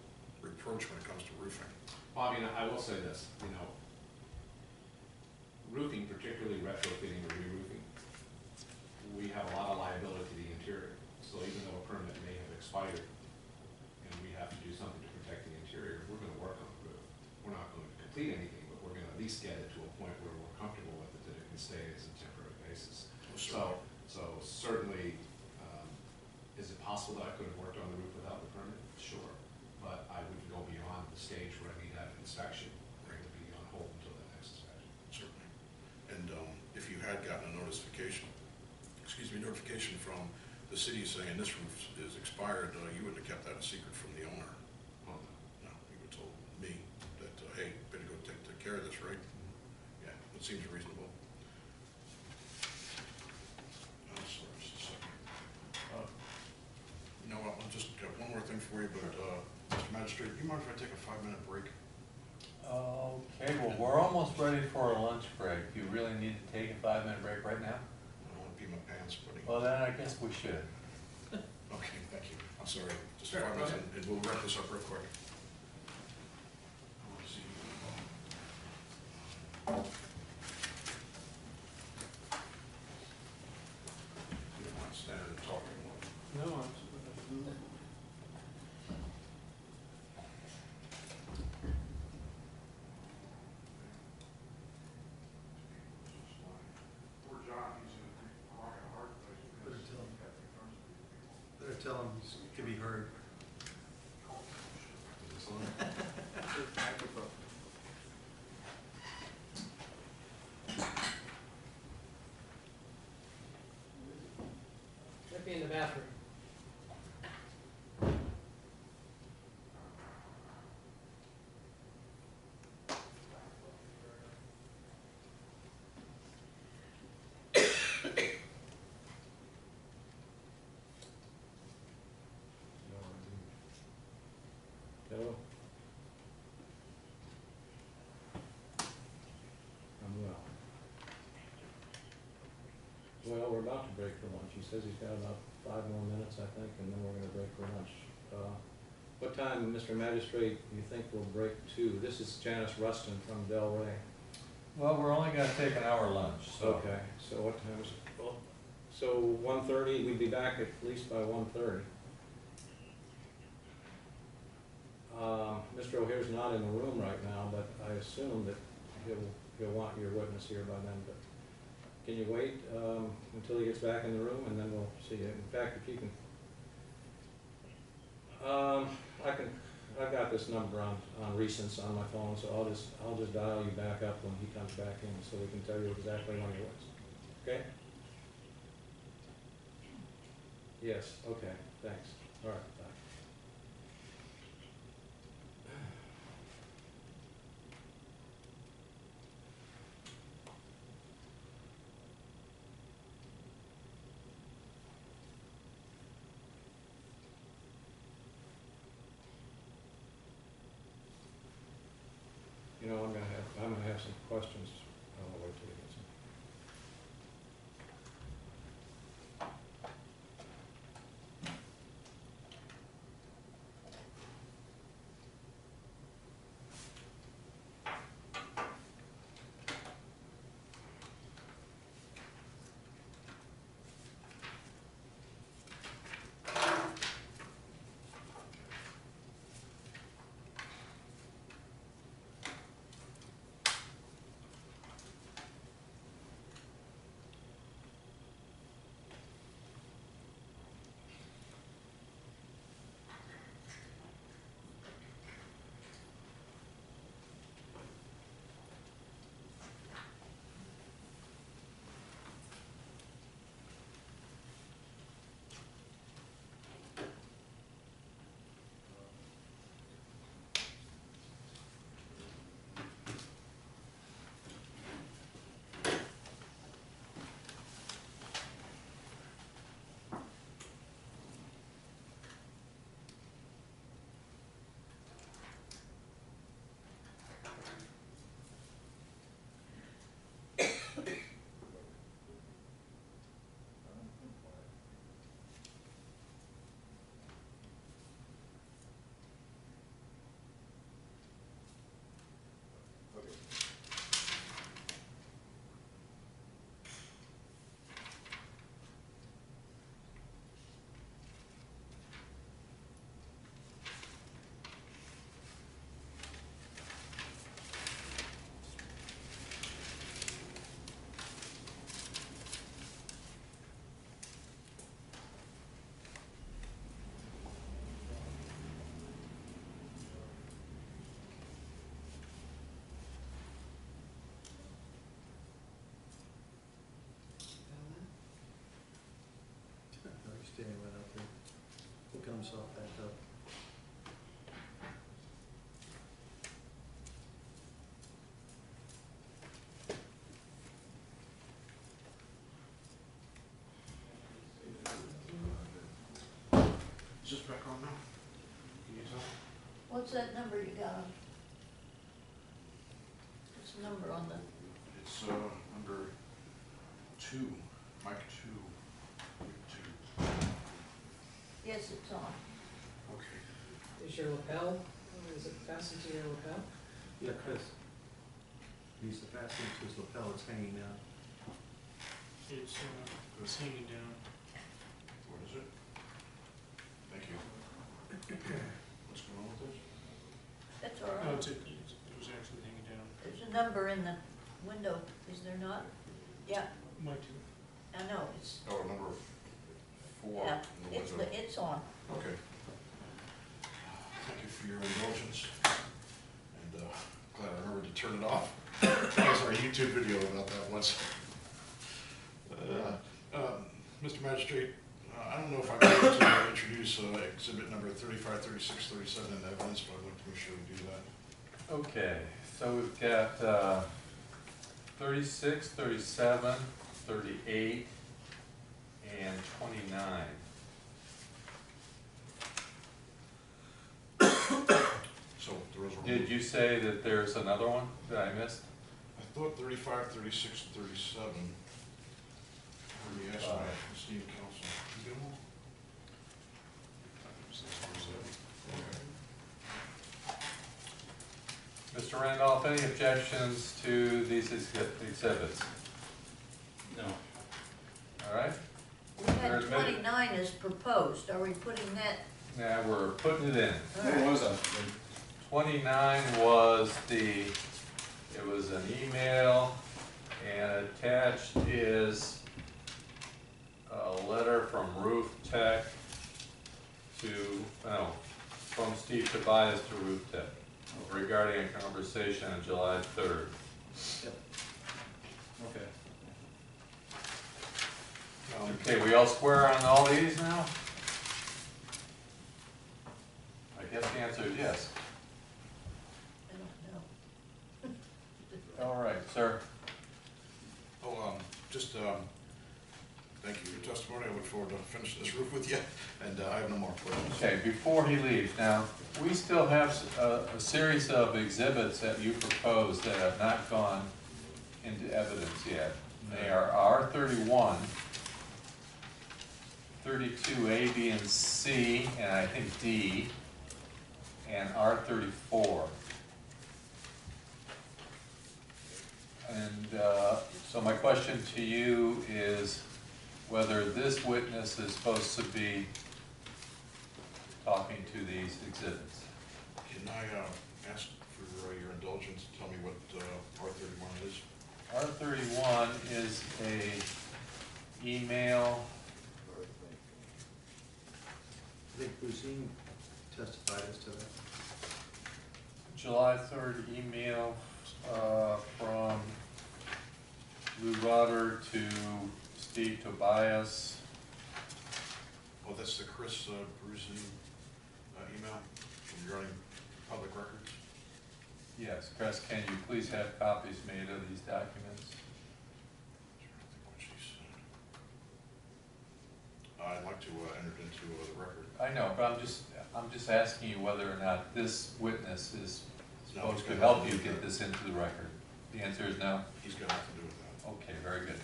reproach when it comes to roofing. Well, I mean, I will say this, you know, roofing, particularly retrofitting or re-roofing, we have a lot of liability to the interior. So even though a permit may have expired and we have to do something to protect the interior, we're gonna work on the roof. We're not going to complete anything, but we're gonna at least get it to a point where we're comfortable with it, that it can stay as a temporary basis. So certainly, is it possible that I could have worked on the roof without the permit? Sure, but I wouldn't go beyond the stage where I need to have an inspection to the city is saying this roof is expired, you wouldn't have kept that a secret from the owner. Oh, No, you would have told me that, hey, better go take care of this, right? Yeah, it seems reasonable. Sorry, just a second. You know what, I'll just got one more thing for you, but, Mr. Magistrate, do you mind if I take a 5-minute break? Okay, well, we're almost ready for a lunch break. Do you really need to take a 5-minute break right now? I don't want to pee my pants, buddy. Well, then I guess we should. Okay, thank you. I'm sorry, just Sure, 5 minutes, go ahead. and we'll wrap this up real quick. Let's see. You don't mind standing and talking more. No, absolutely. Poor John, he's in a rock and a hard place. Better tell him. Better tell him he can be heard. Might be in the bathroom. Hello? I'm well. Well, we're about to break for lunch. He says he's got about 5 more minutes, I think, and then we're gonna break for lunch. What time, Mr. Magistrate, do you think we'll break to? This is Janice Rustin from Del Rey. Well, we're only gonna take an hour lunch, so. Okay, so what time is it? Well, so 1:30, we'd be back at least by 1:30. Mr. O'Hare's not in the room right now, but I assume that he'll want your witness here by then, but can you wait, until he gets back in the room, and then we'll see you? In fact, if you can, I've got this number on recents on my phone, so I'll just dial you back up when he comes back in, so we can tell you exactly when he was. Okay? Yes, okay, thanks. All right, bye. You know, I'm gonna have some questions. I'll wait till he gets in. standing right out there, hooking himself back up. Is this back on now? Can you tell? What's that number you got on? What's the number on the, It's, number 2, mic 2. yes, it's on. Okay. Is your lapel, is it fastened to your lapel? Yeah, Chris. He's fastened to his lapel, it's hanging down. It's hanging down. What is it? Thank you. What's going on with this? That's all No, right. it was actually hanging down. There's a number in the window, is there not? Yeah, Mine too. I know, it's, Oh, number 4 yeah, in the window. it's on. Okay. Thank you for your indulgence. And glad I remembered to turn it off. I saw a YouTube video about that once. Mr. Magistrate, I don't know if I'm able to introduce exhibit number 35, 36, 37 in evidence, but I'd like to make sure we do that. Okay, so we've got 36, 37, 38, and 29. So those were. Did you say that there's another one that I missed? I thought 35, 36, and 37. Let me ask my esteemed counsel. You get them all? Okay. Mr. Randolph, any objections to these exhibits? No. All right, We They're had admitted. 29 as proposed, are we putting that? now we're putting it in. All There right. was a, 29 was it was an email, and attached is a letter from Roof Tech from Steve Tobias to Roof Tech regarding a conversation on July 3rd. okay. Okay, we all square on all these now? I guess the answer is yes. I don't know. All right, sir. Oh, thank you for your testimony. I look forward to finishing this roof with you, and I have no more questions. Okay, before he leaves, now, we still have a series of exhibits that you proposed that have not gone into evidence yet. They are R31, 32, A, B, and C, and I think D, and R34. And so my question to you is whether this witness is supposed to be talking to these exhibits. Can I ask for your indulgence to tell me what R31 is? R31 is a email. I think Brucine testified as to that. July 3rd email from Lou Rotter to Steve Tobias. Oh, that's the Chris Brucine email regarding public records? Yes, Chris, can you please have copies made of these documents? I'd like to enter it into the record. I know, but I'm just asking you whether or not this witness is No, supposed he's to got help nothing you to do get with this into the record. The answer is no? He's got nothing to do with that. Okay, very good.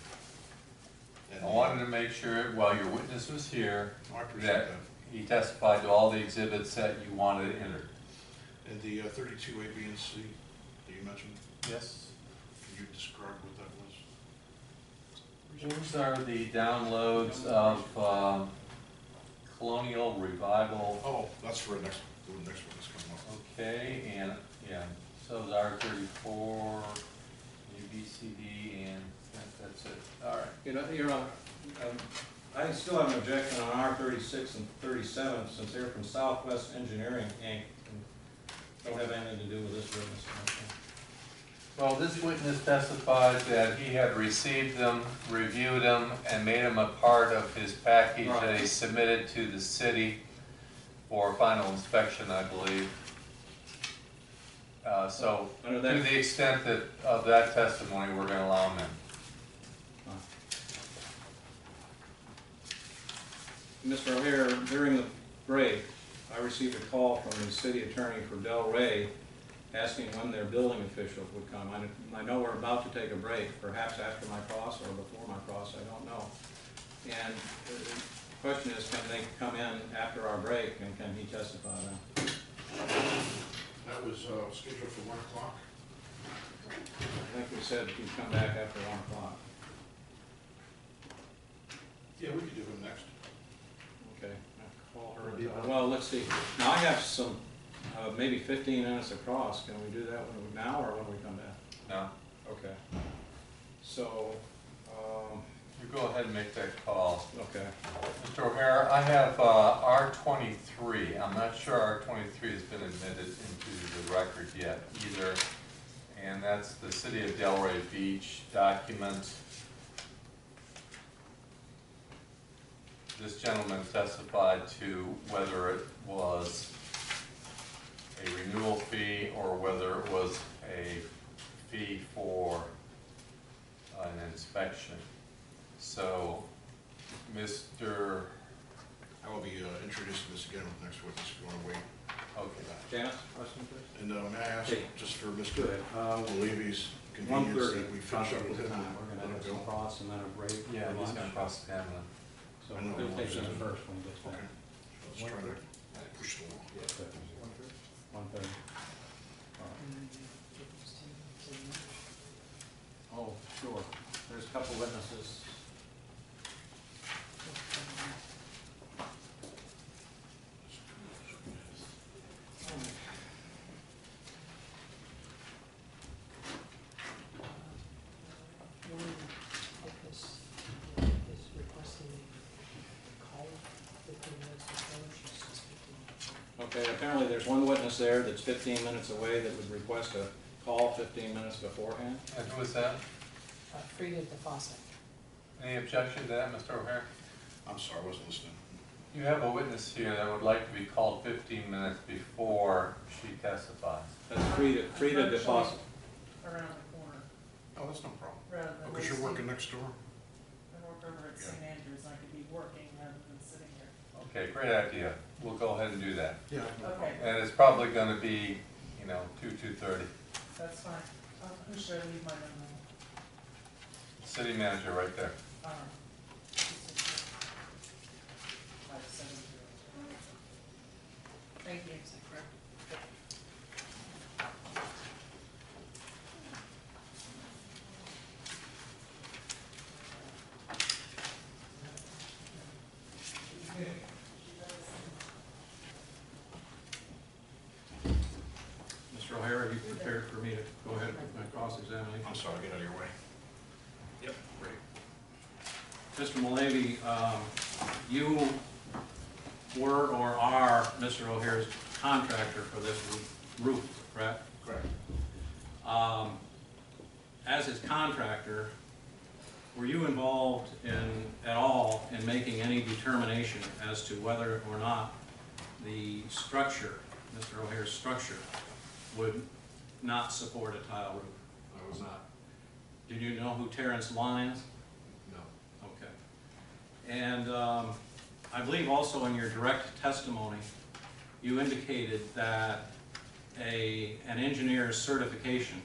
And I wanted to make sure, while your witness was here, I appreciate that that. he testified to all the exhibits that you wanted entered. And the 32 A, B, and C that you mentioned, Yes. can you describe what that was? Those are the downloads of Colonial Revival. Oh, that's for the next one that's coming up. Okay, and, yeah, so is R34, UBCD, and that's it. All right. You know, Your Honor, I still have an objection on R36 and 37, since they're from Southwest Engineering, Inc., and don't have anything to do with this witness. Well, this witness testified that he had received them, reviewed them, and made them a part of his package that he submitted to the city for final inspection, I believe. So, to the extent that, of that testimony, we're gonna allow him in. Mr. O'Hare, during the break, I received a call from the city attorney for Delray asking when their building officials would come. I know we're about to take a break, perhaps after my cross or before my cross, I don't know. And the question is, can they come in after our break and can he testify then? That was scheduled for 1 o'clock. I think we said he'd come back after 1 o'clock. Yeah, we could do him next. Okay, I'll call her. Well, let's see. Now I have some, maybe 15 minutes across. Can we do that now or when we come back? No? Okay. So, You go ahead and make that call. okay. Mr. O'Hare, I have R23. I'm not sure R23 has been admitted into the record yet either. And that's the City of Delray Beach document. This gentleman testified to whether it was a renewal fee or whether it was a fee for an inspection. So, Mr. I will be introducing this again with next witness if you want to wait. Okay. Janice, question please? And may I ask, Hey. just for Go Mr. ahead. Levy's convenience, 1:30. that we finish up with him We're and gonna let have him some go? cross and then a break. Yeah, for he's lunch. gonna cross Pamela. So I know, we'll take him I'm first when he gets back. Okay. Let's try to push the wall. 1:30. Oh, sure. There's a couple witnesses. Is requesting a call 15 minutes before, she's just 15 minutes. Okay, apparently there's one witness there that's 15 minutes away that would request a call 15 minutes beforehand. And who is that? Frida DeFosse. Any objection to that, Mr. O'Hare? I'm sorry, I wasn't listening. You have a witness here that would like to be called 15 minutes before she testifies. That's Frida DeFosse. Around the corner, Oh, that's no problem. rather than. Because you're working next door? I work over at St. Andrews, I could be working rather than sitting here. Okay, great idea. We'll go ahead and do that. Yeah. no problem. Okay, And it's probably gonna be, 2:30. that's fine. Who should I leave my number? City manager right there. Thank you. Mr. O'Hare, are you prepared for me to go ahead with my cross-examination? I'm sorry, get out of your way. Yep, great. Mr. Malavy, you were or are Mr. O'Hare's contractor for this roof, correct? Correct. As his contractor, were you involved at all in making any determination as to whether or not the structure, Mr. O'Hare's structure, would not support a tile roof? I was not, Did you know who Terrence Lawn is? no. Okay. And I believe also in your direct testimony, you indicated that an engineer's certification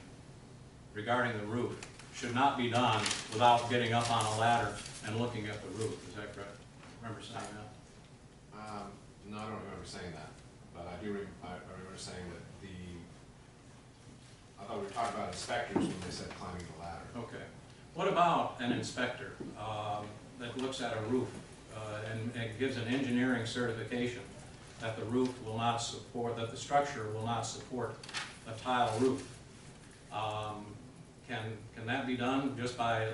regarding the roof should not be done without getting up on a ladder and looking at the roof. Is that correct? Remember saying that? No, I don't remember saying that, but I do, I remember saying that I thought we were talking about inspectors when they said climbing the ladder. Okay. What about an inspector that looks at a roof and gives an engineering certification that the roof will not support, that the structure will not support a tile roof? Can that be done just by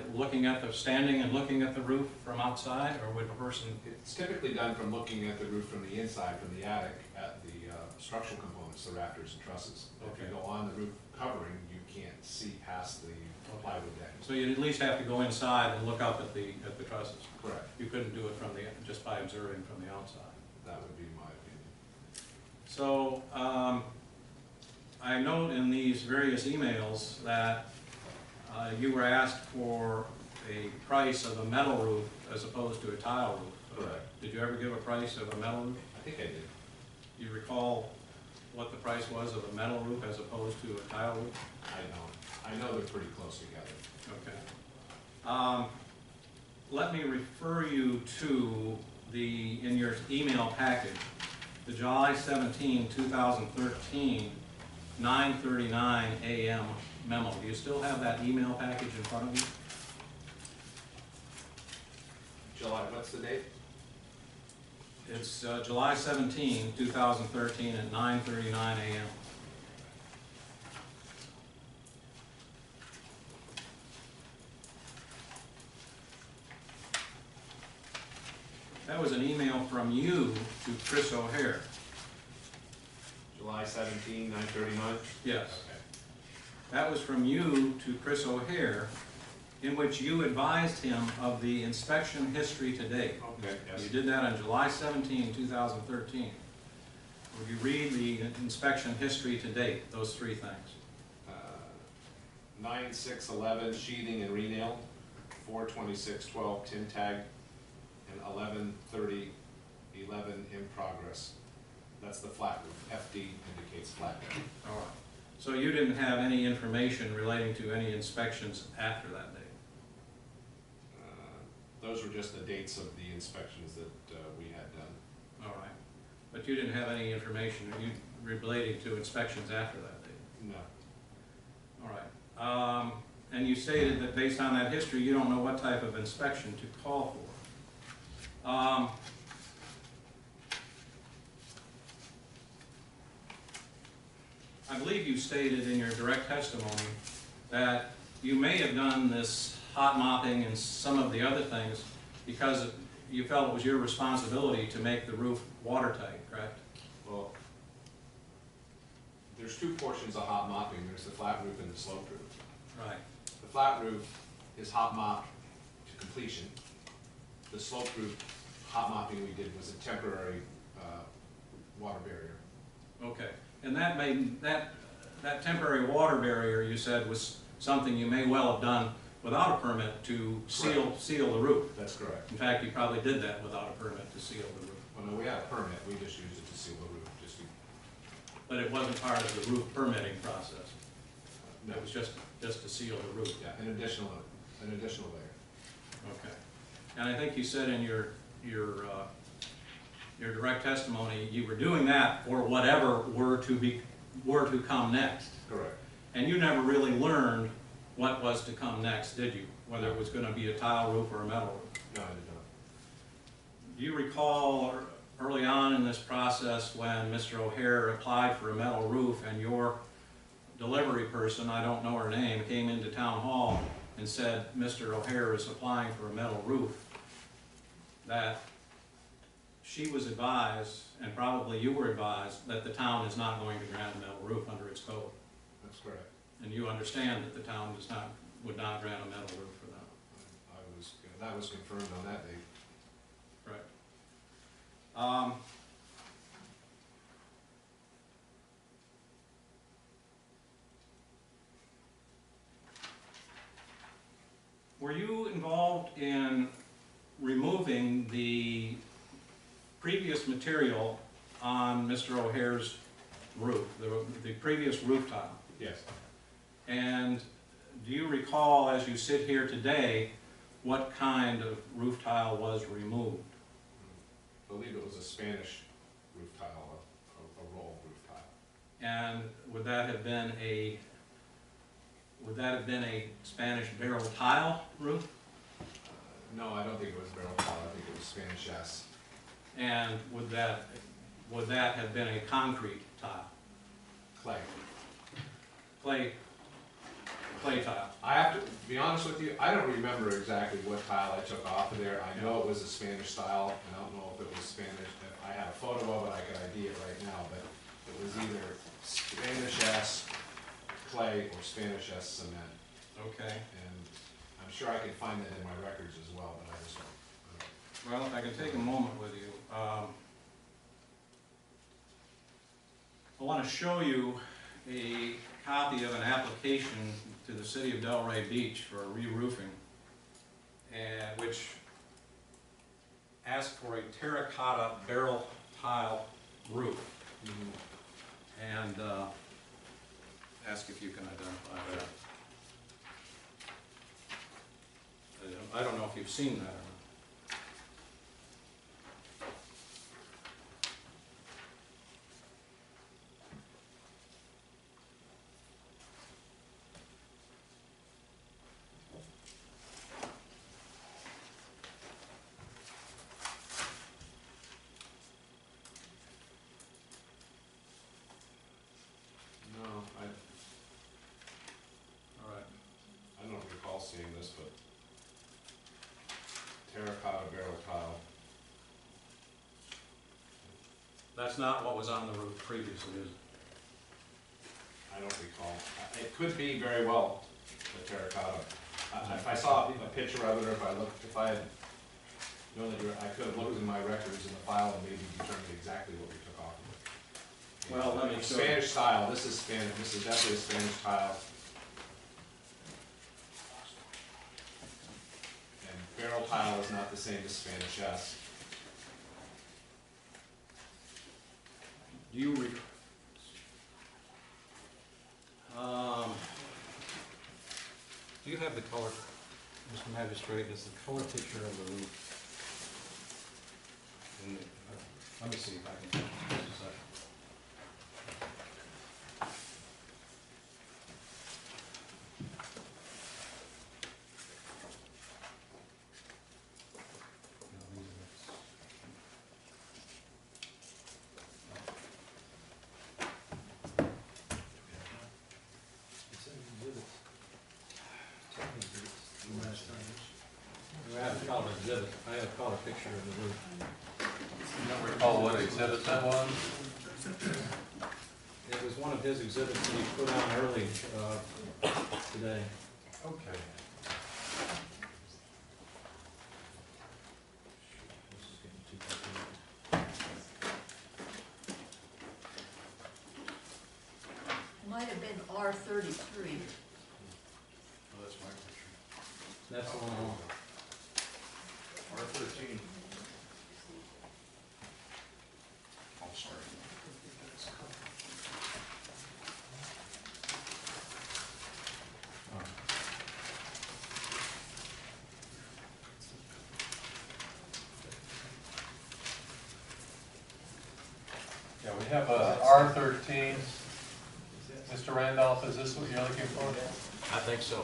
standing and looking at the roof from outside, or would a person? It's typically done from looking at the roof from the inside, from the attic, at the structural components, the rafters and trusses. If you Okay. go on the roof covering, you can't see past the plywood deck. So you'd at least have to go inside and look up at the trusses. Correct. You couldn't do it from just by observing from the outside. That would be my opinion. So, I note in these various emails that you were asked for a price of a metal roof as opposed to a tile roof. Correct. Did you ever give a price of a metal roof? I think I did. You recall what the price was of a metal roof as opposed to a tile roof? I know they're pretty close together. Okay. Let me refer you to in your email package, the July 17, 2013, 9:39 a.m. memo. Do you still have that email package in front of you? July, what's the date? It's July 17, 2013 at 9:39 a.m. That was an email from you to Chris O'Hare. July 17, 9:39? Yes. Okay. That was from you to Chris O'Hare, in which you advised him of the inspection history to date. Okay, yes. You did that on July 17, 2013. Would you read the inspection history to date, those three things? 9/6/11 sheathing and renail, 4/26/12 tin tag, and 11/30/11 in progress. That's the flat roof. FD indicates flat roof. All right. So you didn't have any information relating to any inspections after that date? Those were just the dates of the inspections that we had done. All right. But you didn't have any information relating to inspections after that date? No. All right. And you stated that based on that history, you don't know what type of inspection to call for. I believe you stated in your direct testimony that you may have done this hot mopping and some of the other things because you felt it was your responsibility to make the roof watertight, correct? Well, there's two portions of hot mopping. There's the flat roof and the sloped roof. Right. The flat roof is hot mopped to completion. The sloped roof hot mopping we did was a temporary water barrier. Okay. And that temporary water barrier, you said, was something you may well have done without a permit to seal the roof. That's correct. In fact, you probably did that without a permit to seal the roof. Well, no, we had a permit. We just used it to seal the roof. But it wasn't part of the roof permitting process. No. It was just to seal the roof. Yeah, an additional layer. Okay. And I think you said in your direct testimony, you were doing that for whatever were to come next. Correct. And you never really learned what was to come next, did you? Whether it was going to be a tile roof or a metal roof. No, I did not. Do you recall early on in this process when Mr. O'Hare applied for a metal roof and your delivery person, I don't know her name, came into town hall and said, Mr. O'Hare is applying for a metal roof, that she was advised, and probably you were advised, that the town is not going to grant a metal roof under its code? That's correct. And you understand that the town would not grant a metal roof for that? That was confirmed on that date. Right. Were you involved in removing the previous material on Mr. O'Hare's roof, the previous roof tile? Yes. And do you recall, as you sit here today, what kind of roof tile was removed? I believe it was a Spanish roof tile, a roll roof tile. And would that have been a Spanish barrel tile roof? No, I don't think it was barrel tile. I think it was Spanish S. And would that have been a concrete tile? Clay. Clay tile. I have to be honest with you, I don't remember exactly what tile I took off of there. I know it was a Spanish style, and I don't know if it was Spanish. If I had a photo of it, I could ID it right now, but it was either Spanish S clay or Spanish S cement. Okay. And I'm sure I can find that in my records as well, but I just don't. Well, if I can take a moment with you. I want to show you a copy of an application to the city of Delray Beach for a re-roofing, and which asks for a terracotta barrel tile roof. And ask if you can identify that. I don't know if you've seen that or not. No, All right. I don't recall seeing this, but terracotta barrel tile. That's not what was on the roof previously, is it? I don't recall. It could be very well the terracotta. If I saw a picture of it, or if I had known that I could have looked in my records in the file and maybe determined exactly what we took off of it. Well, let me show you. Spanish tile, this is Spanish, this is definitely a Spanish tile. And barrel tile is not the same as Spanish S. Do you do you have the color, Mr. Magistrate, is the color picture of the roof? Let me see if I can, just a second. I have a color picture of the roof. You don't recall what exhibit that was? It was one of his exhibits that he put on early today. Okay. This is getting too complicated. Might have been R33. Oh, that's my picture. That's the one. R13. Oh, sorry. Yeah, we have a R13. Mr. Randolph, is this what you're looking for? I think so.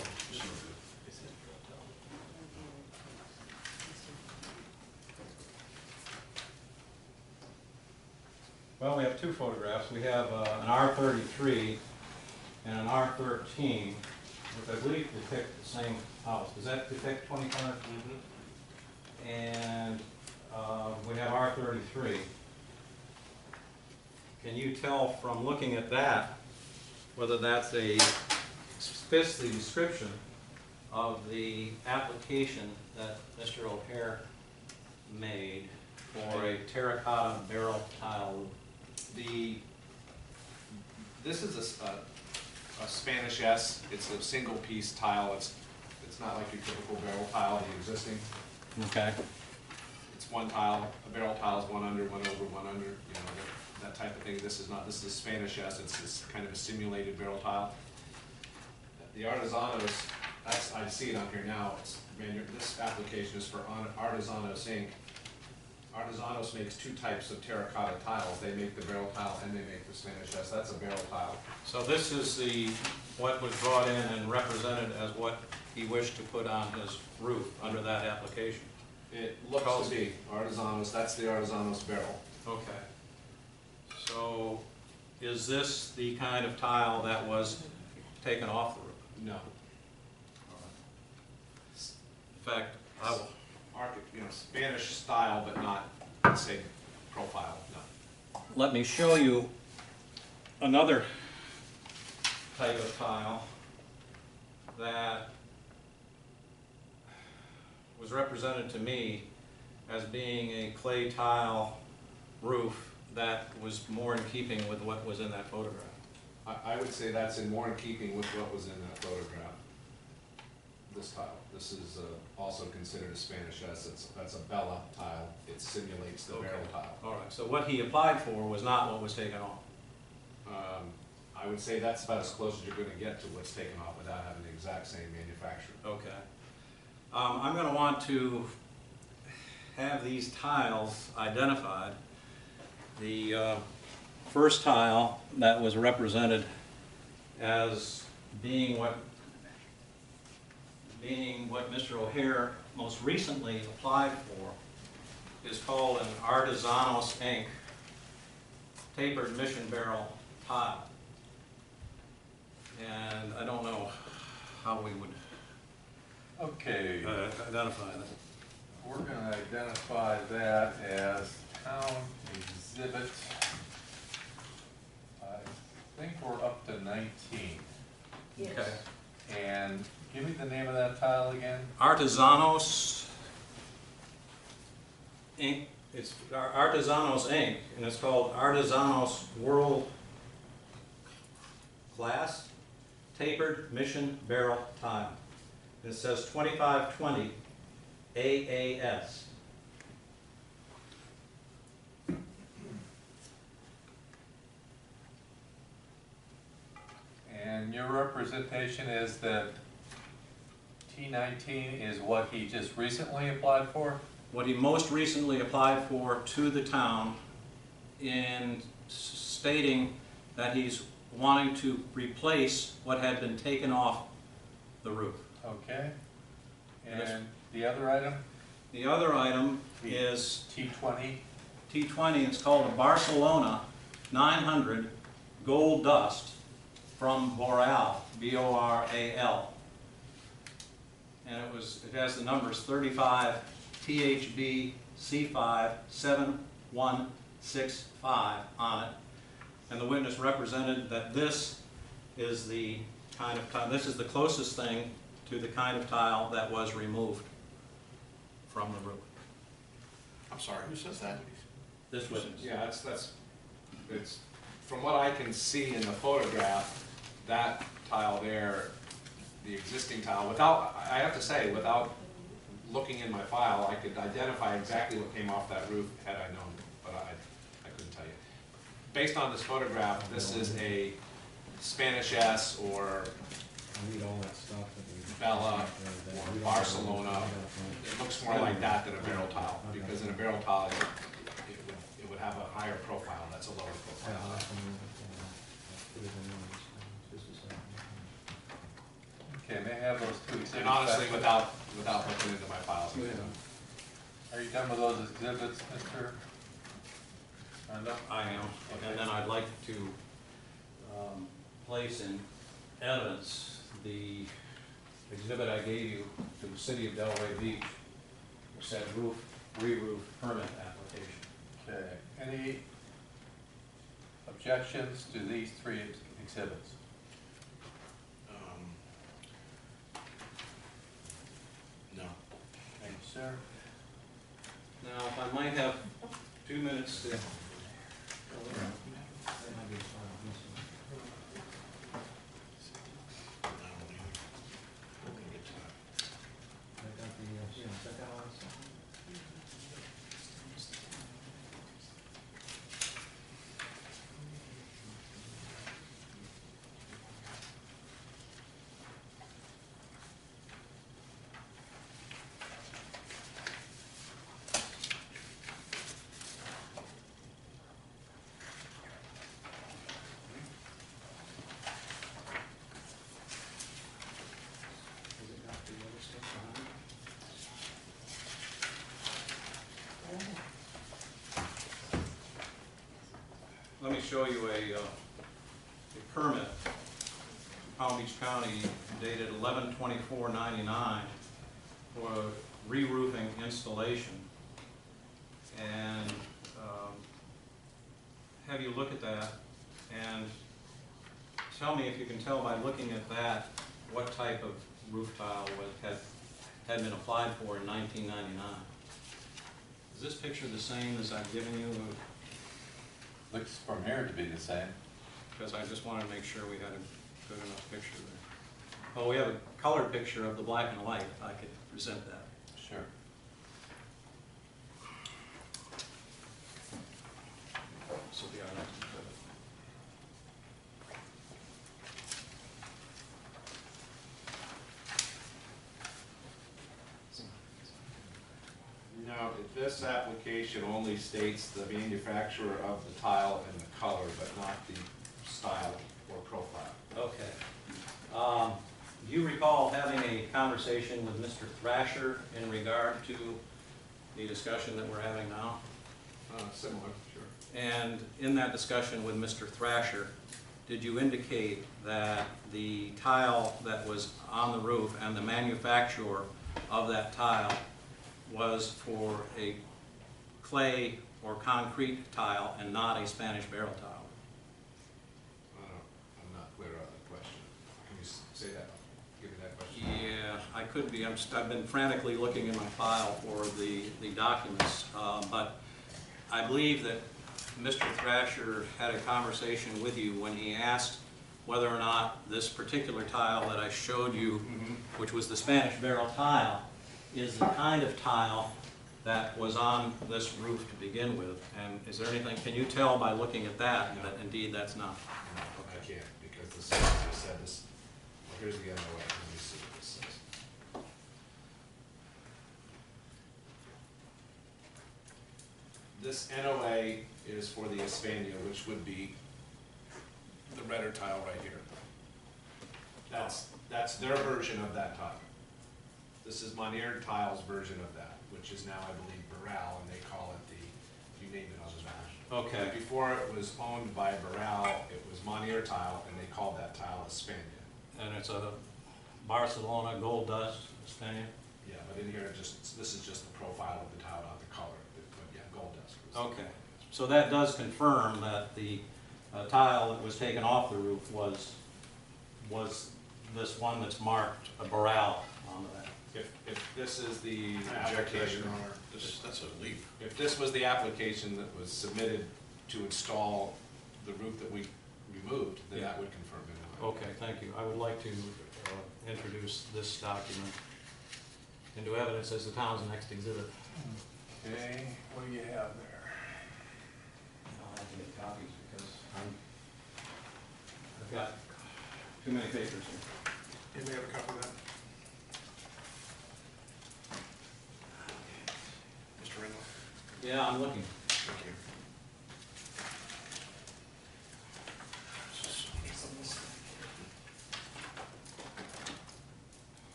Well, we have two photographs. We have an R33 and an R13, which I believe depict the same house. Does that depict 25? And we have R33. Can you tell from looking at that whether that's fits the description of the application that Mr. O'Hare made for a terracotta barrel tile roof? This is a Spanish S. It's a single piece tile. It's not like your typical barrel tile, the existing. Okay. It's one tile. A barrel tile is one under, one over, one under. You know, that type of thing. This is not. This is Spanish S. It's this kind of a simulated barrel tile. The Artesanos. I see it on here now. This application is for Artesanos Inc. Artesanos makes two types of terracotta tiles. They make the barrel tile and they make the Spanish S. That's a barrel tile. So this is what was brought in and represented as what he wished to put on his roof under that application? It looks to be Artesanos. That's the Artesanos barrel. Okay. So is this the kind of tile that was taken off the roof? No. In fact, I will. Spanish style, but not the same profile. No. Let me show you another type of tile that was represented to me as being a clay tile roof that was more in keeping with what was in that photograph. I would say that's more in keeping with what was in that photograph. This tile, this is also considered a Spanish S, that's a Bella tile, it simulates the barrel tile. All right, so what he applied for was not what was taken off. I would say that's about as close as you're gonna get to what's taken off without having the exact same manufacturer. Okay. I'm gonna want to have these tiles identified. The first tile that was represented as being what Mr. O'Hare most recently applied for is called an Artesanos Inc. tapered mission barrel tile. And I don't know how we would Okay, identify that. we're gonna identify that as town exhibit. I think we're up to 19. Yes. Okay. And give me the name of that tile again. Artesanos Inc. It's Artesanos Inc. and it's called Artesanos World Class Tapered Mission Barrel Tile. It says 2520 AAS. And your representation is that T19 is what he just recently applied for? What he most recently applied for to the town in stating that he's wanting to replace what had been taken off the roof. Okay. Yes. And the other item? The other item is T20. T20, it's called a Barcelona 900 Gold Dust from Boral, B-O-R-A-L. And it has the numbers 35 THB C5 7165 on it. And the witness represented that this is the kind of tile, this is the closest thing to the kind of tile that was removed from the roof. I'm sorry, who says that? This witness. Yeah, it's, from what I can see in the photograph, that tile there, the existing tile, I have to say, without looking in my file, I could identify exactly what came off that roof had I known, but I couldn't tell you. Based on this photograph, this is a Spanish S or I need all that stuff. Bella or Barcelona. It looks more like that than a barrel tile, because in a barrel tile, it would have a higher profile, that's a lower profile. Okay, may I have those two exhibits? And honestly, back? without looking into my files. Are you done with those exhibits, Mr. Randall? I am, and then I'd like to place in evidence the exhibit I gave you to the City of Delray Beach, which said re-roof permit application. Okay, any objections to these three exhibits? No. Thank you, sir. Now, if I might have 2 minutes to... Let me show you a permit, Palm Beach County, dated 11/24/99 for a re-roofing installation. And have you look at that and tell me if you can tell by looking at that, what type of roof tile had been applied for in 1999. Is this picture the same as I've given you? Looks from here to be the same. Because I just wanted to make sure we had a good enough picture there. Well, we have a colored picture of the black and white, if I could present that. Sure. This will be our next exhibit. Now, this application only states the manufacturer of the tile and the color, but not the style or profile. Okay. Do you recall having a conversation with Mr. Thrasher in regard to the discussion that we're having now? Similar, sure. And in that discussion with Mr. Thrasher, did you indicate that the tile that was on the roof and the manufacturer of that tile was for a clay or concrete tile and not a Spanish barrel tile? I'm not clear on the question. Can you say that? Give me that question. Yeah, I could be. I've been frantically looking in my file for the documents, but I believe that Mr. Thrasher had a conversation with you when he asked whether or not this particular tile that I showed you, which was the Spanish barrel tile, is the kind of tile that was on this roof to begin with. And is there anything, can you tell by looking at that, that indeed that's not? I can't, because the census said this. Well, here's the NOA. Let me see what this says. This NOA is for the Hispania, which would be the redder tile right here. That's their version of that tile. This is Monier Tile's version of that, which is now, I believe, Burrell, and they call it the, you name it on the map. Okay. Before it was owned by Burrell, it was Monier Tile, and they called that tile Hispania. And it's a Barcelona gold dust Hispania? Yeah, but in here, this is just the profile of the tile, not the color, but yeah, gold dust. Okay. So that does confirm that the tile that was taken off the roof was this one that's marked a Burrell on that. If this is the Objection, application, Your Honor. That's a leap. if this was the application that was submitted to install the roof that we removed, then that would confirm it. Okay, thank you. I would like to introduce this document into evidence as the town's next exhibit. Okay, what do you have there? I'll have to get copies because I've got too many papers here. Anybody have a copy of that? Mr. Ringler? Yeah, I'm looking. Thank you.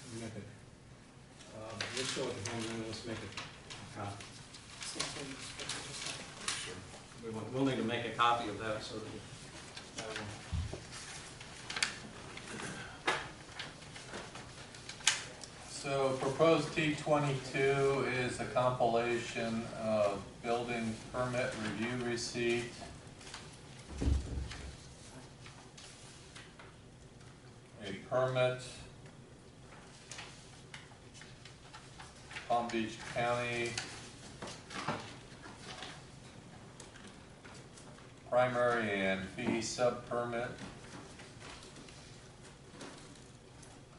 Is that it? Let's show it to him and then let's make a copy. We'll need to make a copy of that so that So proposed T22 is a compilation of building permit review receipt, a permit, Palm Beach County, primary and fee sub-permit,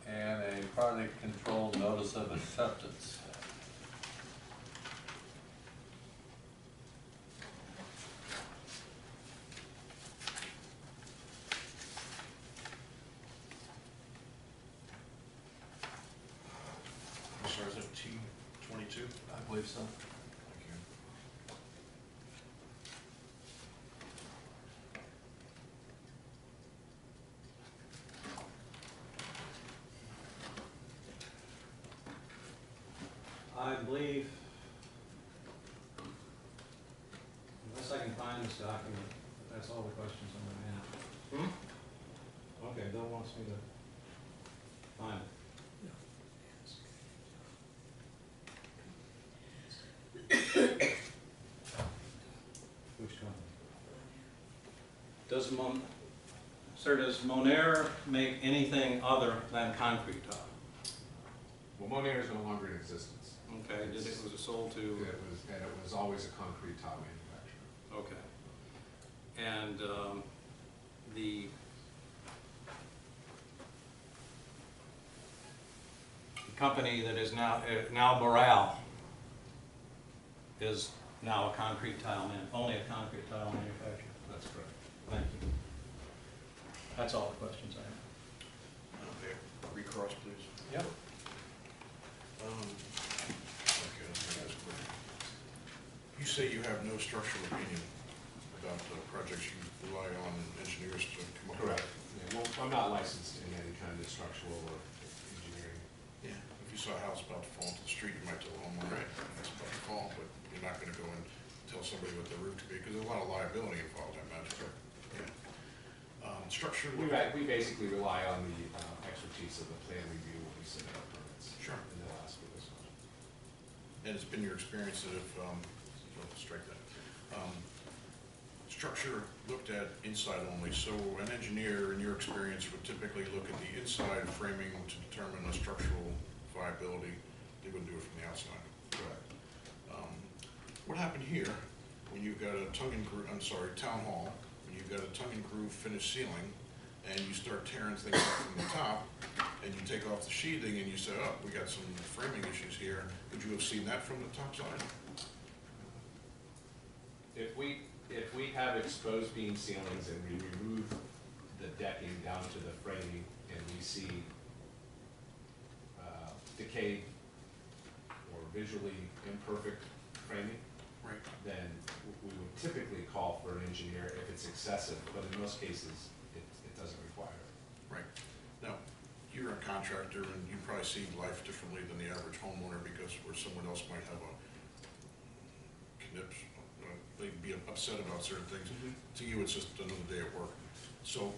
and a product control notice of acceptance. I'm sorry, is it T22? I believe so. Thank you. I believe, unless I can find this document, that's all the questions I'm going to ask. Okay, Bill wants me to find it. Which company? Sir, does Monair make anything other than concrete tile? Well, Monair is no longer in existence. Okay, was it sold to? It was always a concrete tile manufacturer. Okay. And the company that is now Boral is now a concrete tile only a concrete tile manufacturer. That's correct. Thank you. That's all the questions I have. Okay, recross, please. Yep. Okay, let me ask quick. You say you have no structural opinion about the projects you rely on engineers to come up with? Correct. Yeah, well, I'm not licensed in any kind of structural or engineering. Yeah, if you saw a house about to fall into the street, you might tell the homeowner, right, it's about to fall, but you're not gonna go and tell somebody what the roof could be, because there's a lot of liability involved, I imagine. Yeah. Structure. We basically rely on the expertise of the plan review when we submit our permits. Sure. And they'll ask for this. And it's been your experience that if, strike that. Structure looked at inside only, so an engineer, in your experience, would typically look at the inside framing to determine the structural viability. They wouldn't do it from the outside. Correct. What happened here, when you've got a town hall, when you've got a tongue and groove finished ceiling, and you start tearing things up from the top, and you take off the sheathing and you say, oh, we got some framing issues here, could you have seen that from the top side? If we have exposed beam ceilings and we remove the decking down to the framing and we see decayed or visually imperfect framing, Right. then we would typically call for an engineer if it's excessive, but in most cases, it doesn't require it. Right. Now, you're a contractor and you probably see life differently than the average homeowner because where someone else might have a knips, they'd be upset about certain things. To you, it's just another day at work. So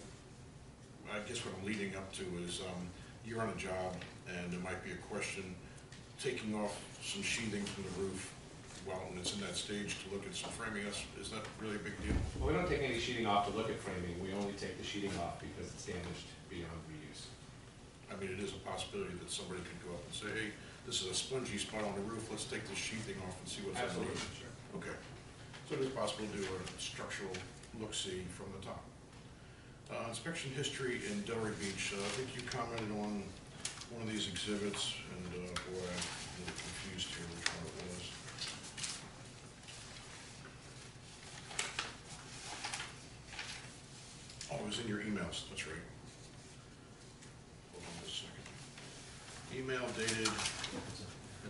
I guess what I'm leading up to is you're on a job and there might be a question, taking off some sheathing from the roof while it's in that stage to look at some framing, is that really a big deal? Well, we don't take any sheeting off to look at framing, we only take the sheeting off because it's damaged beyond reuse. I mean, it is a possibility that somebody could go up and say, hey, this is a spongy spot on the roof, let's take this sheathing off and see what's underneath. Absolutely, sure. Okay, so it is possible to do a structural look-see from the top. Inspection history in Delray Beach, I think you commented on one of these exhibits, and boy, I'm a little confused here which one it was. Oh, it was in your emails, that's right. Hold on just a second. Email dated, I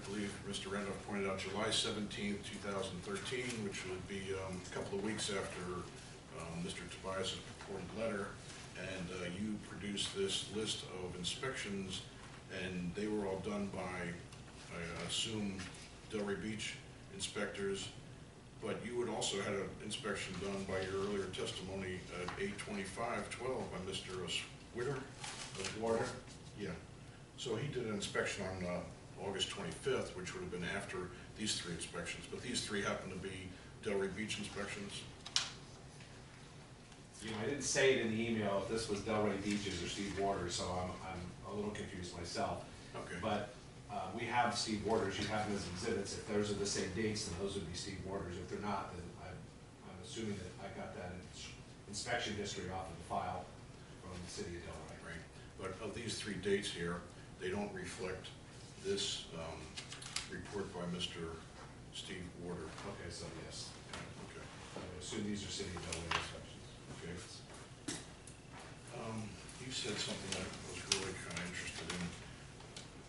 believe Mr. Randolph pointed out, July 17th, 2013, which would be a couple of weeks after Mr. Tobias' purported letter, and you produced this list of inspections, and they were all done by, I assume, Delray Beach inspectors, but you had also had an inspection done by your earlier testimony at 8/25/12 by Mr. Switter? Warder? Yeah. So he did an inspection on August 25th, which would have been after these three inspections, but these three happen to be Delray Beach inspections. You know, I didn't say it in the email if this was Delray Beaches or Steve Waters, so I'm a little confused myself. Okay. But we have Steve Waters, you have them as exhibits. If those are the same dates, then those would be Steve Waters. If they're not, then I'm assuming that I got that inspection history off of the file from the city of Delray. Right. But of these three dates here, they don't reflect this report by Mr. Steve Warder. Okay, so yes. Okay. I would assume these are city of Delray inspections. Okay. You said something that I was really kind of interested in.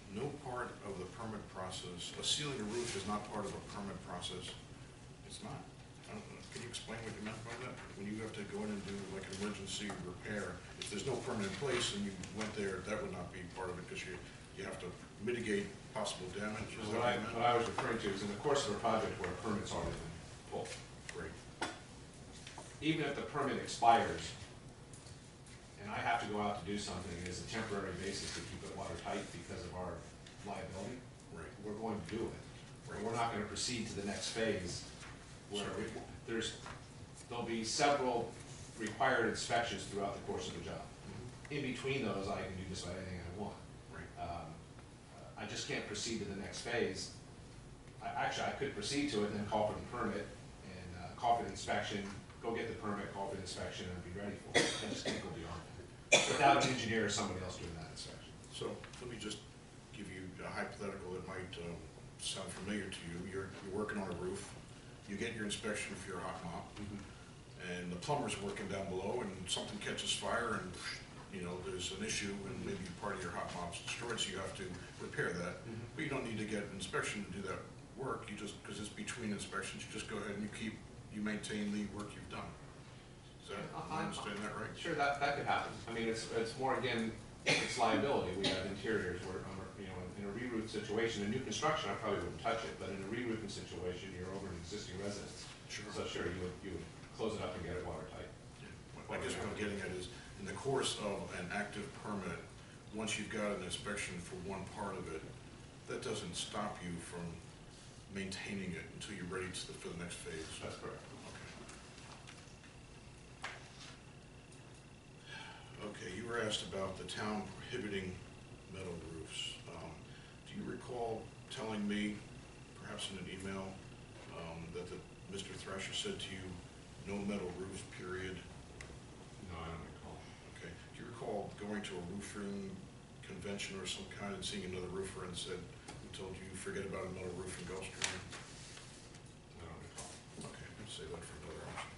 No part of the permit process, a sealing a roof is not part of a permit process. It's not. I don't know. Can you explain what you meant by that? When you have to go in and do like an emergency repair, if there's no permit in place and you went there, that would not be part of it because you have to mitigate possible damage. Is that What what you meant? I was referring to is in the course of a project where a permit's already been pulled. Great. Even if the permit expires and and I have to go out to do something as a temporary basis to keep it watertight because of our liability, Right. we're going to do it. Or we're not gonna proceed to the next phase, where there'll be several required inspections throughout the course of the job. In between those, I can do just about anything I want. I just can't proceed to the next phase. Actually, I could proceed to it and then call for the permit, and call for the inspection, go get the permit, call for the inspection, and be ready for it. I just can't go beyond that, without an engineer or somebody else doing that inspection. So let me just give you a hypothetical that might sound familiar to you. You're working on a roof, you get your inspection for your hot mop, and the plumber's working down below and something catches fire and, you know, there's an issue and maybe part of your hot mop's destroyed, so you have to repair that. But you don't need to get an inspection to do that work, you just, because it's between inspections, you just go ahead and you maintain the work you've done. Is that, I understand that right? Sure, that could happen. I mean, it's more, again, it's liability. We have interiors where, you know, in a re-roof situation, in new construction, I probably wouldn't touch it, but in a re-roofing situation, you're over an existing residence. Sure. So sure, you would close it up and get it watertight. I guess what I'm getting at is, in the course of an active permit, once you've got an inspection for one part of it, that doesn't stop you from maintaining it until you're ready for the next phase. That's correct. Okay, you were asked about the town prohibiting metal roofs. Do you recall telling me, perhaps in an email, that Mr. Thrasher said to you, no metal roofs, period? No, I don't recall. Okay. Do you recall going to a roofing convention or some kind and seeing another roofer and said, who told you, forget about a metal roof in Gulfstream? I don't recall. Okay, let's save that for another option.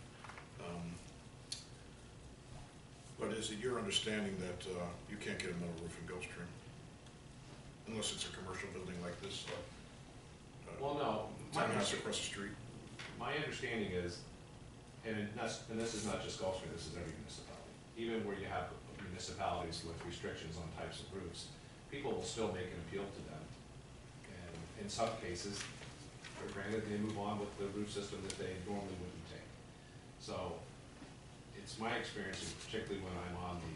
But is it your understanding that you can't get a metal roof in Gulfstream? Unless it's a commercial building like this, Well, no. townhouse across the street? My understanding is, and this is not just Gulfstream, this is every municipality, even where you have municipalities with restrictions on types of roofs, people will still make an appeal to them. And in some cases, for granted, they move on with the roof system that they normally wouldn't take. So it's my experience, and particularly when I'm on the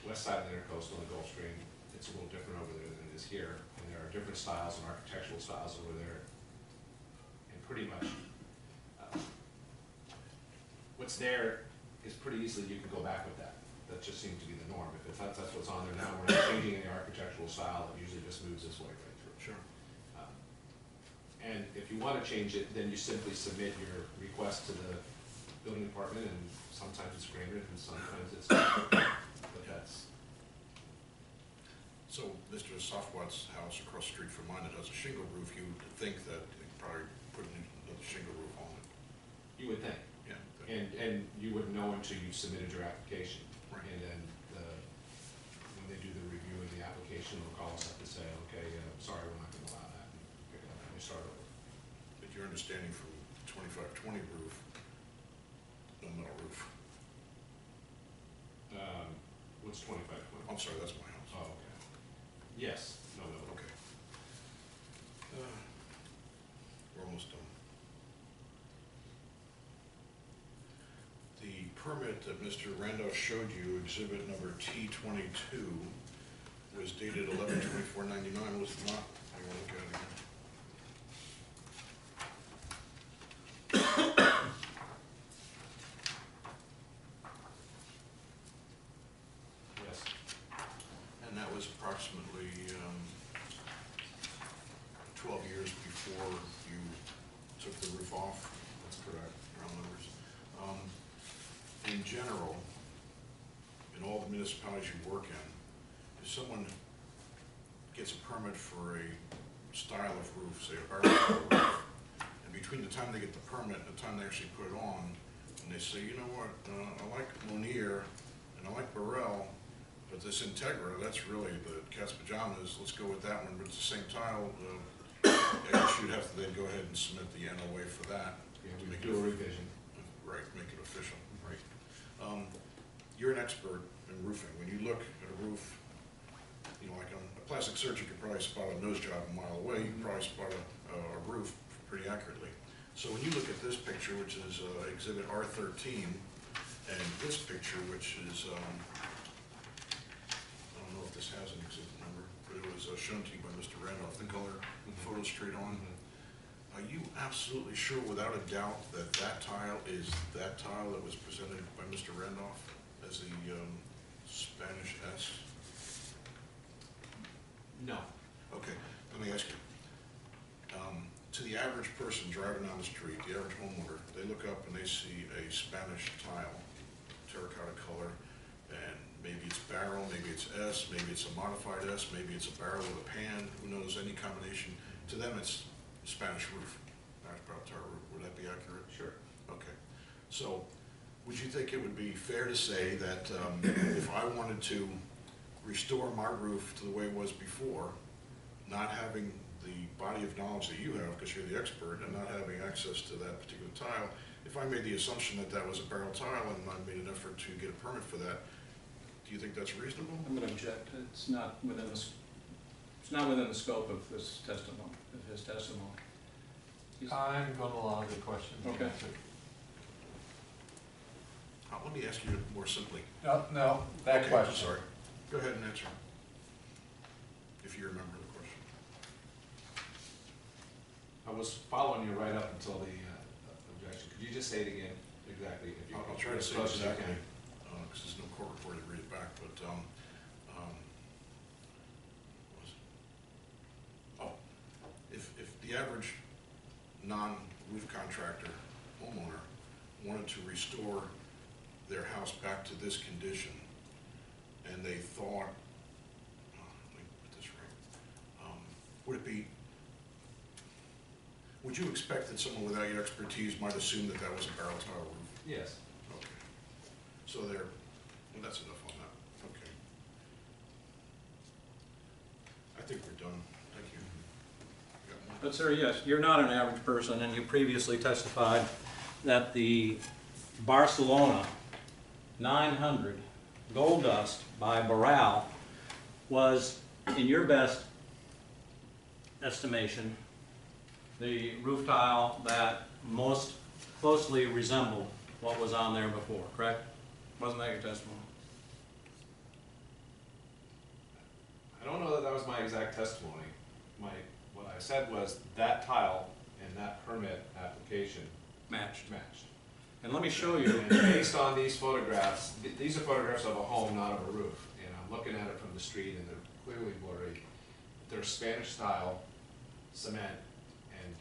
west side of the Intercoastal and the Gulfstream, it's a little different over there than it is here. And there are different styles and architectural styles over there. And pretty much, what's there is pretty easily, you can go back with that. That just seems to be the norm. If that's what's on there now, we're not changing any architectural style, it usually just moves its way right through. Sure. And if you want to change it, then you simply submit your request to the building department, and sometimes it's granted and sometimes it's not. But that's. So Mr. Softwatt's house across the street from mine that has a shingle roof, you would think that they'd probably put another shingle roof on it. You would think. Yeah. And you wouldn't know until you've submitted your application. Right. And then when they do the review of the application, they'll call us up and say, okay, sorry, we're not gonna allow that, and pick it up and we start over. But your understanding from 2520 roof, no metal roof. What's 2520? I'm sorry, that's my house. Oh, okay. Yes, no. Okay. We're almost done. The permit that Mr. Randolph showed you, exhibit number T22, was dated 11/24/99, was it not? I want to look at it again. Yes. And that was approximately 12 years before you took the roof off? That's correct. Round numbers. In general, in all the municipalities you work in, if someone gets a permit for a style of roof, say a barrel roof, and between the time they get the permit and the time they actually put it on, and they say, you know what, I like Monier and I like Burrell, but this Integra, that's really the cat's pajamas, let's go with that one, but it's the same tile, I guess you'd have to then go ahead and submit the NOA for that. Yeah, to we make do it a revision. Right, make it official, right. You're an expert in roofing. When you look at a roof, you know, like a plastic surgeon could probably spot a nose job a mile away, you can probably spot a roof pretty accurately. So when you look at this picture, which is exhibit R13, And this picture, which is, I don't know if this has an exhibit number, but it was shown to you by Mr. Randolph, the color photo straight on. Are you absolutely sure, without a doubt, that that tile is that tile that was presented by Mr. Randolph as the Spanish S? No. Okay, let me ask you. To the average person driving down the street, the average homeowner, they look up and they see a Spanish tile, terracotta color, and maybe it's barrel, maybe it's S, maybe it's a modified S, maybe it's a barrel with a pan, who knows, any combination. To them, it's Spanish roof, Spanish barrel tile roof. Would that be accurate? Sure. Okay. So, would you think it would be fair to say that if I wanted to restore my roof to the way it was before, not having the body of knowledge that you have, because you're the expert, and not having access to that particular tile, if I made the assumption that that was a barrel tile and I made an effort to get a permit for that, do you think that's reasonable? I'm gonna object. It's not within the, it's not within the scope of this testimony, of his testimony. I'm going to allow the question to be Okay. answered. Let me ask you more simply. No, that Okay, question. Sorry. Go ahead and answer, if you remember the question. I was following you right up until the objection. Could you just say it again, exactly? If you I'll try to as say close as you exactly, can. because there's no court reporter to read it back, but, if the average non-roof contractor homeowner wanted to restore their house back to this condition, and they thought, let me put this right, would you expect that someone without your expertise might assume that that was a barrel tile roof? Yes. Okay. So well, that's enough on that. Okay. I think we're done. Thank you. You got more? But sir, yes, you're not an average person, and you previously testified that the Barcelona 900 Gold Dust by Boral was, in your best estimation, the roof tile that most closely resembled what was on there before, correct? Wasn't that your testimony? I don't know that that was my exact testimony. What I said was that tile and that permit application Matched. matched. And let me show you. And based on these photographs, these are photographs of a home, not of a roof. And I'm looking at it from the street and they're clearly blurry. They're Spanish style cement. And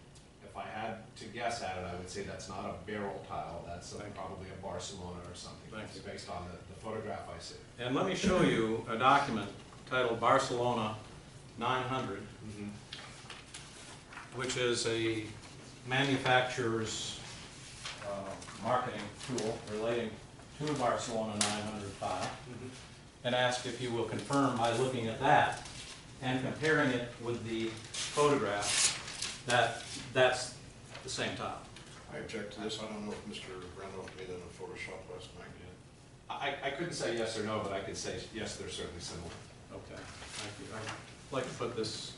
if I had to guess at it, I would say that's not a barrel tile. That's probably a Barcelona or something. Thank It's you. based on the photograph I see. And let me show you a document titled Barcelona 900, which is a manufacturer's marketing tool relating to Barcelona 900 tile, and ask if you will confirm by looking at that and comparing it with the photograph that that's the same tile. I object to this. I don't know if Mr. Randolph made that in Photoshop last night. I couldn't say yes or no, but I could say yes, they're certainly similar. Okay, thank you. I'd like to put this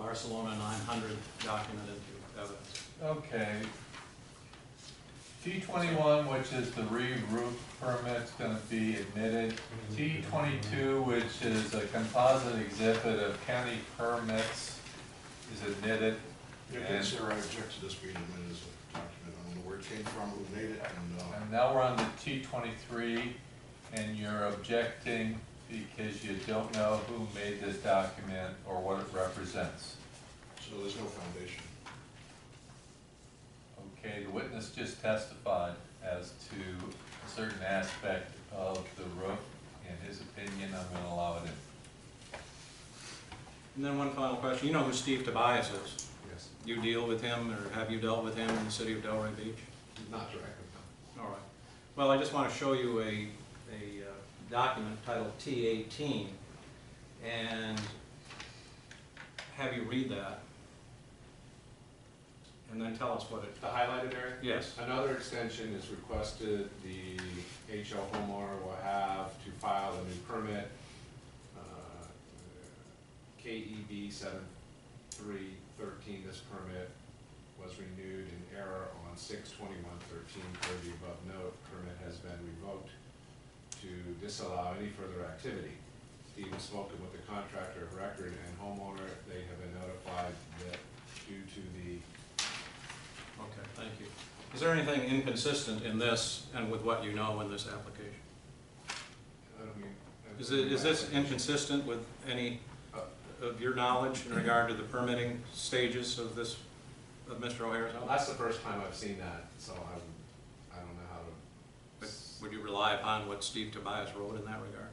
Barcelona 900 document into evidence. Okay. T21, which is the re-roof permit's gonna be admitted. T22, which is a composite exhibit of county permits, is admitted. Yeah, again, sir, I object to this being admitted as a document. I don't know where it came from, who made it, And now we're on to T23, and you're objecting because you don't know who made this document or what it represents. so there's no foundation. Okay, the witness just testified as to a certain aspect of the roof. In his opinion, I'm gonna allow it in. And then one final question. You know who Steve Tobias is? Yes. You deal with him, or have you dealt with him in the city of Delray Beach? Not directly, no. All right. Well, I just want to show you a document titled T18, and have you read that, and then tell us what it. The highlighted area? Yes. Another extension is requested. The HL homeowner will have to file a new permit, KEB 7313, this permit, was renewed in error on 6/21/13 per the above note. Permit has been revoked to disallow any further activity. Steve has spoken with the contractor of record and homeowner. They have been notified that due to the, Okay, thank you. Is there anything inconsistent in this and with what you know in this application? I don't mean. Is this inconsistent with any of your knowledge in regard to the permitting stages of this, of Mr. O'Hare's Well, house? that's the first time I've seen that, so I don't know how to, But would you rely upon what Steve Tobias wrote in that regard?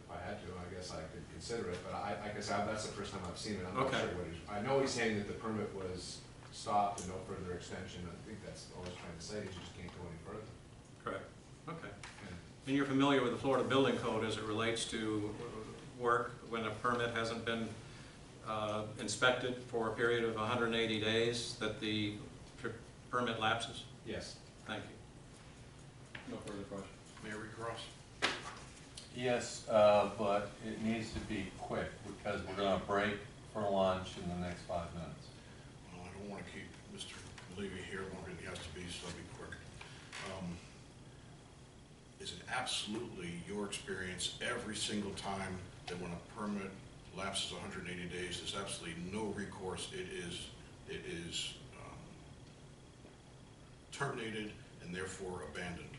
if I had to, I guess I could consider it, but I guess that's the first time I've seen it. I'm not Okay. sure what he's, I know he's saying that the permit was stopped and no further extension. I think that's all he's trying to say, is you just can't go any further. Correct. Okay. And And you're familiar with the Florida Building Code as it relates to work when a permit hasn't been inspected for a period of 180 days, that the permit lapses? Yes. Thank you. No further questions. Mayor Recross? Yes, but it needs to be quick because we're gonna break for lunch in the next 5 minutes. Well, I don't want to keep Mr. Levy here longer than he has to be, so I'll be quick. Is it absolutely your experience every single time that when a permit lapses 180 days, there's absolutely no recourse? It is terminated and therefore abandoned?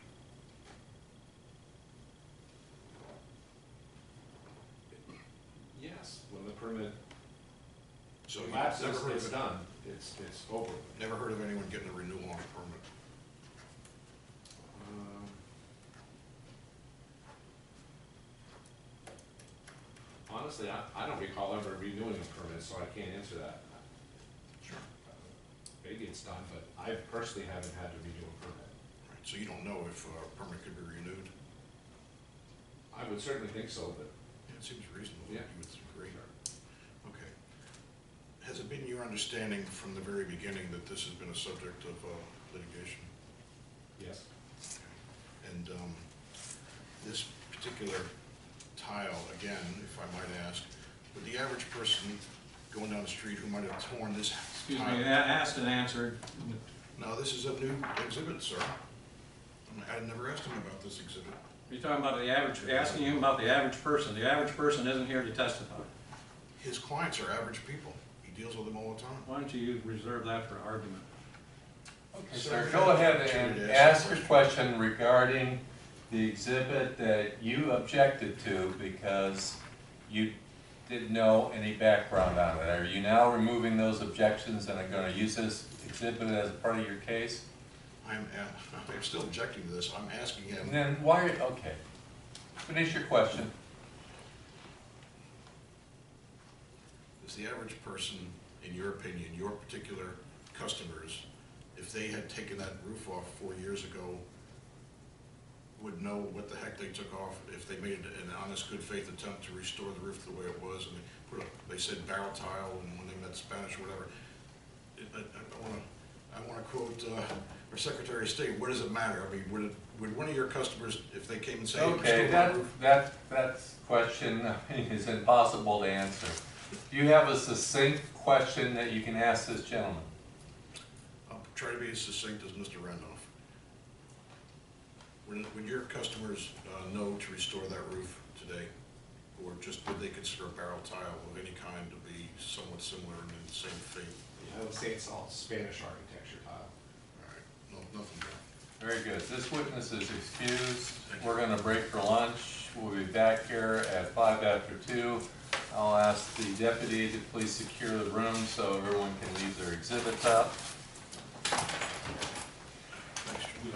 Yes, when the permit So you've lapses, never heard it's of it? done, it's over. Never heard of anyone getting a renewal on a permit? Honestly, I don't recall ever renewing a permit, so I can't answer that. Sure. Maybe it's done, but I personally haven't had to renew a permit. Right, so you don't know if a permit could be renewed? I would certainly think so, but Yeah, it seems reasonable. Yeah. You would agree. Okay. Has it been your understanding from the very beginning that this has been a subject of litigation? yes. And this particular tile, again, if I might ask, would the average person going down the street who might have torn this Excuse tile? me, asked and answered. No, this is a new exhibit, sir. I never asked him about this exhibit. You're talking about the average, asking him about the average person. The average person isn't here to testify. His clients are average people. He deals with them all the time. Why don't you reserve that for argument? Okay, Sir, sir, go ahead and ask your question regarding the exhibit that you objected to because you didn't know any background on it. Are you now removing those objections and are going to use this exhibit as part of your case? I'm still objecting to this. I'm asking him. And then why, okay, finish your question. Is the average person, in your opinion, your particular customers, if they had taken that roof off 4 years ago, would know what the heck they took off if they made an honest, good faith attempt to restore the roof the way it was, and they said barrel tile, and when they meant Spanish or whatever. I want to quote our Secretary of State. What does it matter? I mean, would one of your customers, if they came and said, Okay, restore my roof? that question is impossible to answer. Do you have a succinct question that you can ask this gentleman? I'll try to be as succinct as Mr. Randolph. Would your customers know to restore that roof today? Or just would they consider a barrel tile of any kind to be somewhat similar and in the same fate? I would say it's all Spanish architecture tile. All right, no, nothing more. Very good. This witness is excused. We're going to break for lunch. We'll be back here at 5 after 2. I'll ask the deputy to please secure the room so everyone can leave their exhibits out. Thanks, Julie.